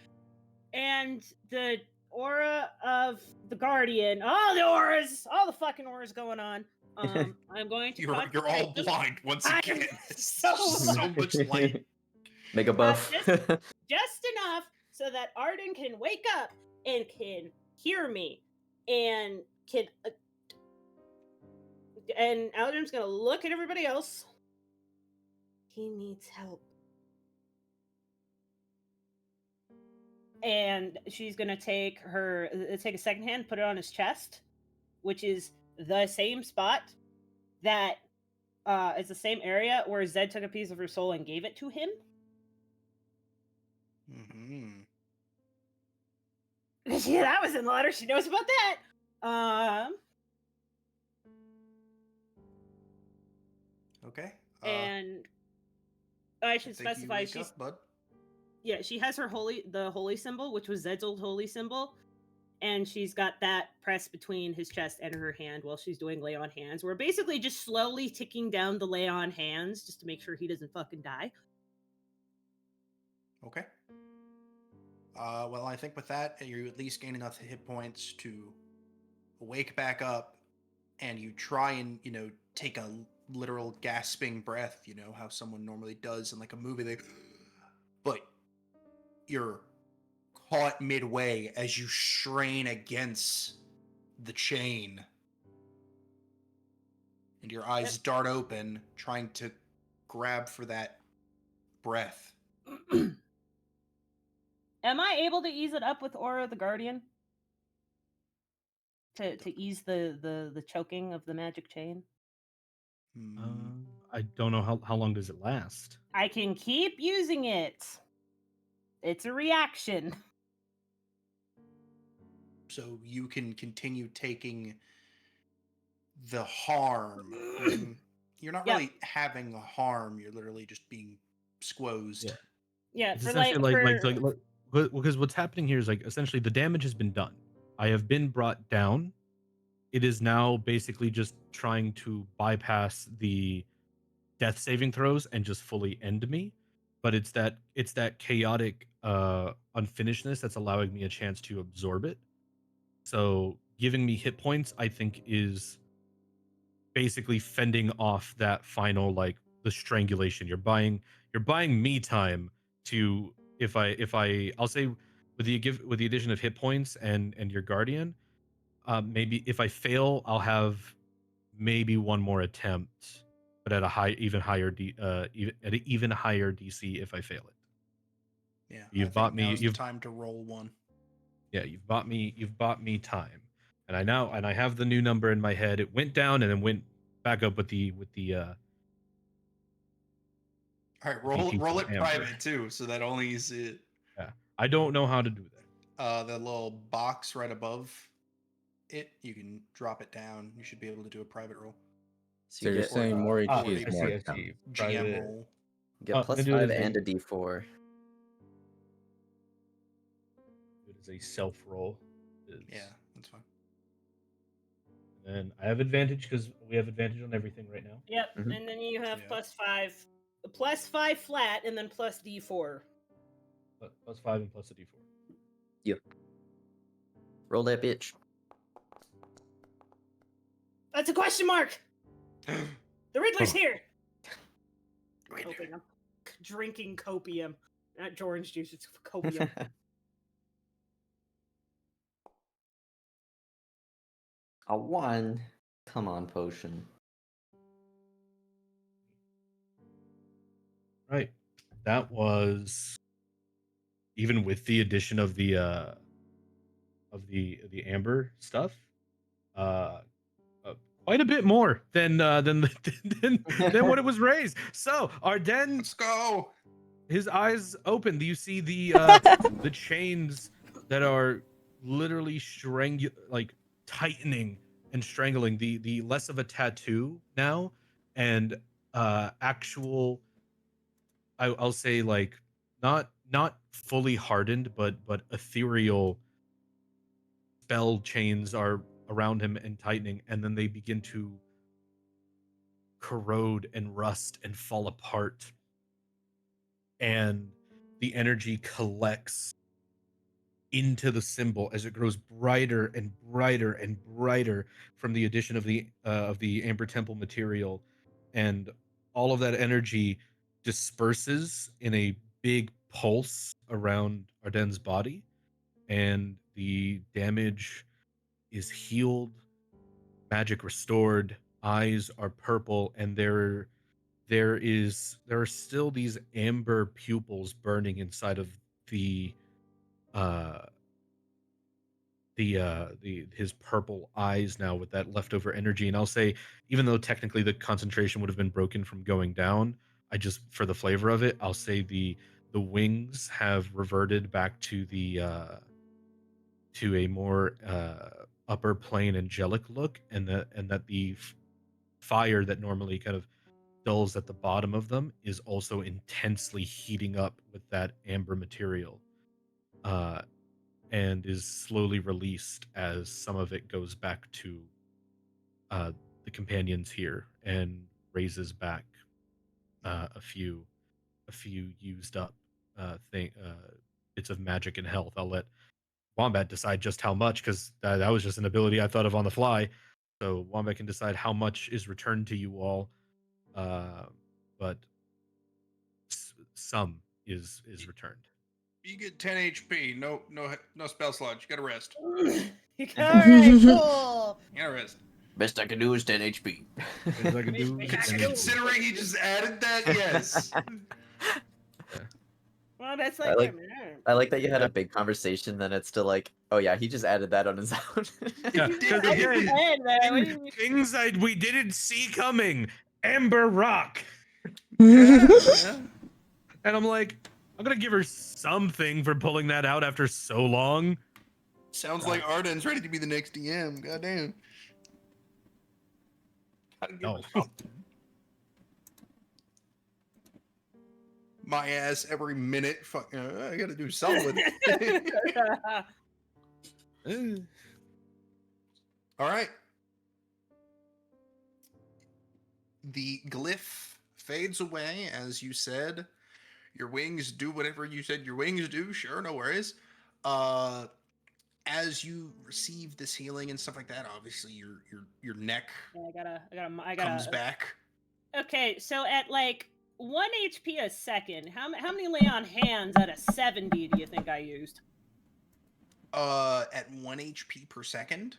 and the aura of the guardian, all the auras, all the fucking auras going on. I'm going to You're all concentrate them. blind once I'm again. so So much light. Mega buff. just enough so that Arden can wake up and can hear me and can and Aldrin's gonna look at everybody else. He needs help. And she's gonna take a second hand, put it on his chest, which is the same spot that is the same area where Zed took a piece of her soul and gave it to him. Mm-hmm. Yeah, that was in the letter. She knows about that. Okay. And I should think you specify wake she's up, bud. yeah, she has her holy symbol, which was Zed's old holy symbol, and she's got that pressed between his chest and her hand while she's doing lay on hands. We're basically just slowly ticking down the lay on hands just to make sure he doesn't fucking die. Okay. Well, I think with that, you at least gain enough hit points to wake back up, and you try and, take a literal gasping breath, how someone normally does in like a movie. But you're caught midway as you strain against the chain. And your eyes dart open, trying to grab for that breath. Am I able to ease it up with Aura of the Guardian? To ease the choking of the magic chain? I don't know how long does it last. I can keep using it. It's a reaction. So you can continue taking the harm. You're not Yep. really having a harm. You're literally just being squozed. Yeah. Yeah, It's for essentially for... because what's happening here is like essentially the damage has been done. I have been brought down. It is now basically just trying to bypass the death saving throws and just fully end me. But it's that chaotic unfinishedness that's allowing me a chance to absorb it. So giving me hit points, I think, is basically fending off that final, like, the strangulation. You're buying me time to, I'll say, with the addition of hit points and your guardian, maybe if I fail, I'll have maybe one more attempt, but at a even higher DC if I fail it. Yeah, You've bought me. Now's the time to roll one. Yeah, you've bought me time, and I have the new number in my head. It went down and then went back up with the All right, DT roll it Amber. private too, so that only is it. Yeah, I don't know how to do that. The little box right above it, you can drop it down. You should be able to do a private roll. So you're saying more HP is more I attempt. see. GM Private. roll. Get I'm plus gonna do it 5 as and a d4. It is a self roll. Yeah, that's fine. And I have advantage because we have advantage on everything right now. Yep, Mhm. and then you have Yeah. plus five flat, and then plus D4. Plus 5 and plus a d4. Yep. Roll that bitch. That's a question mark. The Riddler's here. Copium. Drinking copium, not orange juice. It's copium. A 1. Come on, potion. Right. That was even with the addition of the amber stuff. Quite a bit more than than what it was raised. So Arden, Let's go. his eyes open. Do you see the the chains that are literally tightening and strangling? The less of a tattoo now, and actual I'll say like not fully hardened, but ethereal spell chains are around him and tightening, and then they begin to corrode and rust and fall apart, and the energy collects into the symbol as it grows brighter and brighter and brighter from the addition of the amber temple material, and all of that energy disperses in a big pulse around Ardenne's body, and the damage is healed, magic restored, eyes are purple, and there are still these amber pupils burning inside of the uh the his purple eyes now with that leftover energy. And I'll say, even though technically the concentration would have been broken from going down, I just, for the flavor of it, I'll say the wings have reverted back to a more upper plane angelic look, and that the fire that normally kind of dulls at the bottom of them is also intensely heating up with that amber material. Uh, and is slowly released as some of it goes back to uh, the companions here, and raises back a few used up bits of magic and health. I'll let Wombat decide just how much, because that was just an ability I thought of on the fly. So Wombat can decide how much is returned to you all, uh, but some is returned. You get 10 HP. No spell slots. You gotta rest. All right, cool. You gotta rest. Best I can do is 10 HP. Best I can do Wish I is could 10 do. HP. Considering he just added that, yes. Well, that's I like, like- I like that you had a big conversation, then it's still like, oh yeah, he just added that on his own. Yeah, He 'cause did. again, things we didn't see coming. Amber Rock. Yeah. And I'm like, I'm gonna give her something for pulling that out after so long. Sounds like Arden's ready to be the next DM. Goddamn. Gotta give her No. something. My ass every minute. Fuck, I gotta do something with it. All right. The glyph fades away, as you said. Your wings do whatever you said your wings do. Sure, no worries. As you receive this healing and stuff like that, obviously your neck I comes gotta. back. Okay, so at like 1 HP a second, how many lay on hands out of 70 do you think I used? At 1 HP per second.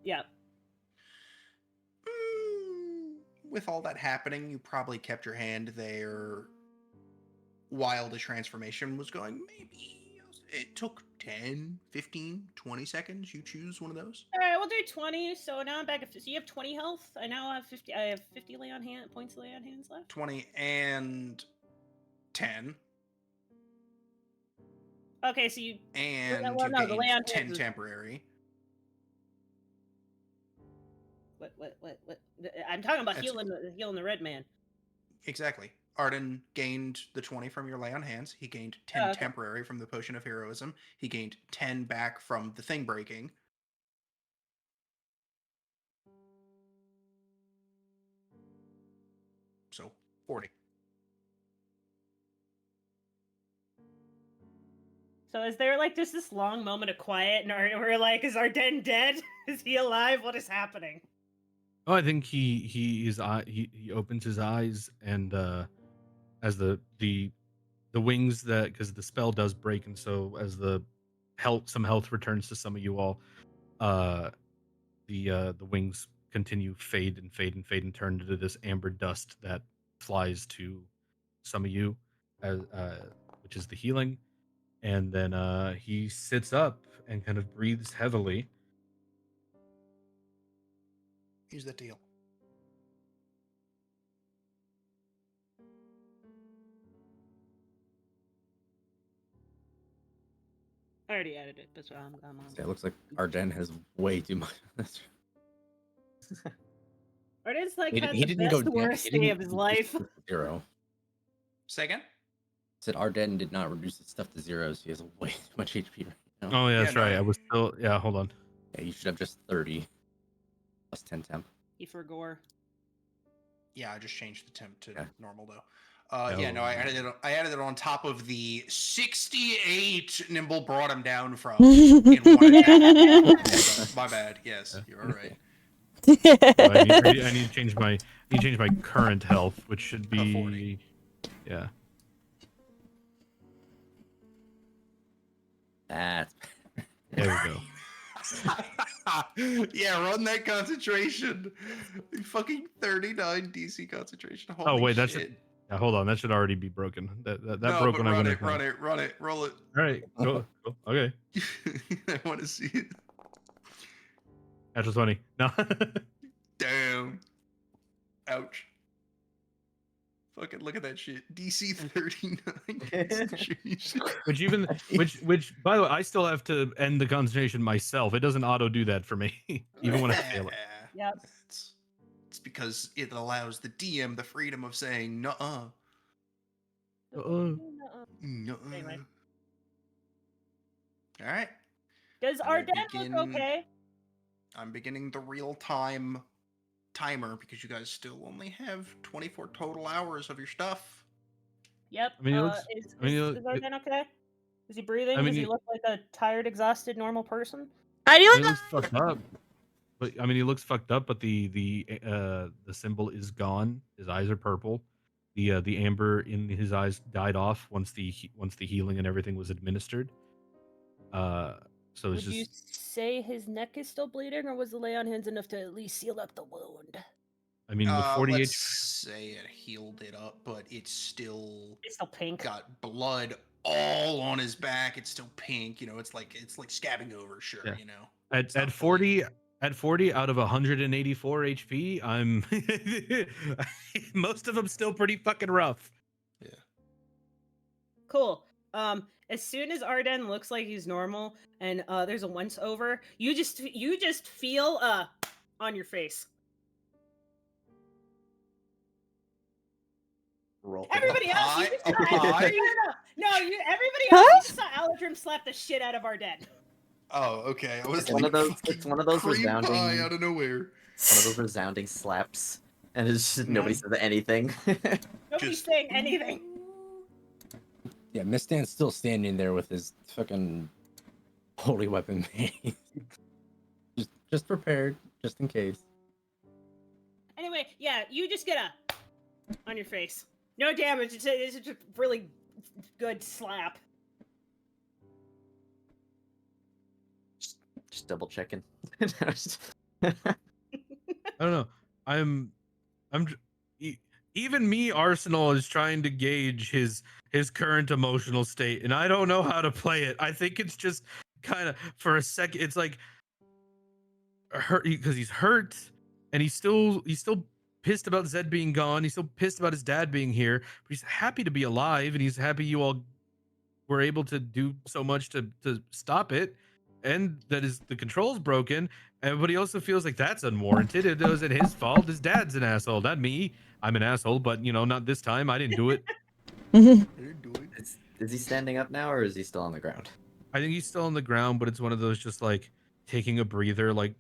Yeah. With all that happening, you probably kept your hand there while the transformation was going. Maybe it took 10, 15, 20 seconds. You choose one of those. All right, we'll do 20. So now I'm back at. So you have 20 health. I now have 50. I have 50 lay on hand points lay on hands left. 20 and 10. Okay, so you. And well, you no, the lay on gained 10 hands is- temporary. What? I'm talking about That's- healing the red man. Exactly. Arden gained the 20 from your lay on hands. He gained 10 okay. temporary from the potion of heroism. He gained 10 back from the thing breaking. So 40. So is there like just this long moment of quiet, and we're like, is Arden dead? Is he alive? What is happening? Oh, I think he opens his eyes, and as the wings, that because the spell does break, and so as the some health returns to some of you all, the wings continue fade and turn into this amber dust that flies to some of you, as which is the healing. And then he sits up and kind of breathes heavily. Here's the deal. I already added it. That's what I'm on. Yeah, it looks like Arden has way too much. Arden's like He had he the didn't go best down. worst He day didn't of his go life. 0. Say again? Said Arden did not reduce his stuff to 0, so he has way too much HP right now. Oh yeah, that's Yeah, right. no. I was still. Yeah, hold on. Yeah, you should have just 30 plus 10 temp. He forgore. Yeah, I just changed the temp to Okay. normal though. Yeah, no, I added it on top of the 68 Nimble brought him down from in 1.5. So, my bad. Yes, you're all right. I need to change my current health, which should be 40. Yeah. That's There we go. Yeah, run that concentration. Fucking 39 DC concentration. Holy Oh wait, that shit. should. Yeah, hold on. That should already be broken. That No, broke but when I run went it, run it, run it, roll it. All right, go. Okay. I want to see it. Natural 20. No. Damn. Ouch. Fucking look at that shit. DC 39. Jesus. Which by the way, I still have to end the concentration myself. It doesn't auto do that for me, even when I fail it. Yep. It's because it allows the DM the freedom of saying nuh-uh. Nuh-uh. Anyway. All right. Does I'm gonna Arden begin- look okay? I'm beginning the real-time timer because you guys still only have 24 total hours of your stuff. Yep. I mean, he looks- Is I mean, he look- Arden okay? Is he breathing? I mean, Does he he- look like a tired, exhausted, normal person? I He do looks fucked up. But I mean, he looks fucked up. But the symbol is gone. His eyes are purple. The amber in his eyes died off once the healing and everything was administered. So it's Would you just. say his neck is still bleeding, or was the lay on hands enough to at least seal up the wound? I mean, with 40 let's HP. say it healed it up, but it's still It's still pink. got blood all on his back. It's still pink. You know, it's like scabbing over. Sure, Yeah. you know. At not 40 out of 184 HP, I'm most of them still pretty fucking rough. Yeah. Cool. As soon as Arden looks like he's normal and there's a once over, you just feel on your face. Roll for Everybody else, you just saw Pie? everybody else, you just saw Aladrim slap the shit out of Arden. Oh, okay. I was It's one of those- it's one of those cream resounding- pie out of nowhere. One of those resounding slaps, and it's just nobody Mhm. says anything. Nobody's Just- saying anything. Yeah, Mistand's still standing there with his fucking holy weapon mace. just prepared, just in case. Anyway, yeah, you just get a on your face. No damage. It's a really good slap. Just double checking. I don't know. Even me, Arsenal, is trying to gauge his current emotional state, and I don't know how to play it. I think it's just kind of for a second. It's like hurt because he's hurt, and he's still pissed about Zed being gone. He's still pissed about his dad being here, but he's happy to be alive, and he's happy you all were able to do so much to stop it, and that is the controls broken. But he also feels like that's unwarranted. It wasn't his fault. His dad's an asshole, not me. I'm an asshole, but not this time. I didn't do it. Is he standing up now, or is he still on the ground? I think he's still on the ground, but it's one of those just like taking a breather, like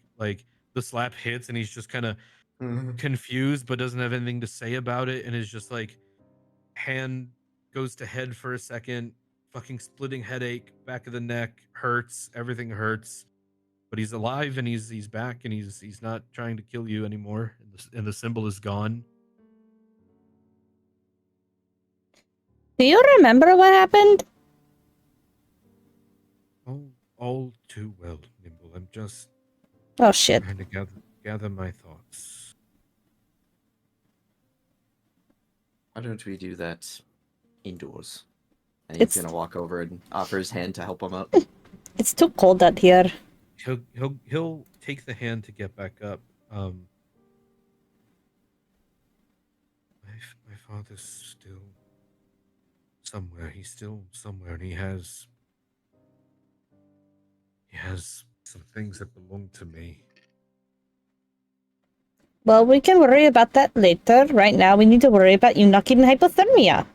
the slap hits and he's just kind of confused, but doesn't have anything to say about it, and is just like hand goes to head for a second, fucking splitting headache, back of the neck hurts, everything hurts, but he's alive and he's back and he's not trying to kill you anymore, and the symbol is gone. Do you remember what happened? Oh, all too well, Nimble. I'm just Oh shit. trying to gather my thoughts. Why don't we do that indoors? And he's It's- gonna walk over and offer his hand to help him up. It's too cold out here. He'll take the hand to get back up. My father's still somewhere. He's still somewhere, and he has some things that belong to me. Well, we can worry about that later. Right now, we need to worry about you not getting hypothermia.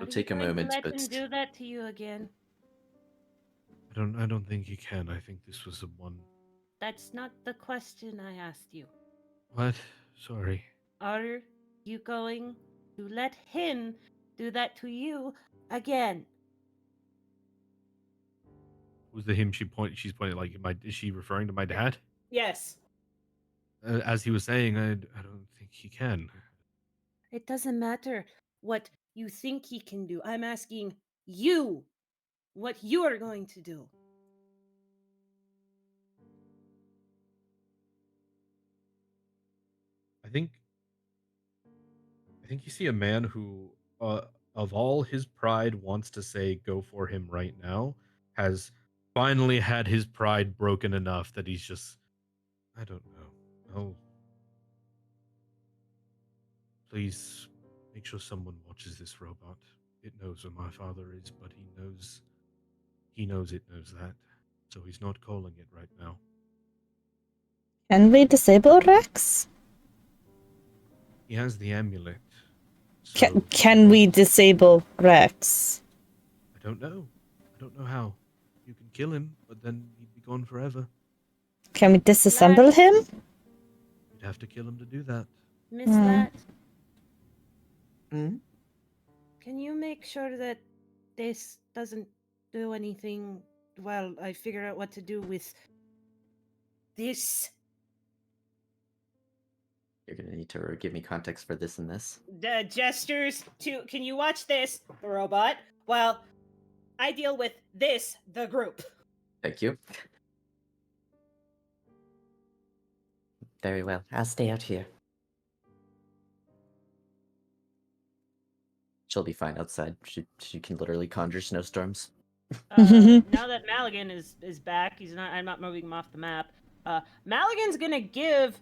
It'll Are you take a going to moment, let but him do that to you again? I don't think he can. I think this was the one. That's not the question I asked you. What? Sorry. Are you going to let him do that to you again? Was the him she's pointing like is she referring to my dad? Yes. As he was saying, I don't think he can. It doesn't matter what you think he can do. I'm asking you what you're going to do. I think you see a man who, of all his pride, wants to say "go for him" right now, has finally had his pride broken enough that he's just, I don't know. Oh, please make sure someone watches this robot. It knows where my father is, but he knows it knows that, so he's not calling it right now. Can we disable Rex? He has the amulet. Can we disable Rex? I don't know. I don't know how. You can kill him, but then he'd be gone forever. Can we disassemble him? You'd have to kill him to do that. Miss Hmm. Lat, Mhm. can you make sure that this doesn't do anything while I figure out what to do with this? You're gonna need to give me context for this and this. Gestures to, can you watch this, the robot, while I deal with this, the group. Thank you. Very well. I'll stay out here. She'll be fine outside. She can literally conjure snowstorms. Now that Maligan is back, I'm not moving him off the map. Maligan's gonna give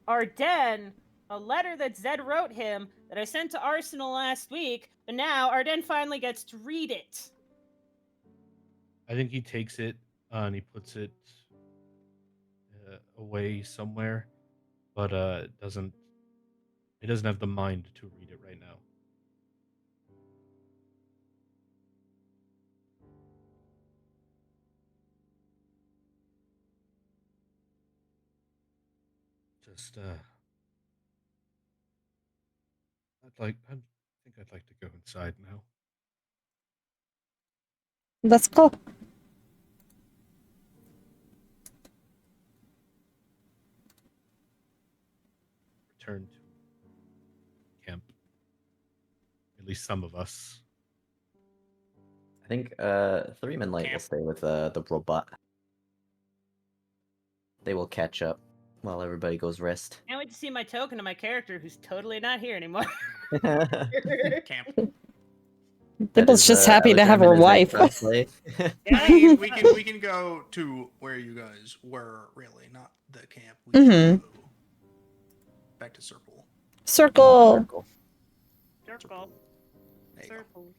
Arden a letter that Zed wrote him that I sent to Arsenal last week, but now Arden finally gets to read it. I think he takes it and he puts it away somewhere, but doesn't. He doesn't have the mind to read it right now. Just I think I'd like to go inside now. Let's go. Return to camp. At least some of us. I think Three Men Light will Camp. stay with the robot. They will catch up while everybody goes rest. Can't wait to see my token of my character who's totally not here anymore. Camp. Dibble's just happy to have her wife. I mean, we can go to where you guys were, really, not the camp. We Mhm. should go back to Circle. Circle. Circle. There you go. Circle.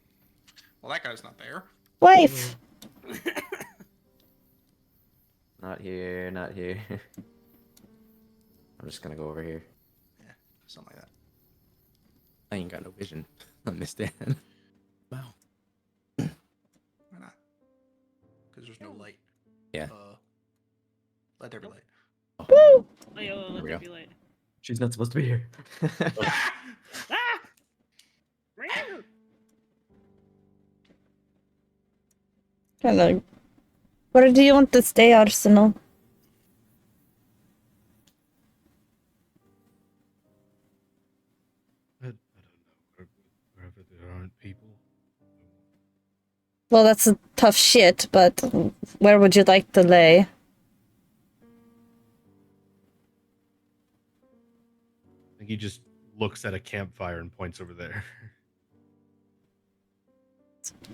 Well, that guy's not there. Wife. Not here, not here. I'm just gonna go over here. Yeah, something like that. I ain't got no vision. Understand? Wow. Why not? Because there's no light. Yeah. Let there be light. Oh, There we let go. there be light. She's not supposed to be here. Ah! Kinda. Where do you want to stay, Arsenal? I don't know. Wherever there aren't people. Well, that's a tough shit, but where would you like to lay? I think he just looks at a campfire and points over there.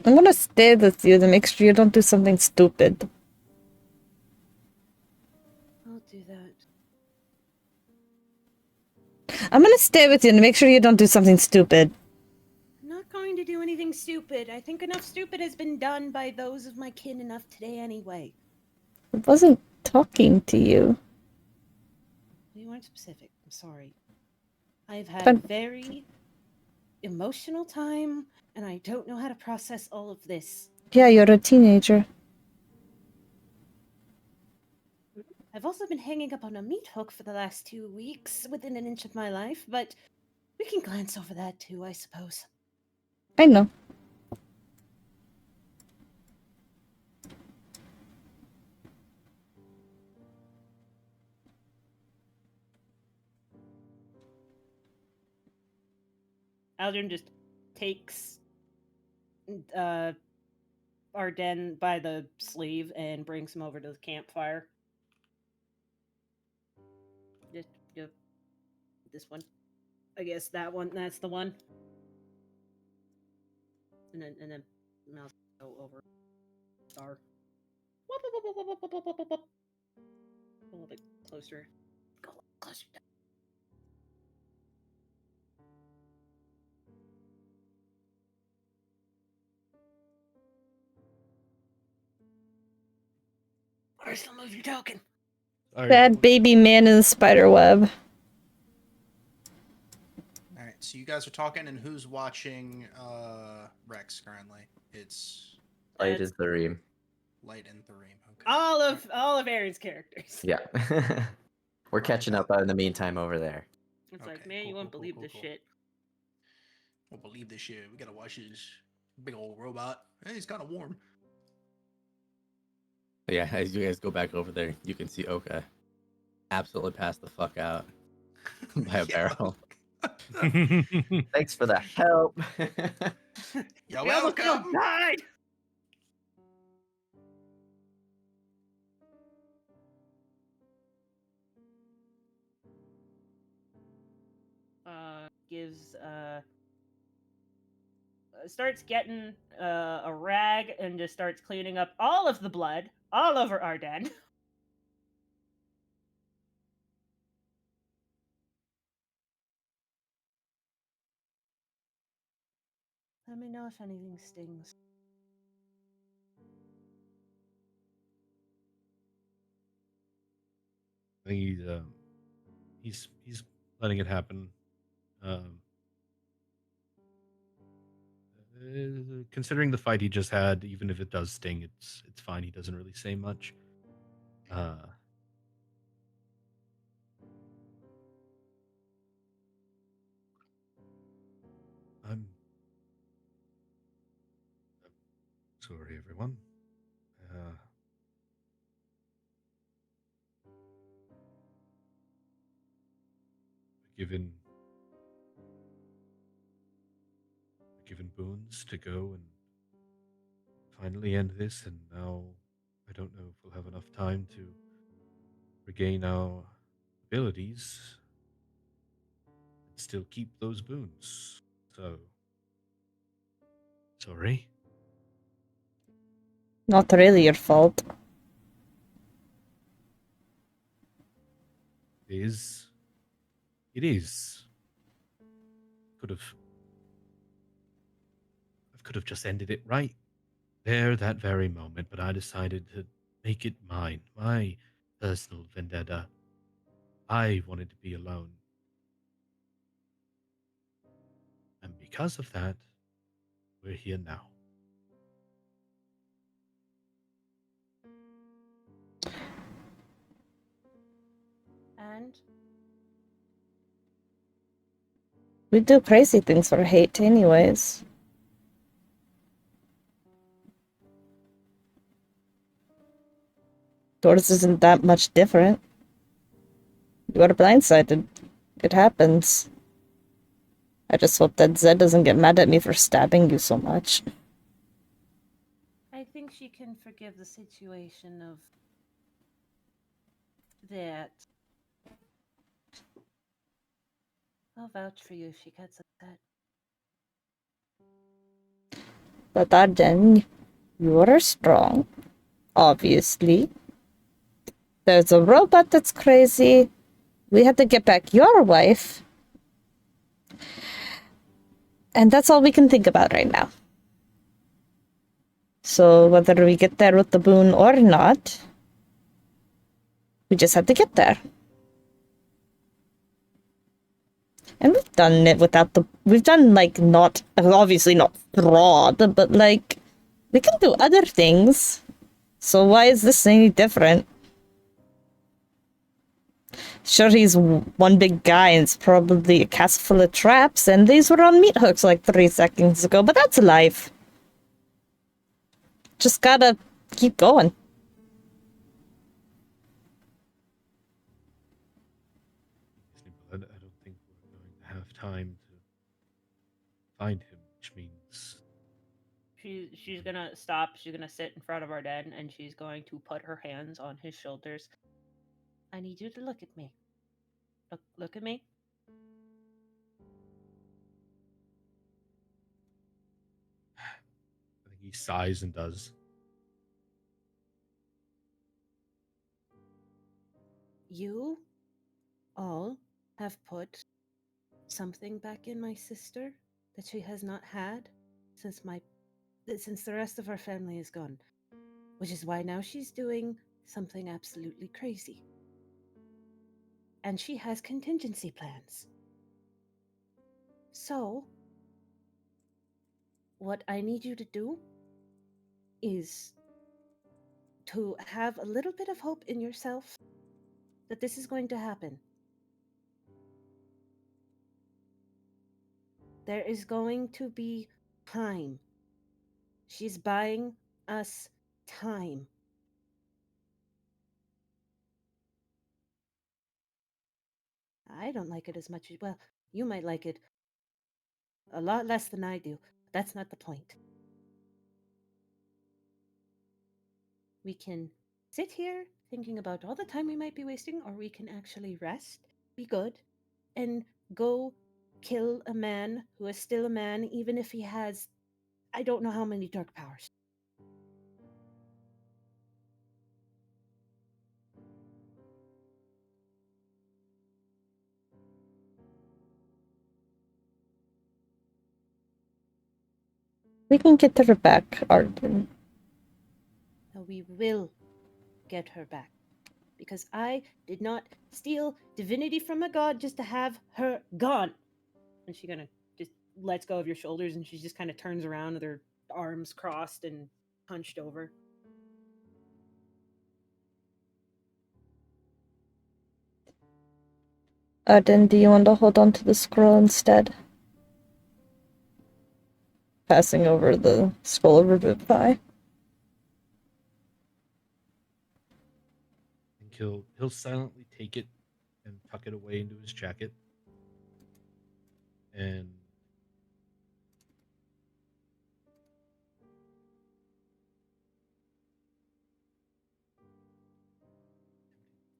I'm gonna stay with you to make sure you don't do something stupid. I'll do that. I'm gonna stay with you to make sure you don't do something stupid. I'm not going to do anything stupid. I think enough stupid has been done by those of my kin enough today anyway. I wasn't talking to you. You weren't specific. I'm sorry. I've had But- very emotional time, and I don't know how to process all of this. Yeah, you're a teenager. I've also been hanging up on a meat hook for the last 2 weeks, within an inch of my life, but we can glance over that too, I suppose. I know. Aldrin just takes Arden by the sleeve and brings him over to the campfire. Just this one. I guess that one. That's the one. And then mouse go over. Star. A little bit closer. Go closer. Where's the movie token? Bad baby man in the spider web. All right, so you guys are talking, and who's watching Rex currently? It's Light is the ream. Light and Thereem. Okay. All of Aaron's characters. Yeah. We're catching up in the meantime over there. It's Okay, like, man, cool, you won't cool, believe cool, this cool. shit. Won't believe this shit. We gotta watch this big old robot. Hey, he's kind of warm. But yeah, as you guys go back over there, you can see Oka absolutely pass the fuck out by a Yeah. barrel. Thanks for the help. You're We almost all welcome. died. Gives starts getting a rag and just starts cleaning up all of the blood all over Arden. Let me know if anything stings. I think he's letting it happen. Considering the fight he just had, even if it does sting, it's fine. He doesn't really say much. I'm sorry, everyone. Given boons to go and finally end this, and now I don't know if we'll have enough time to regain our abilities and still keep those boons. So sorry. Not really your fault. It is. I could have just ended it right there, that very moment, but I decided to make it mine, my personal vendetta. I wanted to be alone. And because of that, we're here now. And We do crazy things for hate anyways. Yours isn't that much different. You are blindsided. It happens. I just hope that Zed doesn't get mad at me for stabbing you so much. I think she can forgive the situation of that. I'll vouch for you if she gets upset. But Arden, you are strong. Obviously. There's a robot that's crazy. We have to get back your wife. And that's all we can think about right now. So whether we get there with the boon or not, we just have to get there. And we've done it without the. We've done, like, not. Obviously not Strahd, but, like, we can do other things. So why is this any different? Sure, he's one big guy and it's probably a castle full of traps, and these were on meat hooks like 3 seconds ago, but that's life. Just gotta keep going. I don't think we're going to have time to find him, which means She's gonna stop. She's gonna sit in front of Arden, and she's going to put her hands on his shoulders. I need you to look at me. Look at me. I think he sighs and does. You all have put something back in my sister that she has not had since the rest of our family is gone, which is why now she's doing something absolutely crazy. And she has contingency plans. So, what I need you to do is to have a little bit of hope in yourself that this is going to happen. There is going to be time. She's buying us time. I don't like it as much as, well, you might like it a lot less than I do. But that's not the point. We can sit here thinking about all the time we might be wasting, or we can actually rest, be good, and go kill a man who is still a man, even if he has, I don't know how many dark powers. We can get her back, Arden. So we will get her back. Because I did not steal divinity from a god just to have her gone. And she gonna just lets go of your shoulders, and she just kind of turns around with her arms crossed and hunched over. Arden, do you want to hold on to the scroll instead? Passing over the scroll of Revivify. I think he'll silently take it and tuck it away into his jacket. And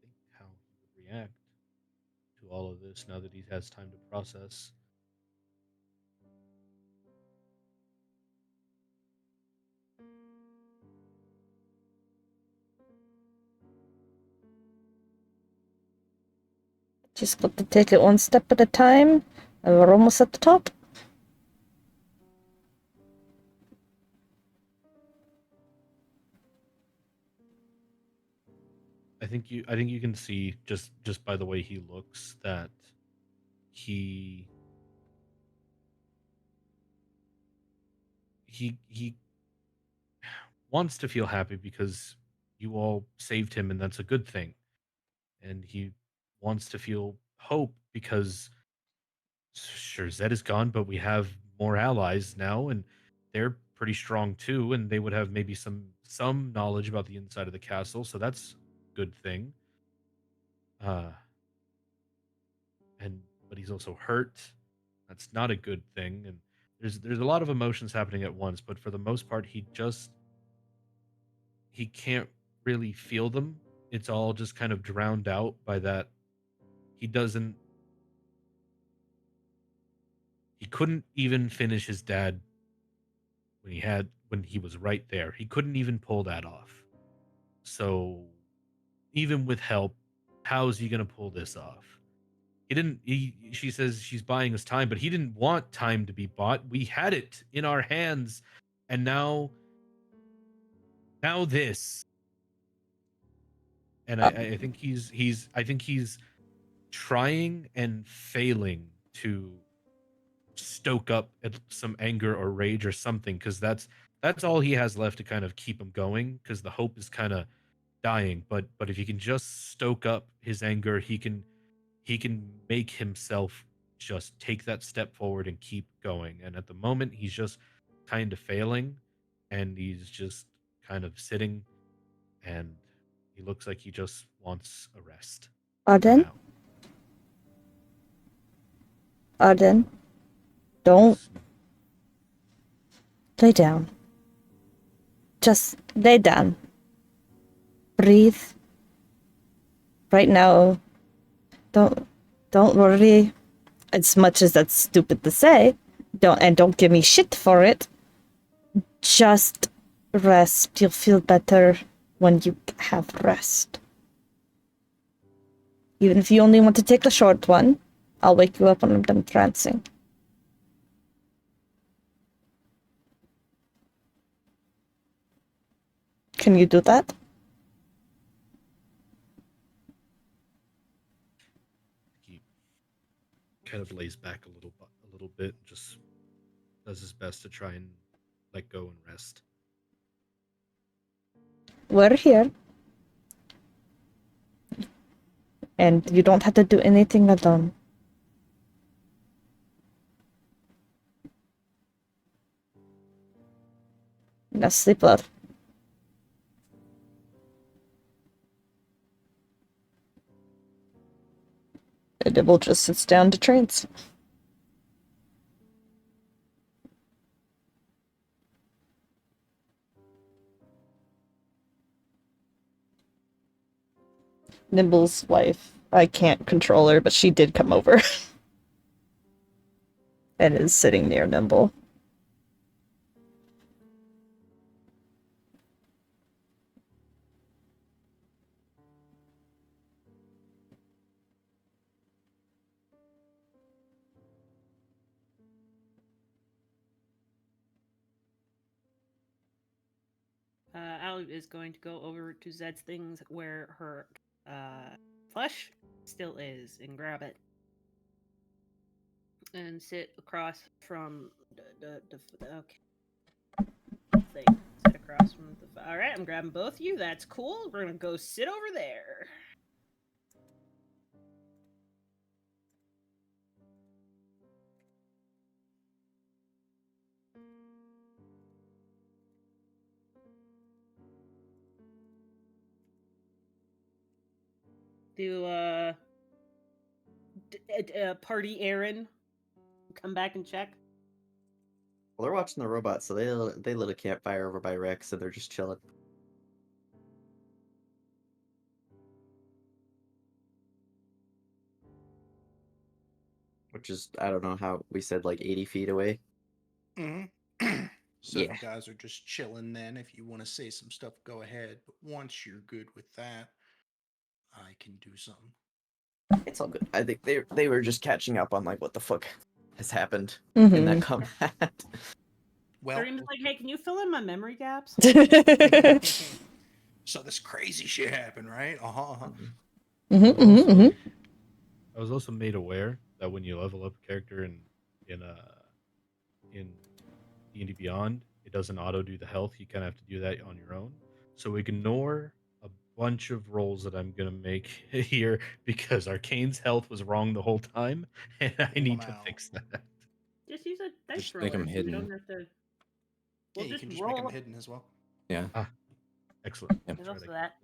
think how he would react to all of this now that he has time to process. Just got to take it one step at a time, and we're almost at the top. I think you can see just by the way he looks that he he wants to feel happy because you all saved him, and that's a good thing. And he wants to feel hope because sure, Zed is gone, but we have more allies now, and they're pretty strong too, and they would have maybe some knowledge about the inside of the castle, so that's a good thing. Uh and but he's also hurt. That's not a good thing, and there's a lot of emotions happening at once, but for the most part he can't really feel them. It's all just kind of drowned out by that he doesn't he couldn't even finish his dad when he was right there. He couldn't even pull that off. So even with help, how's he going to pull this off? He didn't she says she's buying us time, but he didn't want time to be bought. We had it in our hands, and now this. And I think he's trying and failing to stoke up some anger or rage or something, because that's all he has left to kind of keep him going, because the hope is kind of dying. But if he can just stoke up his anger, he can make himself just take that step forward and keep going. And at the moment he's just kind of failing, and he's just kind of sitting, and he looks like he just wants a rest for Arden? now. Arden? Don't lay down. Just lay down. Breathe. Right now, don't worry. As much as that's stupid to say, don't give me shit for it. Just rest. You'll feel better when you have rest. Even if you only want to take a short one, I'll wake you up when I'm done trancing. Can you do that? He kind of lays back a little bit, just does his best to try and let go and rest. We're here. And you don't have to do anything alone. Now sleep well. And Dibble just sits down to trance. Nimble's wife. I can't control her, but she did come over. And is sitting near Nimble. Allie is going to go over to Zed's things where her flesh still is and grab it. And sit across from the thing. Sit across from the. All right, I'm grabbing both of you. That's cool. We're gonna go sit over there. Do party Aaron come back and check? Well, they're watching the robot, so they lit a campfire over by Rex, so they're just chilling. Which is, I don't know how we said, like 80 feet away. Mm-hmm. So Yeah. you guys are just chilling then. If you want to say some stuff, go ahead. But once you're good with that, I can do something. It's all good. I think they were just catching up on like what the fuck has happened in that combat. Well, Dream's like, hey, can you fill in my memory gaps? so this crazy shit happened, right? I was also made aware that when you level up a character in D&D Beyond, it doesn't auto do the health. You kind of have to do that on your own. So ignore a bunch of rolls that I'm gonna make here, because Arcane's health was wrong the whole time, and I need to fix that. Just use a dice Just roller. make 'em so hidden. You don't have to. Yeah, We'll you can just roll. make them hidden as well. Yeah. Excellent. Yeah. There's also that.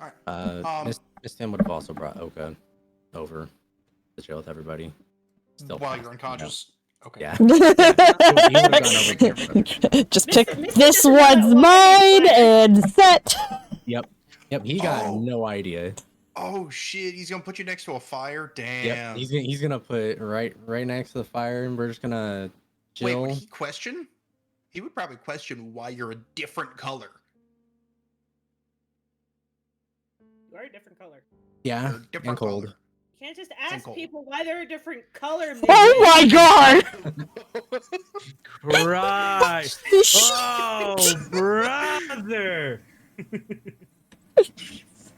All right. Miss Tim would have also brought Oka over to chill with everybody. While passed you're out. unconscious. Okay. Yeah. Just Miss- pick Miss this doesn't know that one's one mine is and set. Yep. He got Oh. no idea. Oh shit! He's gonna put you next to a fire. Damn. Yep. He's gonna put right next to the fire, and we're just gonna Wait, chill. would he question? He would probably question why you're a different color. You are a different color. Yeah. You're a different And cold. color. You can't just ask cold. people why they're a different color. Oh my god! Christ! Oh, brother!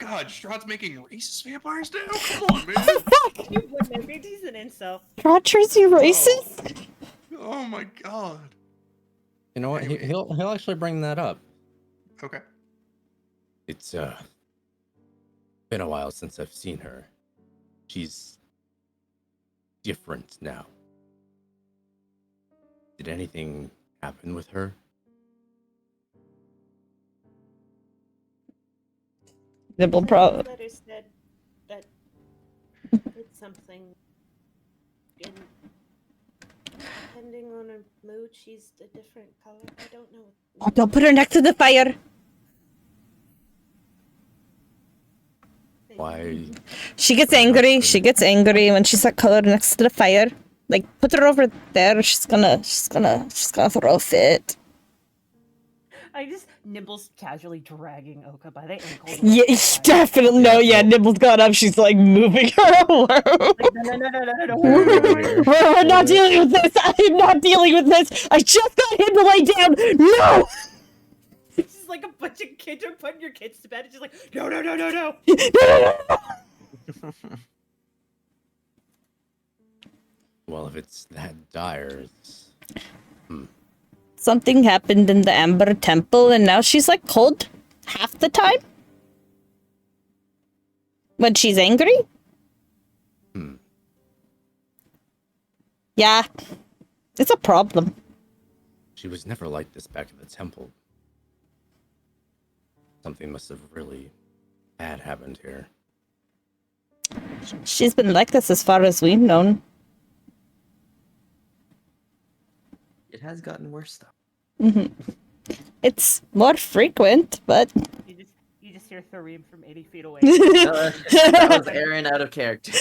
God, Strahd's making racist vampires now? Come on, man. You wouldn't have been. He's an incel. Rogers, you racist? Oh my God. You know what? Anyway. He'll actually bring that up. Okay. It's been a while since I've seen her. She's different now. Did anything happen with her? Nibble The letter said that it's something. And depending on her mood, she's a different color. I don't know. Oh, don't put her next to the fire. Why? She gets angry. She gets angry when she's that color next to the fire. Like, put her over there. She's gonna throw a fit. I just Nibbles casually dragging Oka by the ankle. Yeah, definitely. No, yeah, well- Nibble's got up. She's like moving her around. Like, no. We're not dealing with this. I'm not dealing with this. I just got him to lay down. No. It's just like a bunch of kids are putting your kids to bed. It's just like, no. Well, if it's that dire, it's... Something happened in the Amber Temple, and now she's like cold half the time. When she's angry? Yeah. It's a problem. She was never like this back at the temple. Something must have really bad happened here. She's been like this as far as we've known. It has gotten worse though. It's more frequent, but You just hear Thorim from 80 feet away. That was Aaron out of character.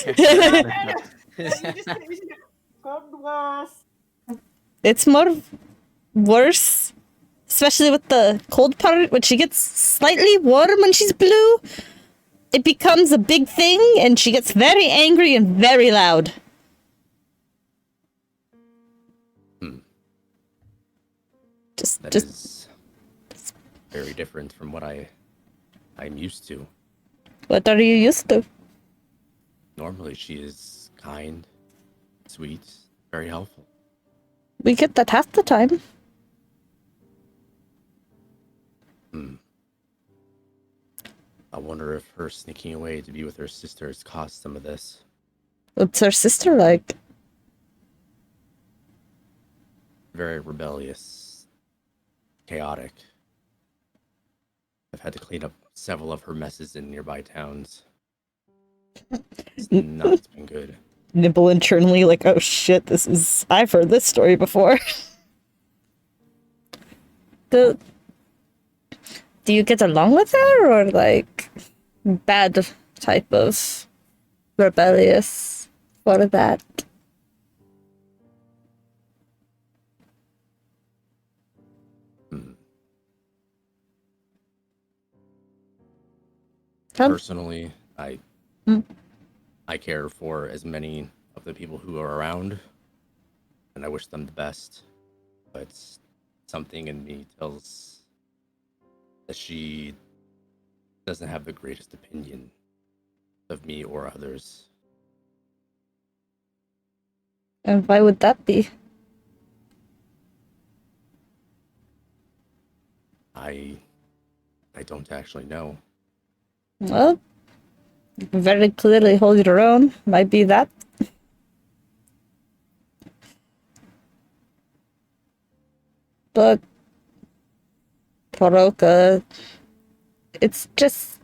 it's more worse. Especially with the cold part, when she gets slightly warm when she's blue, it becomes a big thing, and she gets very angry and very loud. That Just is very different from what I'm used to. what are you used to? Normally, she is kind, sweet, very helpful. We get that half the time. I wonder if her sneaking away to be with her sisters caused some of this. What's her sister like? Very rebellious, chaotic. I've had to clean up several of her messes in nearby towns. It's not been good. Nibble internally, like, oh shit, I've heard this story before. Do you get along with her, or like bad type of rebellious for that? Personally, I Hmm. I care for as many of the people who are around, and I wish them the best. But something in me tells that she doesn't have the greatest opinion of me or others. And why would that be? I don't actually know. Well, you can very clearly hold your own. Might be that. But Poroka, it's just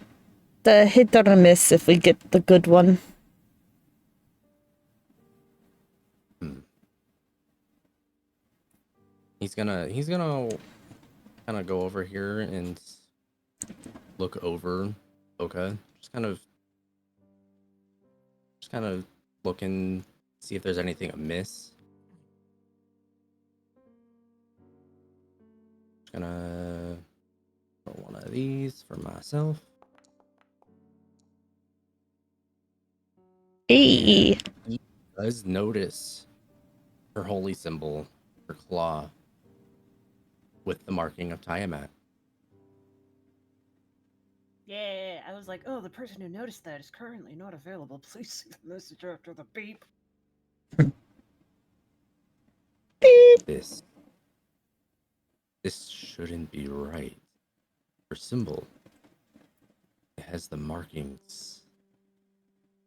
the hit or miss if we get the good one. He's gonna kind of go over here and look over Oka. Just kind of look and see if there's anything amiss. Just gonna put one of these for myself. Hey. He does notice her holy symbol, her claw, with the marking of Tiamat. Yeah, I was like, oh, the person who noticed that is currently not available. Please see the message after the beep. This shouldn't be right. Her symbol, it has the markings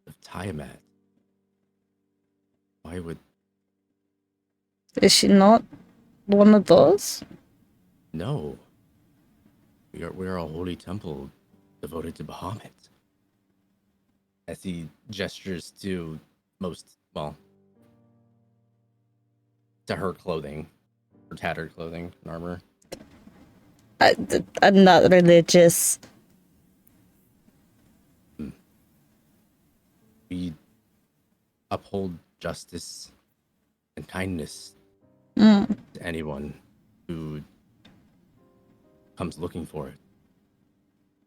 of Tiamat. Why would Is she not one of those? no? We are a holy temple devoted to Bahamut. As he gestures to to her clothing, her tattered clothing and armor. I'm not religious. We uphold justice and kindness Mm, to anyone who comes looking for it.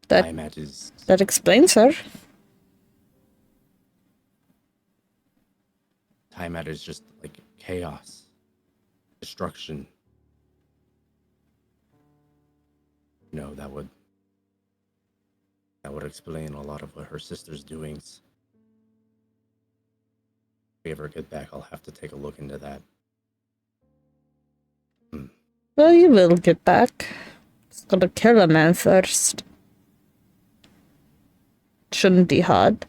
that Tiamat is that explains her. Tiamat is just like chaos, destruction. You know, that would explain a lot of what her sister's doings. If we ever get back, I'll have to take a look into that. Well, you will get back. Just gotta kill a man first. Shouldn't be hard.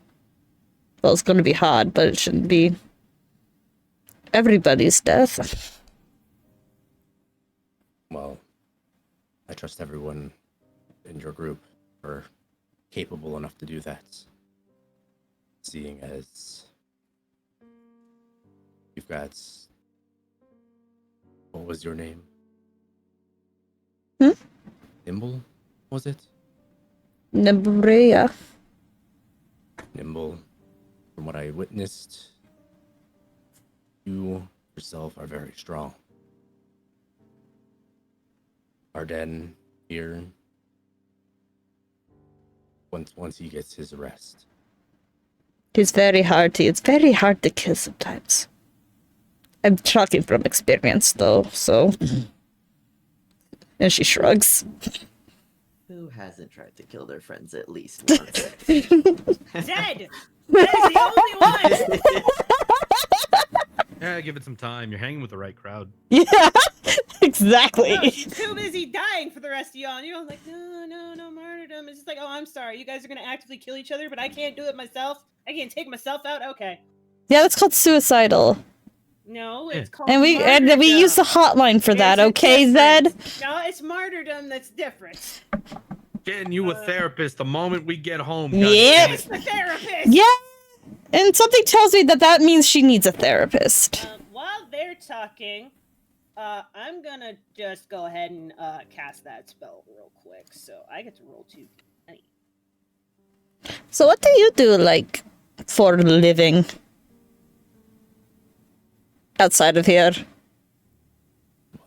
Well, it's gonna be hard, but it shouldn't be everybody's death. Well, I trust everyone in your group are capable enough to do that. Seeing as you've got... What was your name? Hmm? Nimble, was it? Nebrea. Nimble, from what I witnessed, you yourself are very strong. Arden here, once he gets his rest. It's very hard to kill sometimes. I'm talking from experience, though, so... And she shrugs. Who hasn't tried to kill their friends at least once? Zed! That is the only one! Yeah, give it some time. You're hanging with the right crowd. Yeah, exactly. No, she's too busy dying for the rest of y'all. And you're all like, no, martyrdom. It's just like, oh, I'm sorry. You guys are going to actively kill each other, but I can't do it myself. I can't take myself out? Okay. Yeah, that's called suicidal. No, it's called And we martyrdom. use the hotline for that, There's a okay, Zed? difference. No, it's martyrdom that's different. Getting you a therapist the moment we get home. Yep. It's the therapist! Yeah! And something tells me that means she needs a therapist. While they're talking, I'm gonna just go ahead and cast that spell real quick. So I get to roll 2. So what do you do, like, for a living? Outside of here?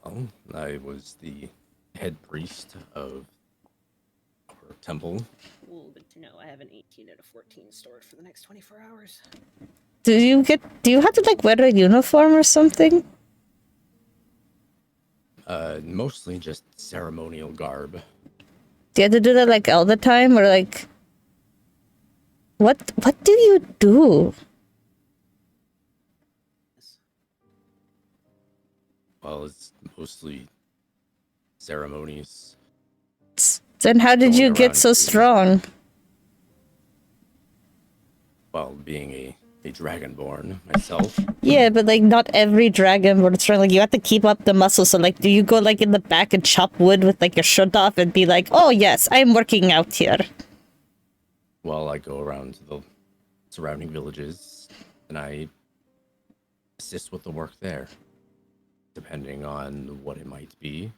Well, I was the head priest of our temple. Cool, good to know. I have an 18 and a 14 stored for the next 24 hours. Do you have to, like, wear a uniform or something? Mostly just ceremonial garb. Do you have to do that, like, all the time, or, like... What do you do? Well, it's mostly ceremonies. Then how did Going you get around so doing- strong? Well, being a dragonborn myself. Yeah, but, like, not every dragon would strong. Like, you have to keep up the muscle. So, like, do you go, like, in the back and chop wood with, like, your shirt off and be like, oh, yes, I'm working out here? Well, I go around to the surrounding villages and I assist with the work there, depending on what it might be,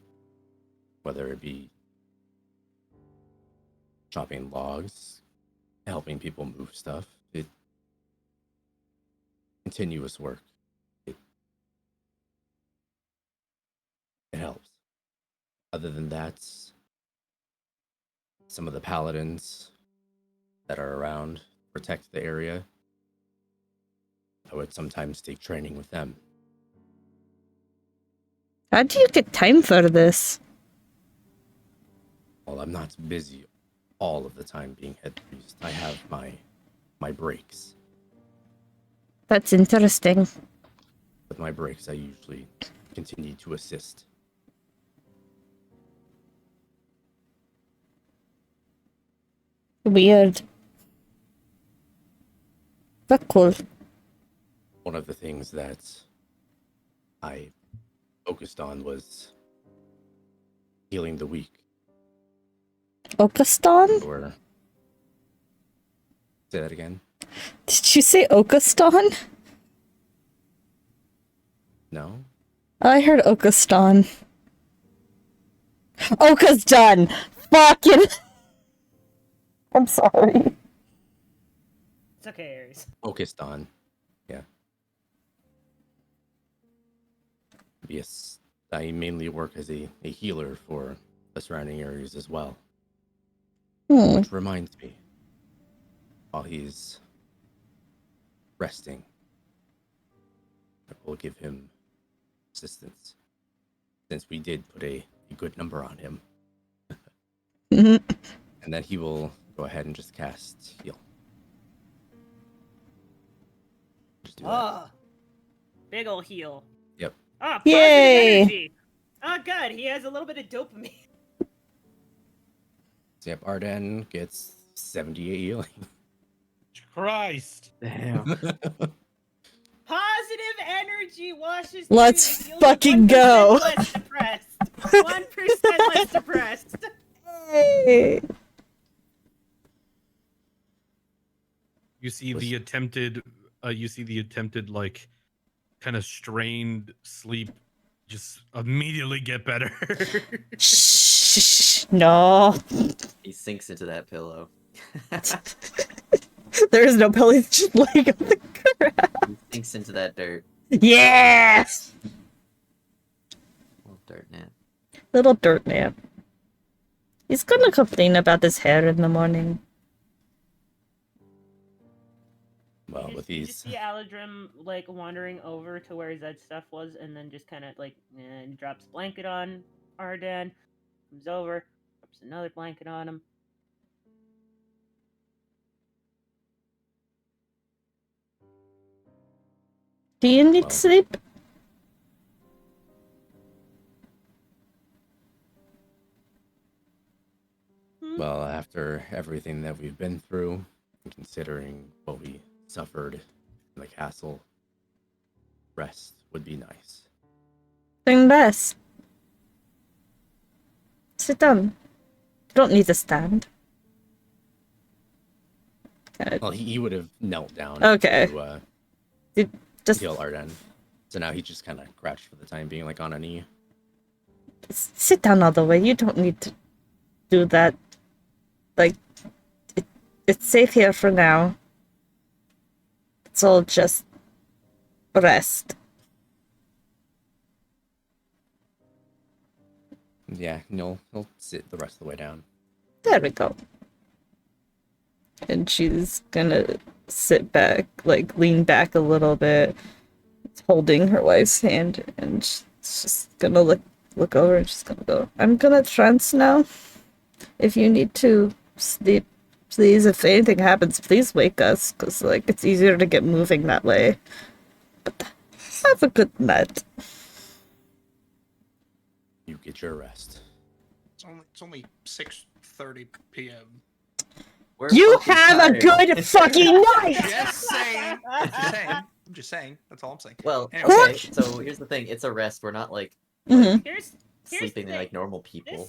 whether it be chopping logs, helping people move stuff. It's continuous work. It helps. Other than that, some of the paladins that are around protect the area. I would sometimes take training with them. How do you get time for this? Well, I'm not busy all of the time being head priest. I have my breaks. That's interesting. With my breaks, I usually continue to assist. Weird. But cool. One of the things that I focused on was healing the weak. Okaston? Or say that again? Did you say Okaston? No? I heard Okaston. Oka's done! Fucking. I'm sorry. It's okay, Aries. Focused on. Yeah. Yes. I mainly work as a healer for the surrounding areas as well. Which reminds me, while he's resting, I will give him assistance. Since we did put a good number on him. Mhm. And then he will go ahead and just cast heal. Just do that. Oh, big ol' heal. Yep. Ah, positive Yay! energy. Oh, good. He has a little bit of dopamine. So yep, Arden gets 78 healing. Christ. Damn. Positive energy washes Let's through. Feels fucking 1% go. Less depressed. 1% less depressed. Hey. You see the attempted like kind of strained sleep just immediately get better. Shh. No. He sinks into that pillow. There is no belly, just laying on the ground. He sinks into that dirt. Yes! Little dirt nap. Little dirt nap. He's gonna complain about his hair in the morning. Well, with You just these, see Aladrim like wandering over to where Zed's stuff was, and then just kind of like drops a blanket on Arden, comes over, drops another blanket on him. Do you need Well. sleep? well, after everything that we've been through, and considering what we suffered in the castle, rest would be nice. Doing best. Sit down. You don't need to stand. Okay. Well, he would have knelt down Okay. to Just heal Arden. So now he just kind of crouched for the time being, like on a knee. sit down all the way. You don't need to do that. Like, it's safe here for now. It's all just rest. Yeah, he'll sit the rest of the way down. There we go. And she's gonna sit back, like lean back a little bit, holding her wife's hand, and she's just gonna look over and she's gonna go, I'm gonna trance now. If you need to sleep, please, if anything happens, please wake us, because like it's easier to get moving that way. But have a good night. You get your rest. It's only 6:30 p.m. We're You fucking have a tired. good fucking night! Just saying. Just saying. I'm just saying. That's all I'm saying. Well, Anyway. okay, so here's the thing. It's a rest. We're not like Mhm. Here's sleeping the like thing. normal people.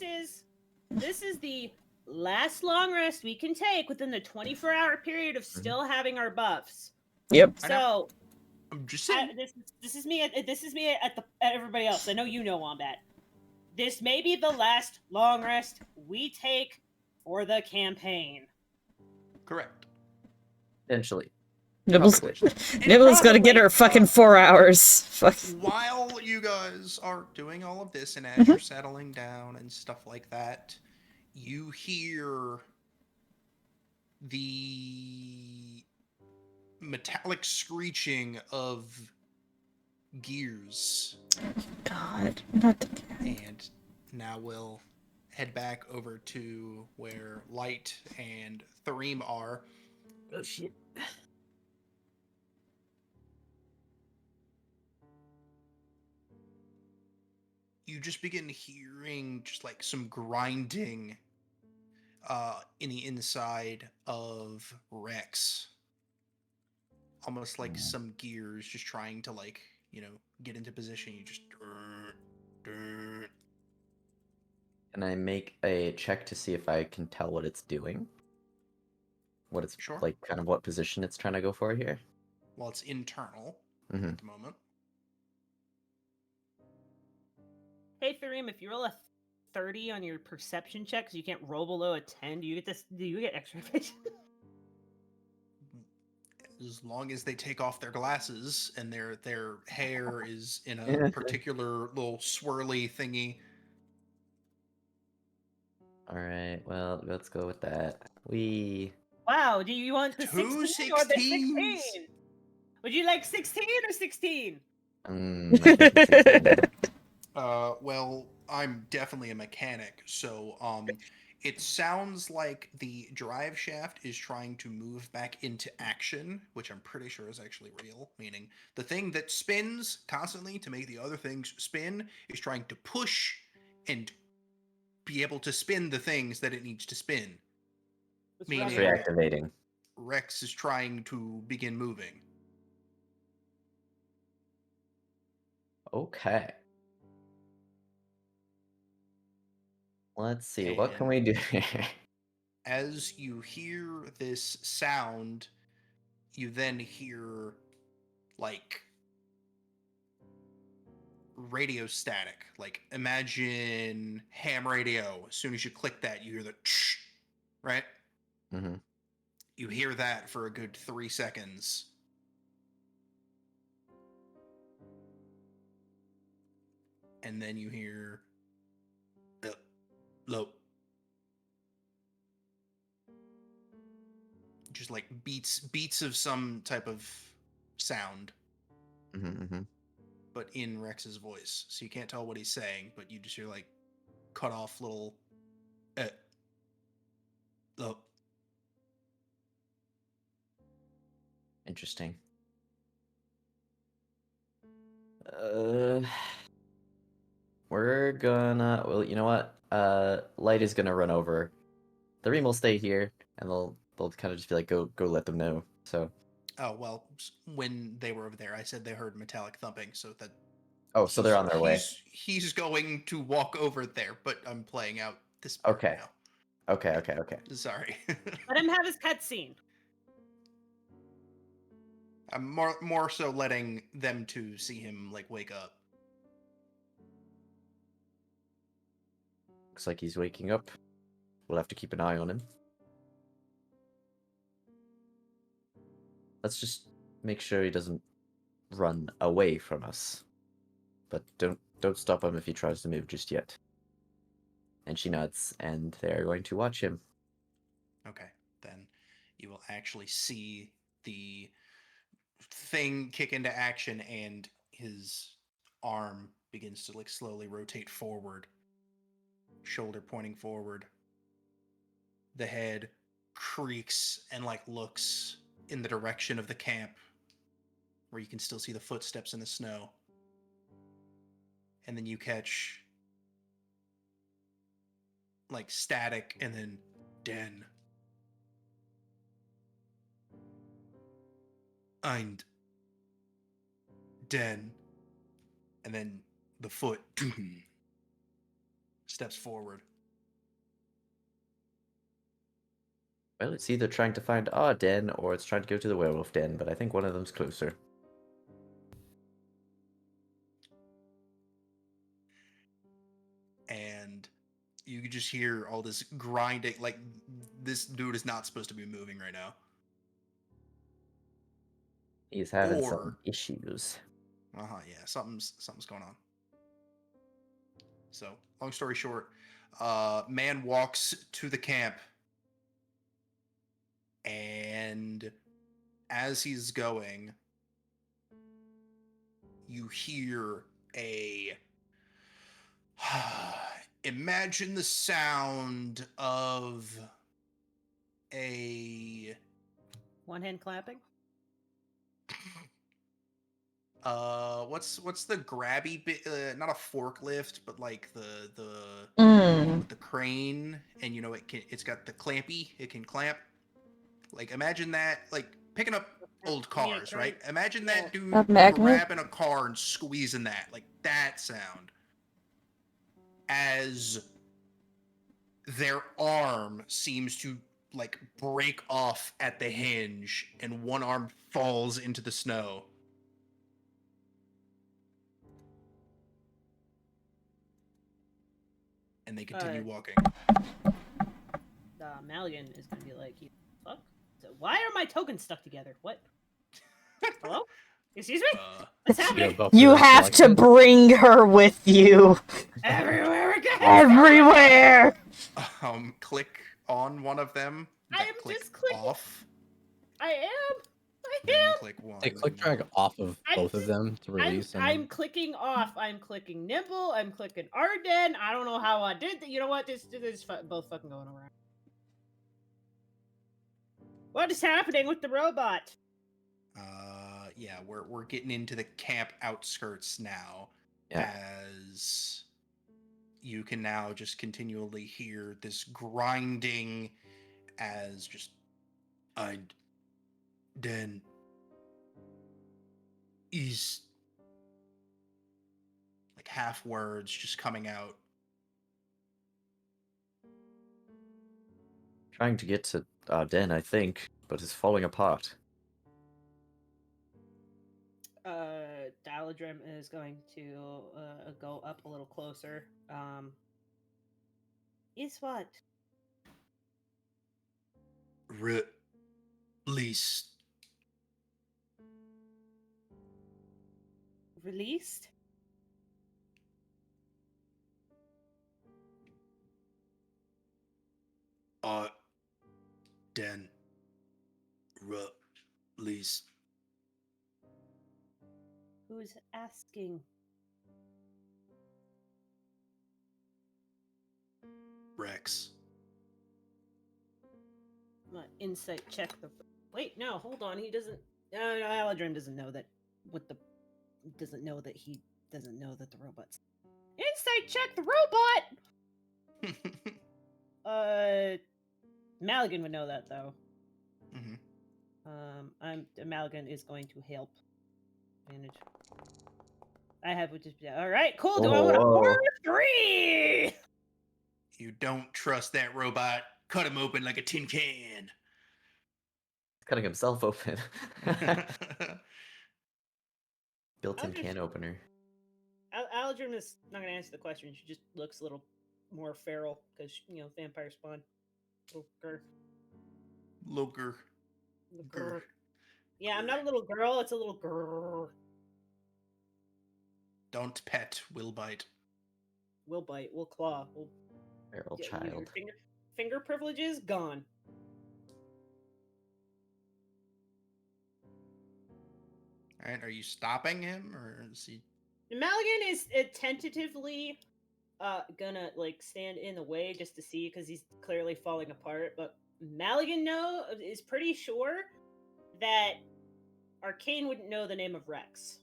This is the last long rest we can take within the 24-hour period of still having our buffs. Yep. I know. So I'm just saying. this is me at everybody else. I know you know Wombat. This may be the last long rest we take for the campaign. Correct. Potentially. Nibbles, Probably. Nibbles gonna get her Probably. fucking 4 hours. Fuck. While you guys are doing all of this and as Mhm. you're settling down and stuff like that, you hear the metallic screeching of gears. God, not again. And now we'll head back over to where Light and Thareem are. Oh shit. You just begin hearing just like some grinding in the inside of Rex. Almost like some gears just trying to like, get into position. You just Can I make a check to see if I can tell what it's doing? What it's Sure. like, kind of what position it's trying to go for here? Well, it's internal Mhm. at the moment. Hey, Thareem, if you roll a 30 on your perception check, because you can't roll below a 10, do you get this? Do you get extra vision? As long as they take off their glasses and their hair is in a particular little swirly thingy. All right, well, let's go with that. Wow, do you want the 2 16 or the 16? 16s. Would you like 16 or 16? I think it's 16. Well, I'm definitely a mechanic, so it sounds like the drive shaft is trying to move back into action, which I'm pretty sure is actually real, meaning the thing that spins constantly to make the other things spin is trying to push and be able to spin the things that it needs to spin. It's Meaning- It's rather- reactivating. Rex is trying to begin moving. Okay. Let's see, what can we do here? As you hear this sound, you then hear like radio static. Like imagine ham radio. As soon as you click that, you hear the right? hmm You hear that for a good 3 seconds. And then you hear low. Just like beats of some type of sound, hmm but in Rex's voice. So you can't tell what he's saying, but you just hear like cut off little low. Interesting. Uh, we're gonna. Well, you know what? Light is gonna run over. The Ream will stay here, and they'll kind of just be like, go let them know. So. Oh well, when they were over there, I said they heard metallic thumping, so that. Oh, so they're on their way. He's going to walk over there, but I'm playing out this part Okay. now. Okay. Sorry. Let him have his cutscene. I'm more so letting them to see him like wake up. Looks like he's waking up. We'll have to keep an eye on him. Let's just make sure he doesn't run away from us. But don't stop him if he tries to move just yet. And she nods, and they're going to watch him. Okay, then you will actually see the thing kick into action, and his arm begins to like slowly rotate forward, shoulder pointing forward. The head creaks and like looks in the direction of the camp, where you can still see the footsteps in the snow. And then you catch like static and then Den. And Den. And then the foot steps forward. Well, it's either trying to find our den, or it's trying to go to the werewolf den, but I think one of them's closer. And you can just hear all this grinding. Like, this dude is not supposed to be moving right now. He's having Or- some issues. Yeah, something's going on. So, long story short, man walks to the camp, and as he's going, you hear a imagine the sound of a One hand clapping. what's the grabby bit, not a forklift, but like the Mm. with the crane, and it's got the clampy, it can clamp. Like imagine that, like picking up old You mean a cars, crane? right? Imagine Yeah. that dude A magnet? grabbing a car and squeezing that, like that sound. As their arm seems to like break off at the hinge and one arm falls into the snow. And they continue walking. Maligan is gonna be like, "You fuck? So why are my tokens stuck together? What? Hello? Excuse me? What's You happening? have both You of them have to selected. bring her with you. Everywhere we go. Everywhere! Click on one of them. I am Click just clicking. off. I am. Then I am. click one. Hey, click then drag one. off of I'm both of them to release. I'm clicking off. I'm clicking Nimble. I'm clicking Arden. I don't know how I did that. You know what? This both fucking going around. What is happening with the robot? Yeah, we're getting into the camp outskirts now. Yeah. As you can now just continually hear this grinding as just I then is like half words just coming out. Trying to get to Den, I think, but it's falling apart. Dialadrim is going to go up a little closer. Is what? Release. Released? Den. Release. Who's asking? Rex. My insight check the. Wait, no, hold on. He doesn't. No, Aladrim doesn't know that. Doesn't know that he doesn't know that the robot's. Insight check the robot. Maligan would know that though. Mm-hmm. Maligan is going to help. Manage. I have which is all right. Cool. Do I want a 4 or 3? You don't trust that robot. Cut him open like a tin can. Cutting himself open. Built-in just- can opener. Aladrim is not going to answer the question. She just looks a little more feral because vampire spawn. Little grr. Loger. Grr. Yeah, I'm not a little girl. It's a little grr. Don't pet. Will bite. We'll bite. We'll claw. We'll Feral use your child. finger privileges gone. All right. Are you stopping him, or is he? Maligan is tentatively gonna like stand in the way just to see because he's clearly falling apart. But Maligan is pretty sure that Arcane wouldn't know the name of Rex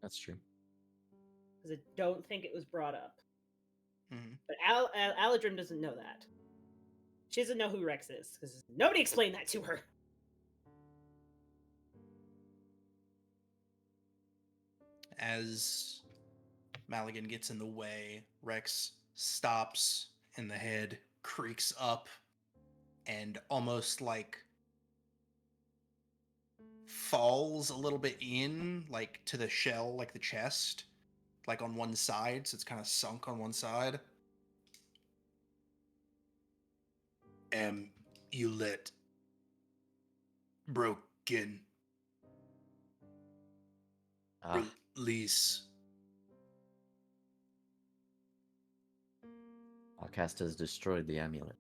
That's true. because I don't think it was brought up. Mhm. But Aladrim doesn't know that. She doesn't know who Rex is because nobody explained that to her. As Maligan gets in the way, Rex stops and the head creaks up and almost like falls a little bit in, like to the shell, like the chest, like on one side, so it's kind of sunk on one side. Amulet broken. Release. Outcast has destroyed the amulet.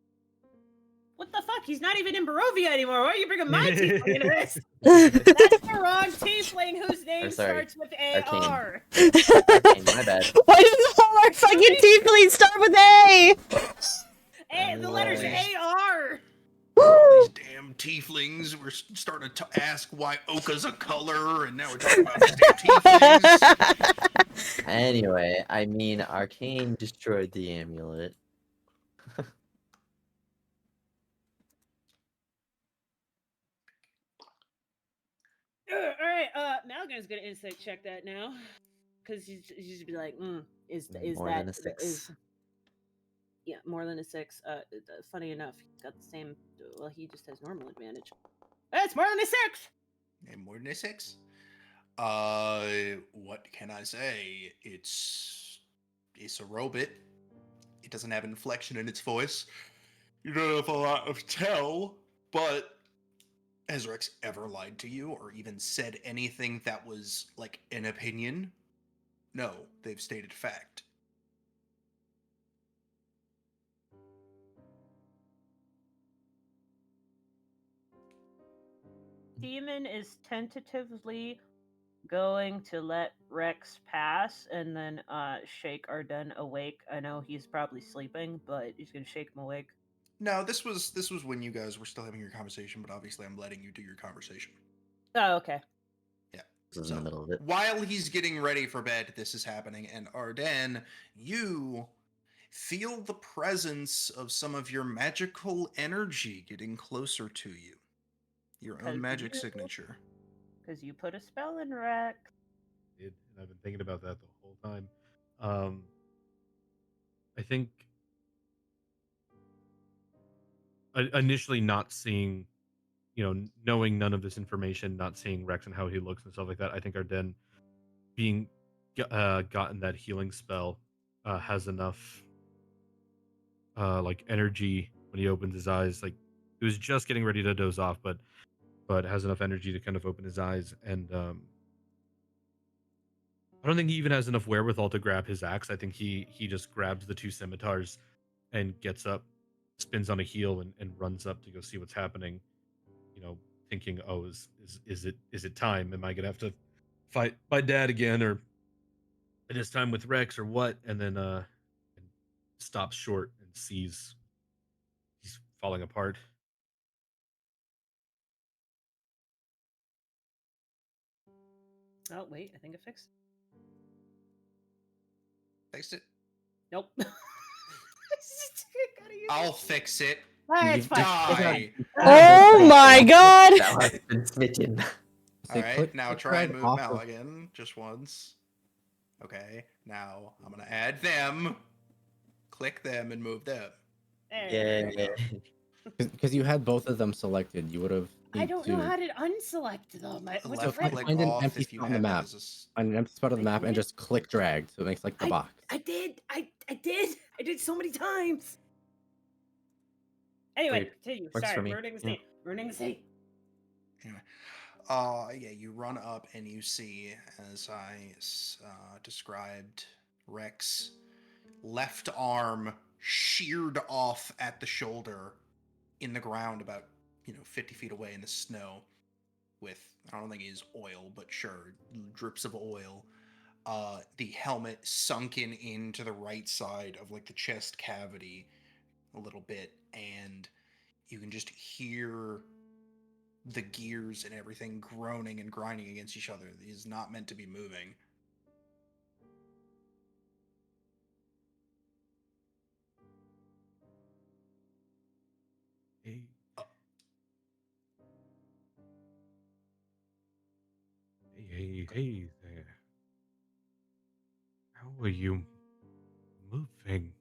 What the fuck? fuck? He's not even in Barovia anymore. Why are you bringing my tiefling into this? That's the wrong tiefling whose name sorry. starts with Arcane. AR. Arcane, my bad. Why does all our fucking tieflings start with A? The letters AR. All these damn tieflings. We're starting to ask why ochre's a color, and now we're talking about these damn tieflings. Anyway, I mean, Arcane destroyed the amulet. All right, Malgan's gonna insight check that now, because he's just be like, is More that than a 6. yeah, more than a 6. Funny enough, he's got the same. Well, he just has normal advantage. That's more than a 6. And more than a 6. What can I say? It's a robot. It doesn't have inflection in its voice. You don't have a lot of tell, but has Rex ever lied to you or even said anything that was like an opinion? No, they've stated fact. Demon is tentatively going to let Rex pass and then shake Arden awake. I know he's probably sleeping, but he's gonna shake him awake. No, this was when you guys were still having your conversation, but obviously I'm letting you do your conversation. Oh, okay. Yeah. This is in the middle of it. While he's getting ready for bed, this is happening, and Arden, you feel the presence of some of your magical energy getting closer to you. Your own magic signature. Because you put a spell in Rex. And I've been thinking about that the whole time. I think initially not seeing, knowing none of this information, not seeing Rex and how he looks and stuff like that. I think Arden being gotten that healing spell has enough like energy when he opens his eyes. Like he was just getting ready to doze off, but has enough energy to kind of open his eyes. And I don't think he even has enough wherewithal to grab his axe. I think he just grabs the 2 scimitars and gets up, spins on a heel, and runs up to go see what's happening. Thinking, oh, is it time? Am I gonna have to fight my dad again, or this time with Rex, or what? And then stops short and sees he's falling apart. Oh, wait, I think I fixed it. Fixed it? Nope. I'll fix it. It's fine. Die! Oh my god! Thou hast been smitten. Alright, now try and move Mal again, just once. Okay, now I'm gonna add them, click them, and move them. Yeah. Because you had both of them selected, you would have. I don't know how to unselect them. Left find click an off empty if you spot on the have it map. as Find an empty spot on the I map and did. just click drag, so it makes like the box. I did. I did so many times. Anyway, Weird. continue. Works for Sorry, me. ruining the Yeah. scene. Ruining the scene. Anyway, yeah, you run up and you see, as I described, Rex left arm sheared off at the shoulder in the ground about 50 feet away in the snow with, I don't think it is oil, but sure, drips of oil. The helmet sunken into the right side of like the chest cavity a little bit, and you can just hear the gears and everything groaning and grinding against each other. He's not meant to be moving. Hey. Hey there. How are you moving?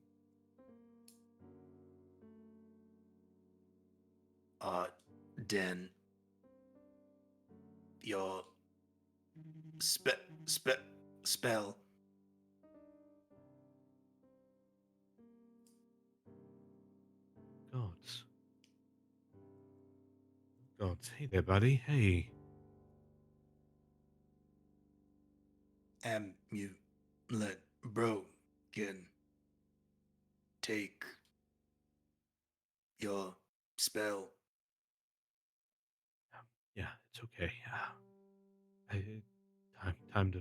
Den, your spell. Gods. Gods. Hey there, buddy. Hey. Amulet broken. Take your spell. Yeah, it's okay. Time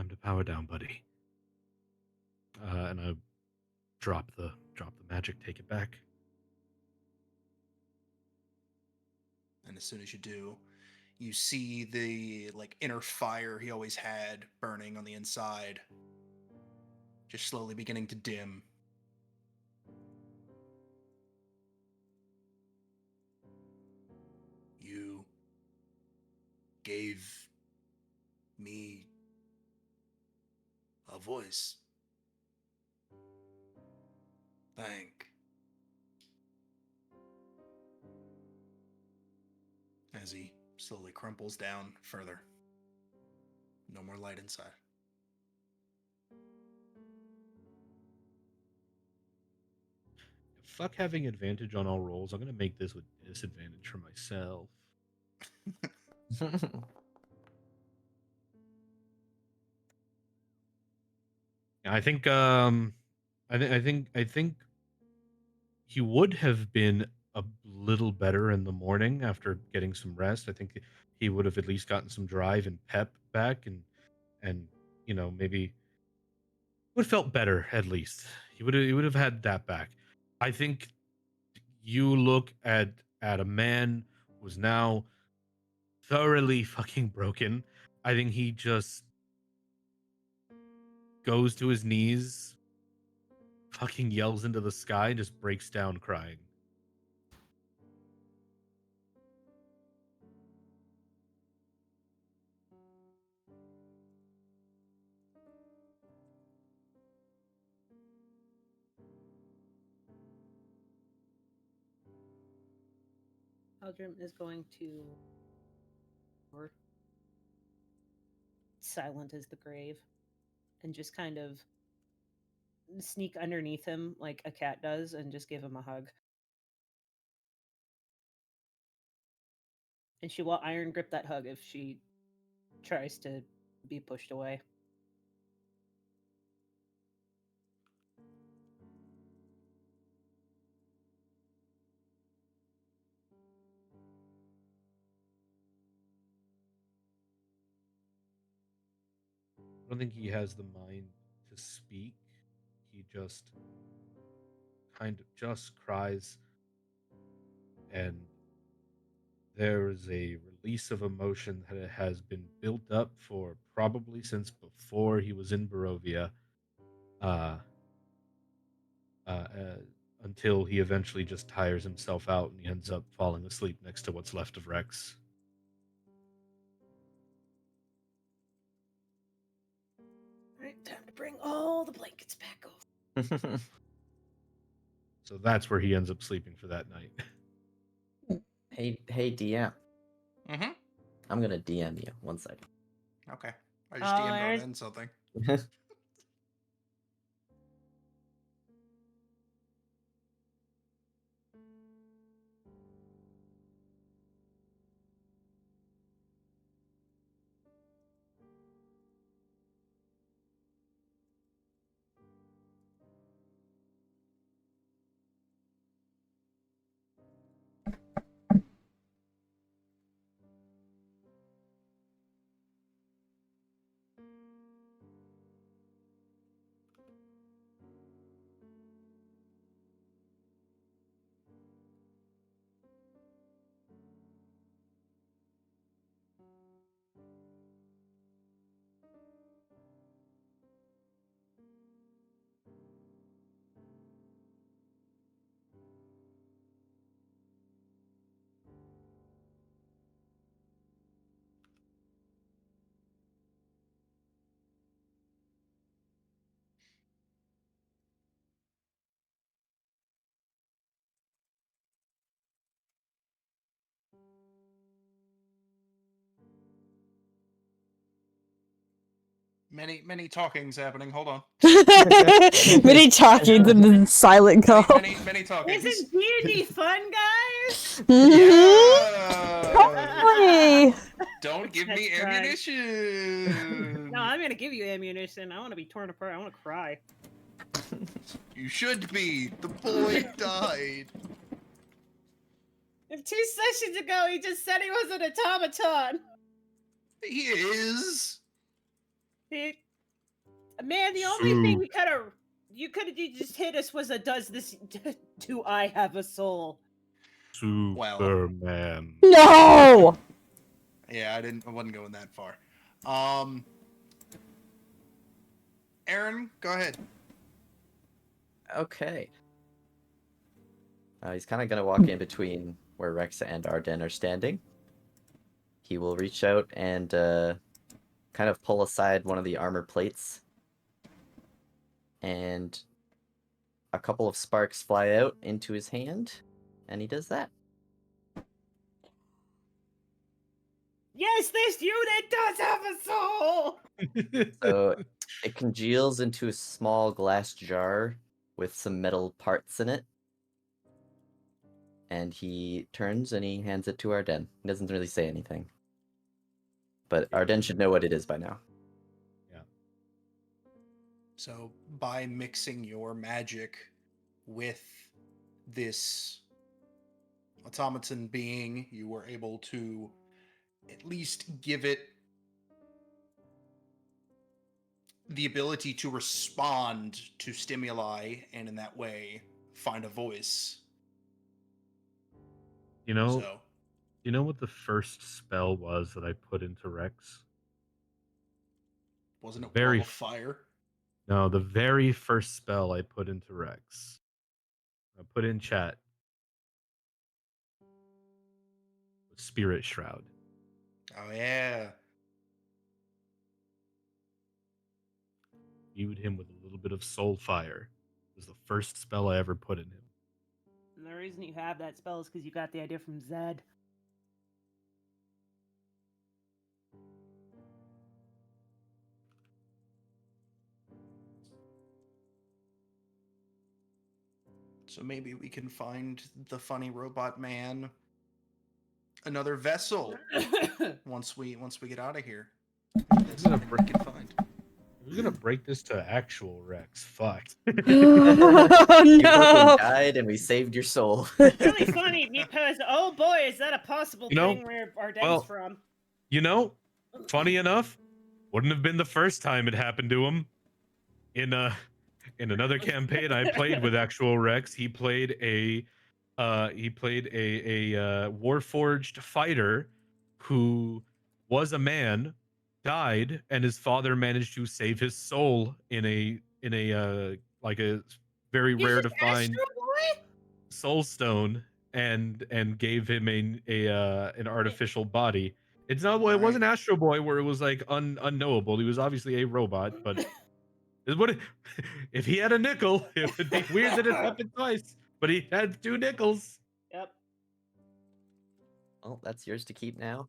to power down, buddy. And I drop the magic, take it back. And as soon as you do, you see the like inner fire he always had burning on the inside just slowly beginning to dim. You gave me a voice. Thank. As he slowly crumples down further. No more light inside. Fuck having advantage on all rolls. I'm gonna make this with disadvantage for myself. I think I think he would have been a little better in the morning after getting some rest. I think he would have at least gotten some drive and pep back, and maybe would have felt better at least. He would have had that back. I think you look at a man who's now thoroughly fucking broken. I think he just goes to his knees, fucking yells into the sky, and just breaks down crying. Eldrim is going to, or silent as the grave, and just kind of sneak underneath him like a cat does and just give him a hug. And she will iron grip that hug if she tries to be pushed away. I don't think he has the mind to speak. He just kind of just cries, and there is a release of emotion that has been built up for probably since before he was in Barovia, uh, uh, uh, until he eventually just tires himself out and he ends up falling asleep next to what's left of Rex. Alright, time to bring all the blankets back over. So that's where he ends up sleeping for that night. Hey, DM. Mm-hmm. I'm gonna DM you. 1 second. Okay. I just DM'd there's- on in something. Many talkings happening. Hold on. Many talkings and then silent go. Many talkings. Isn't D&D fun, guys? Mhm. Yeah. Totally. Don't give me That's right. ammunition. No, I'm gonna give you ammunition. I want to be torn apart. I want to cry. You should be. The boy died. 2 sessions ago, he just said he was an automaton. He is. Man, the only thing we could have, you could have just hit us was a do I have a soul? Superman. No! Yeah, I wasn't going that far. Aaron, go ahead. Okay. He's kind of going to walk in between where Rex and Arden are standing. He will reach out and kind of pull aside one of the armor plates. And a couple of sparks fly out into his hand. And he does that. Yes, this unit does have a soul! So it congeals into a small glass jar with some metal parts in it. And he turns and he hands it to Arden. He doesn't really say anything. But Arden should know what it is by now. Yeah. So by mixing your magic with this automaton being, you were able to at least give it the ability to respond to stimuli and in that way find a voice. You know, So you know what the first spell was that I put into Rex? wasn't it Very Wall of Fire? No, the very first spell I put into Rex. I put in chat. Was Spirit Shroud. Oh yeah. Imbued him with a little bit of soul fire. It was the first spell I ever put in him. And the reason you have that spell is because you got the idea from Zed. So maybe we can find the funny robot man another vessel once we get out of here. That's gonna something we can find. Who's gonna break this to actual Rex? Fuck. Oh You no! fucking died and we saved your soul. It's really funny because, oh boy, is that a possible You know, thing where Arden's well, from. You know, funny enough, wouldn't have been the first time it happened to him. In another campaign I played with actual Rex, he played a warforged fighter who was a man, died, and his father managed to save his soul in a like a very He's rare just to find Astro Boy? soul stone and gave him an artificial body. It's not. It wasn't Astro Boy where it was like unknowable. He was obviously a robot, but it would if he had a nickel, it would be weird that it happened twice. But he had 2 nickels. Yep. Well, that's yours to keep now.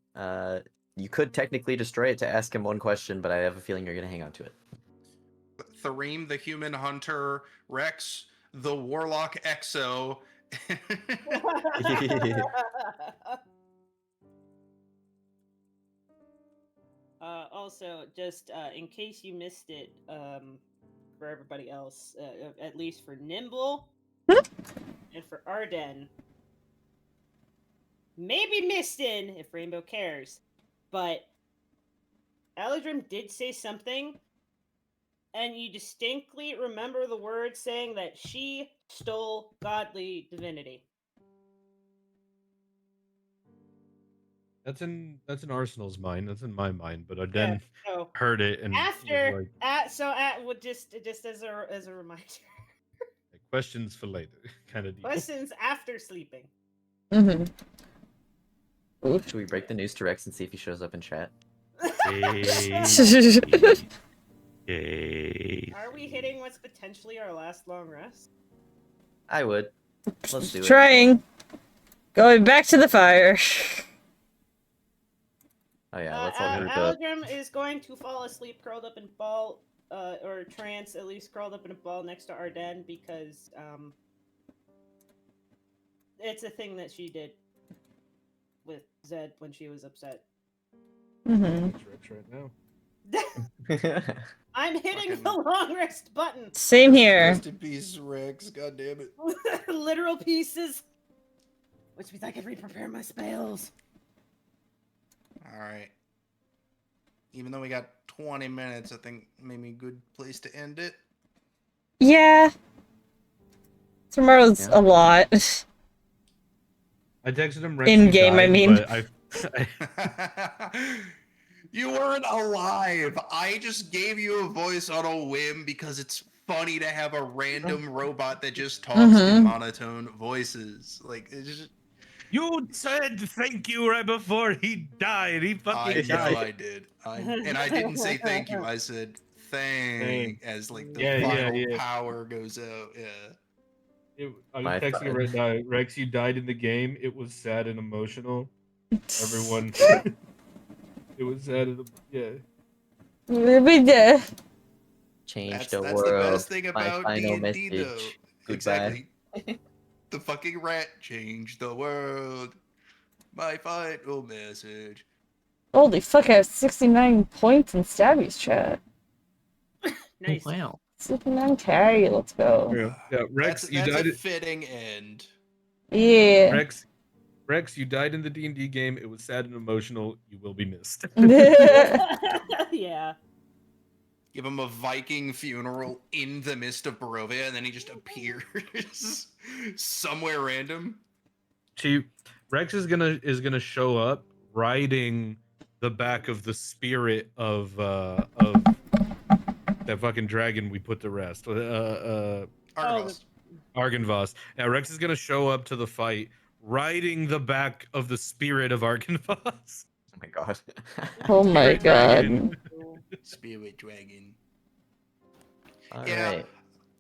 You could technically destroy it to ask him one question, but I have a feeling you're going to hang on to it. Thareem, the human hunter, Rex, the warlock exo. Also, just in case you missed it, for everybody else, at least for Nimble and for Arden, maybe Mistin, if Rainbow cares, but Aladrim did say something, and you distinctly remember the word saying that she stole godly divinity. That's in Arsenal's mind. That's in my mind. But I then So heard it and after, like, would just as a reminder, questions for later, kind of deal. questions after sleeping. Mm-hmm. Should we break the news to Rex and see if he shows up in chat? Are we hitting what's potentially our last long rest? I would. Let's do it. Trying. Going back to the fire. Oh yeah, let's all group up. Aladrim is going to fall asleep curled up in a ball, or trance, at least curled up in a ball next to Arden, because it's a thing that she did with Zed when she was upset. Mm-hmm. Rex right now. I'm hitting the long rest button. Same here. Rest in peace, Rex. God damn it. Literal pieces. Which means I can re-prepare my spells. All right. Even though we got 20 minutes, I think maybe a good place to end it. Yeah. Tomorrow's Yeah. a lot. I texted him Rex, In you game, I died, mean. but You weren't alive. I just gave you a voice on a whim because it's funny to have a random robot that just talks in monotone voices. Like, it's just... You said thank you right before he died. He I fucking know died. I did. And I didn't say thank you. I said thank as like the Yeah, final yeah. power goes out. Yeah. I was My texting him fun. right now. Rex, you died in the game. It was sad and emotional. Everyone. It was sad and yeah. Change That's the the world. best thing My about final D&D though. message. Goodbye. Exactly. The fucking rat changed the world. My final message. Holy fuck, I have 69 points in Stabby's chat. Nice. Wow. 69k, let's go. Yeah, Rex, you That's died. a fitting end. Yeah. Rex, you died in the D&D game. It was sad and emotional. You will be missed. Yeah. Give him a Viking funeral in the mist of Barovia, and then he just appears somewhere random. Rex is gonna show up riding the back of the spirit of that fucking dragon we put to rest. Argos. Argynvost. Now Rex is gonna show up to the fight riding the back of the spirit of Argynvost. Oh my god. Oh my Spirit dragon. god. Spirit dragon. All Yeah. right.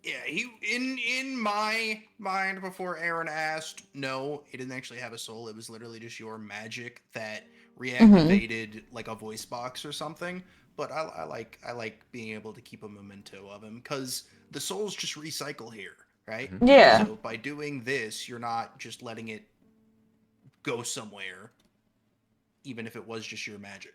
Yeah, he in my mind before Aaron asked, no, it didn't actually have a soul. It was literally just your magic that reactivated like a voice box or something. But I like being able to keep a memento of him because the souls just recycle here, right? Mhm. Yeah. So by doing this, you're not just letting it go somewhere, even if it was just your magic.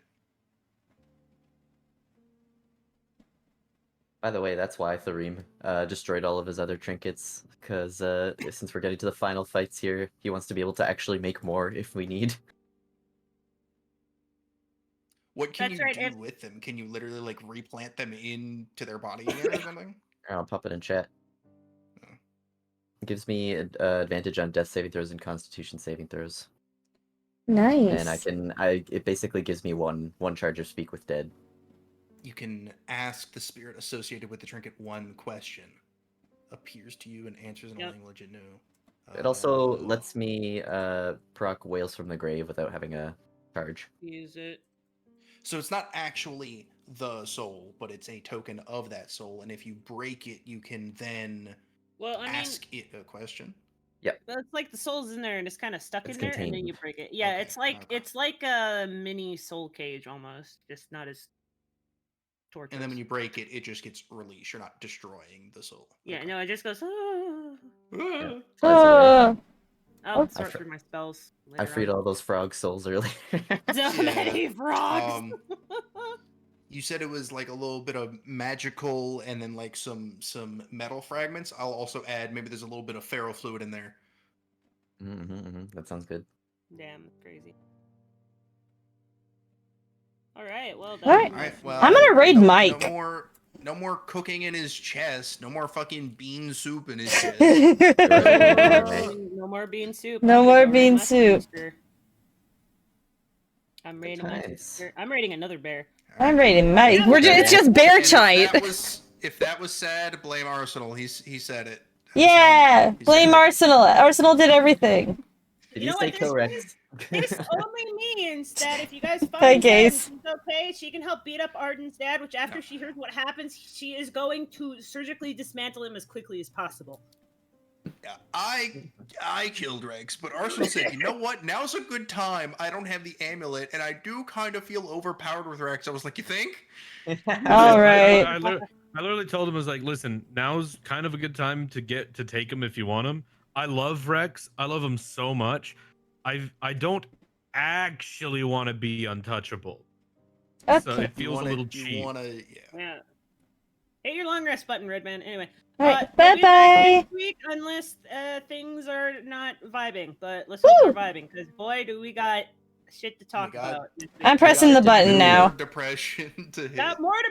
By the way, that's why Thareem destroyed all of his other trinkets, because since we're getting to the final fights here, he wants to be able to actually make more if we need. What can That's you right, do if- with them? Can you literally like replant them into their body again or something? I'll pop it in chat. Oh. It gives me advantage on death saving throws and constitution saving throws. Nice. And it basically gives me one charge of Speak with Dead. You can ask the spirit associated with the trinket one question. Appears to you and answers in a language it knew. It also lets me proc Whales from the Grave without having a charge. Use it. So it's not actually the soul, but it's a token of that soul. And if you break it, you can then Well, I mean, ask it a question. well, it's like the soul's in there and it's kind of stuck It's in there, and then contained. you break it. Yeah, Okay, it's like a mini soul cage almost, just not as torturous. And then when you break it, it just gets released. You're not destroying the soul. Yeah, Okay. no, it just goes. "Ah." Yeah. Ah. I'll Oh. sort through my spells. I freed all those frog souls earlier. So many frogs. You said it was like a little bit of magical and then like some metal fragments. I'll also add maybe there's a little bit of ferro fluid in there. That sounds good. Damn, that's crazy. All right, well, All right. All right, well, I'm gonna raid Mike. No more cooking in his chest. No more fucking bean soup in his chest. No more bean soup. No I'm gonna more go raid bean my soup. sister. I'm raiding my Nice. sister. I'm raiding another bear. I'm raiding Mike. Yeah, It's just bear And chite. if that was sad, blame Arsenal. He said it. Yeah. He Blame said it. Arsenal. Arsenal did everything. Did You you know say what, kill Rex? This only means that if you guys Hi, find Zed and Gaze. she's okay, she can help beat up Arden's dad, which after she hears what happens, she is going to surgically dismantle him as quickly as possible. Yeah, I killed Rex, but Arsenal said, you know what? Now's a good time. I don't have the amulet, and I do kind of feel overpowered with Rex. I was like, you think? All right. I literally told him, I was like, listen, now's kind of a good time to take him if you want him. I love Rex. I love him so much. I don't actually want to be untouchable. So Okay. it feels a little cheap. Yeah. Yeah. Hit your long rest button, Redman. Anyway. Alright, we'll be back bye-bye. next week unless things are not vibing. But let's hope they're vibing, because boy, do we got shit to talk got- about. I'm pressing the button now. Depression to hit. Got more to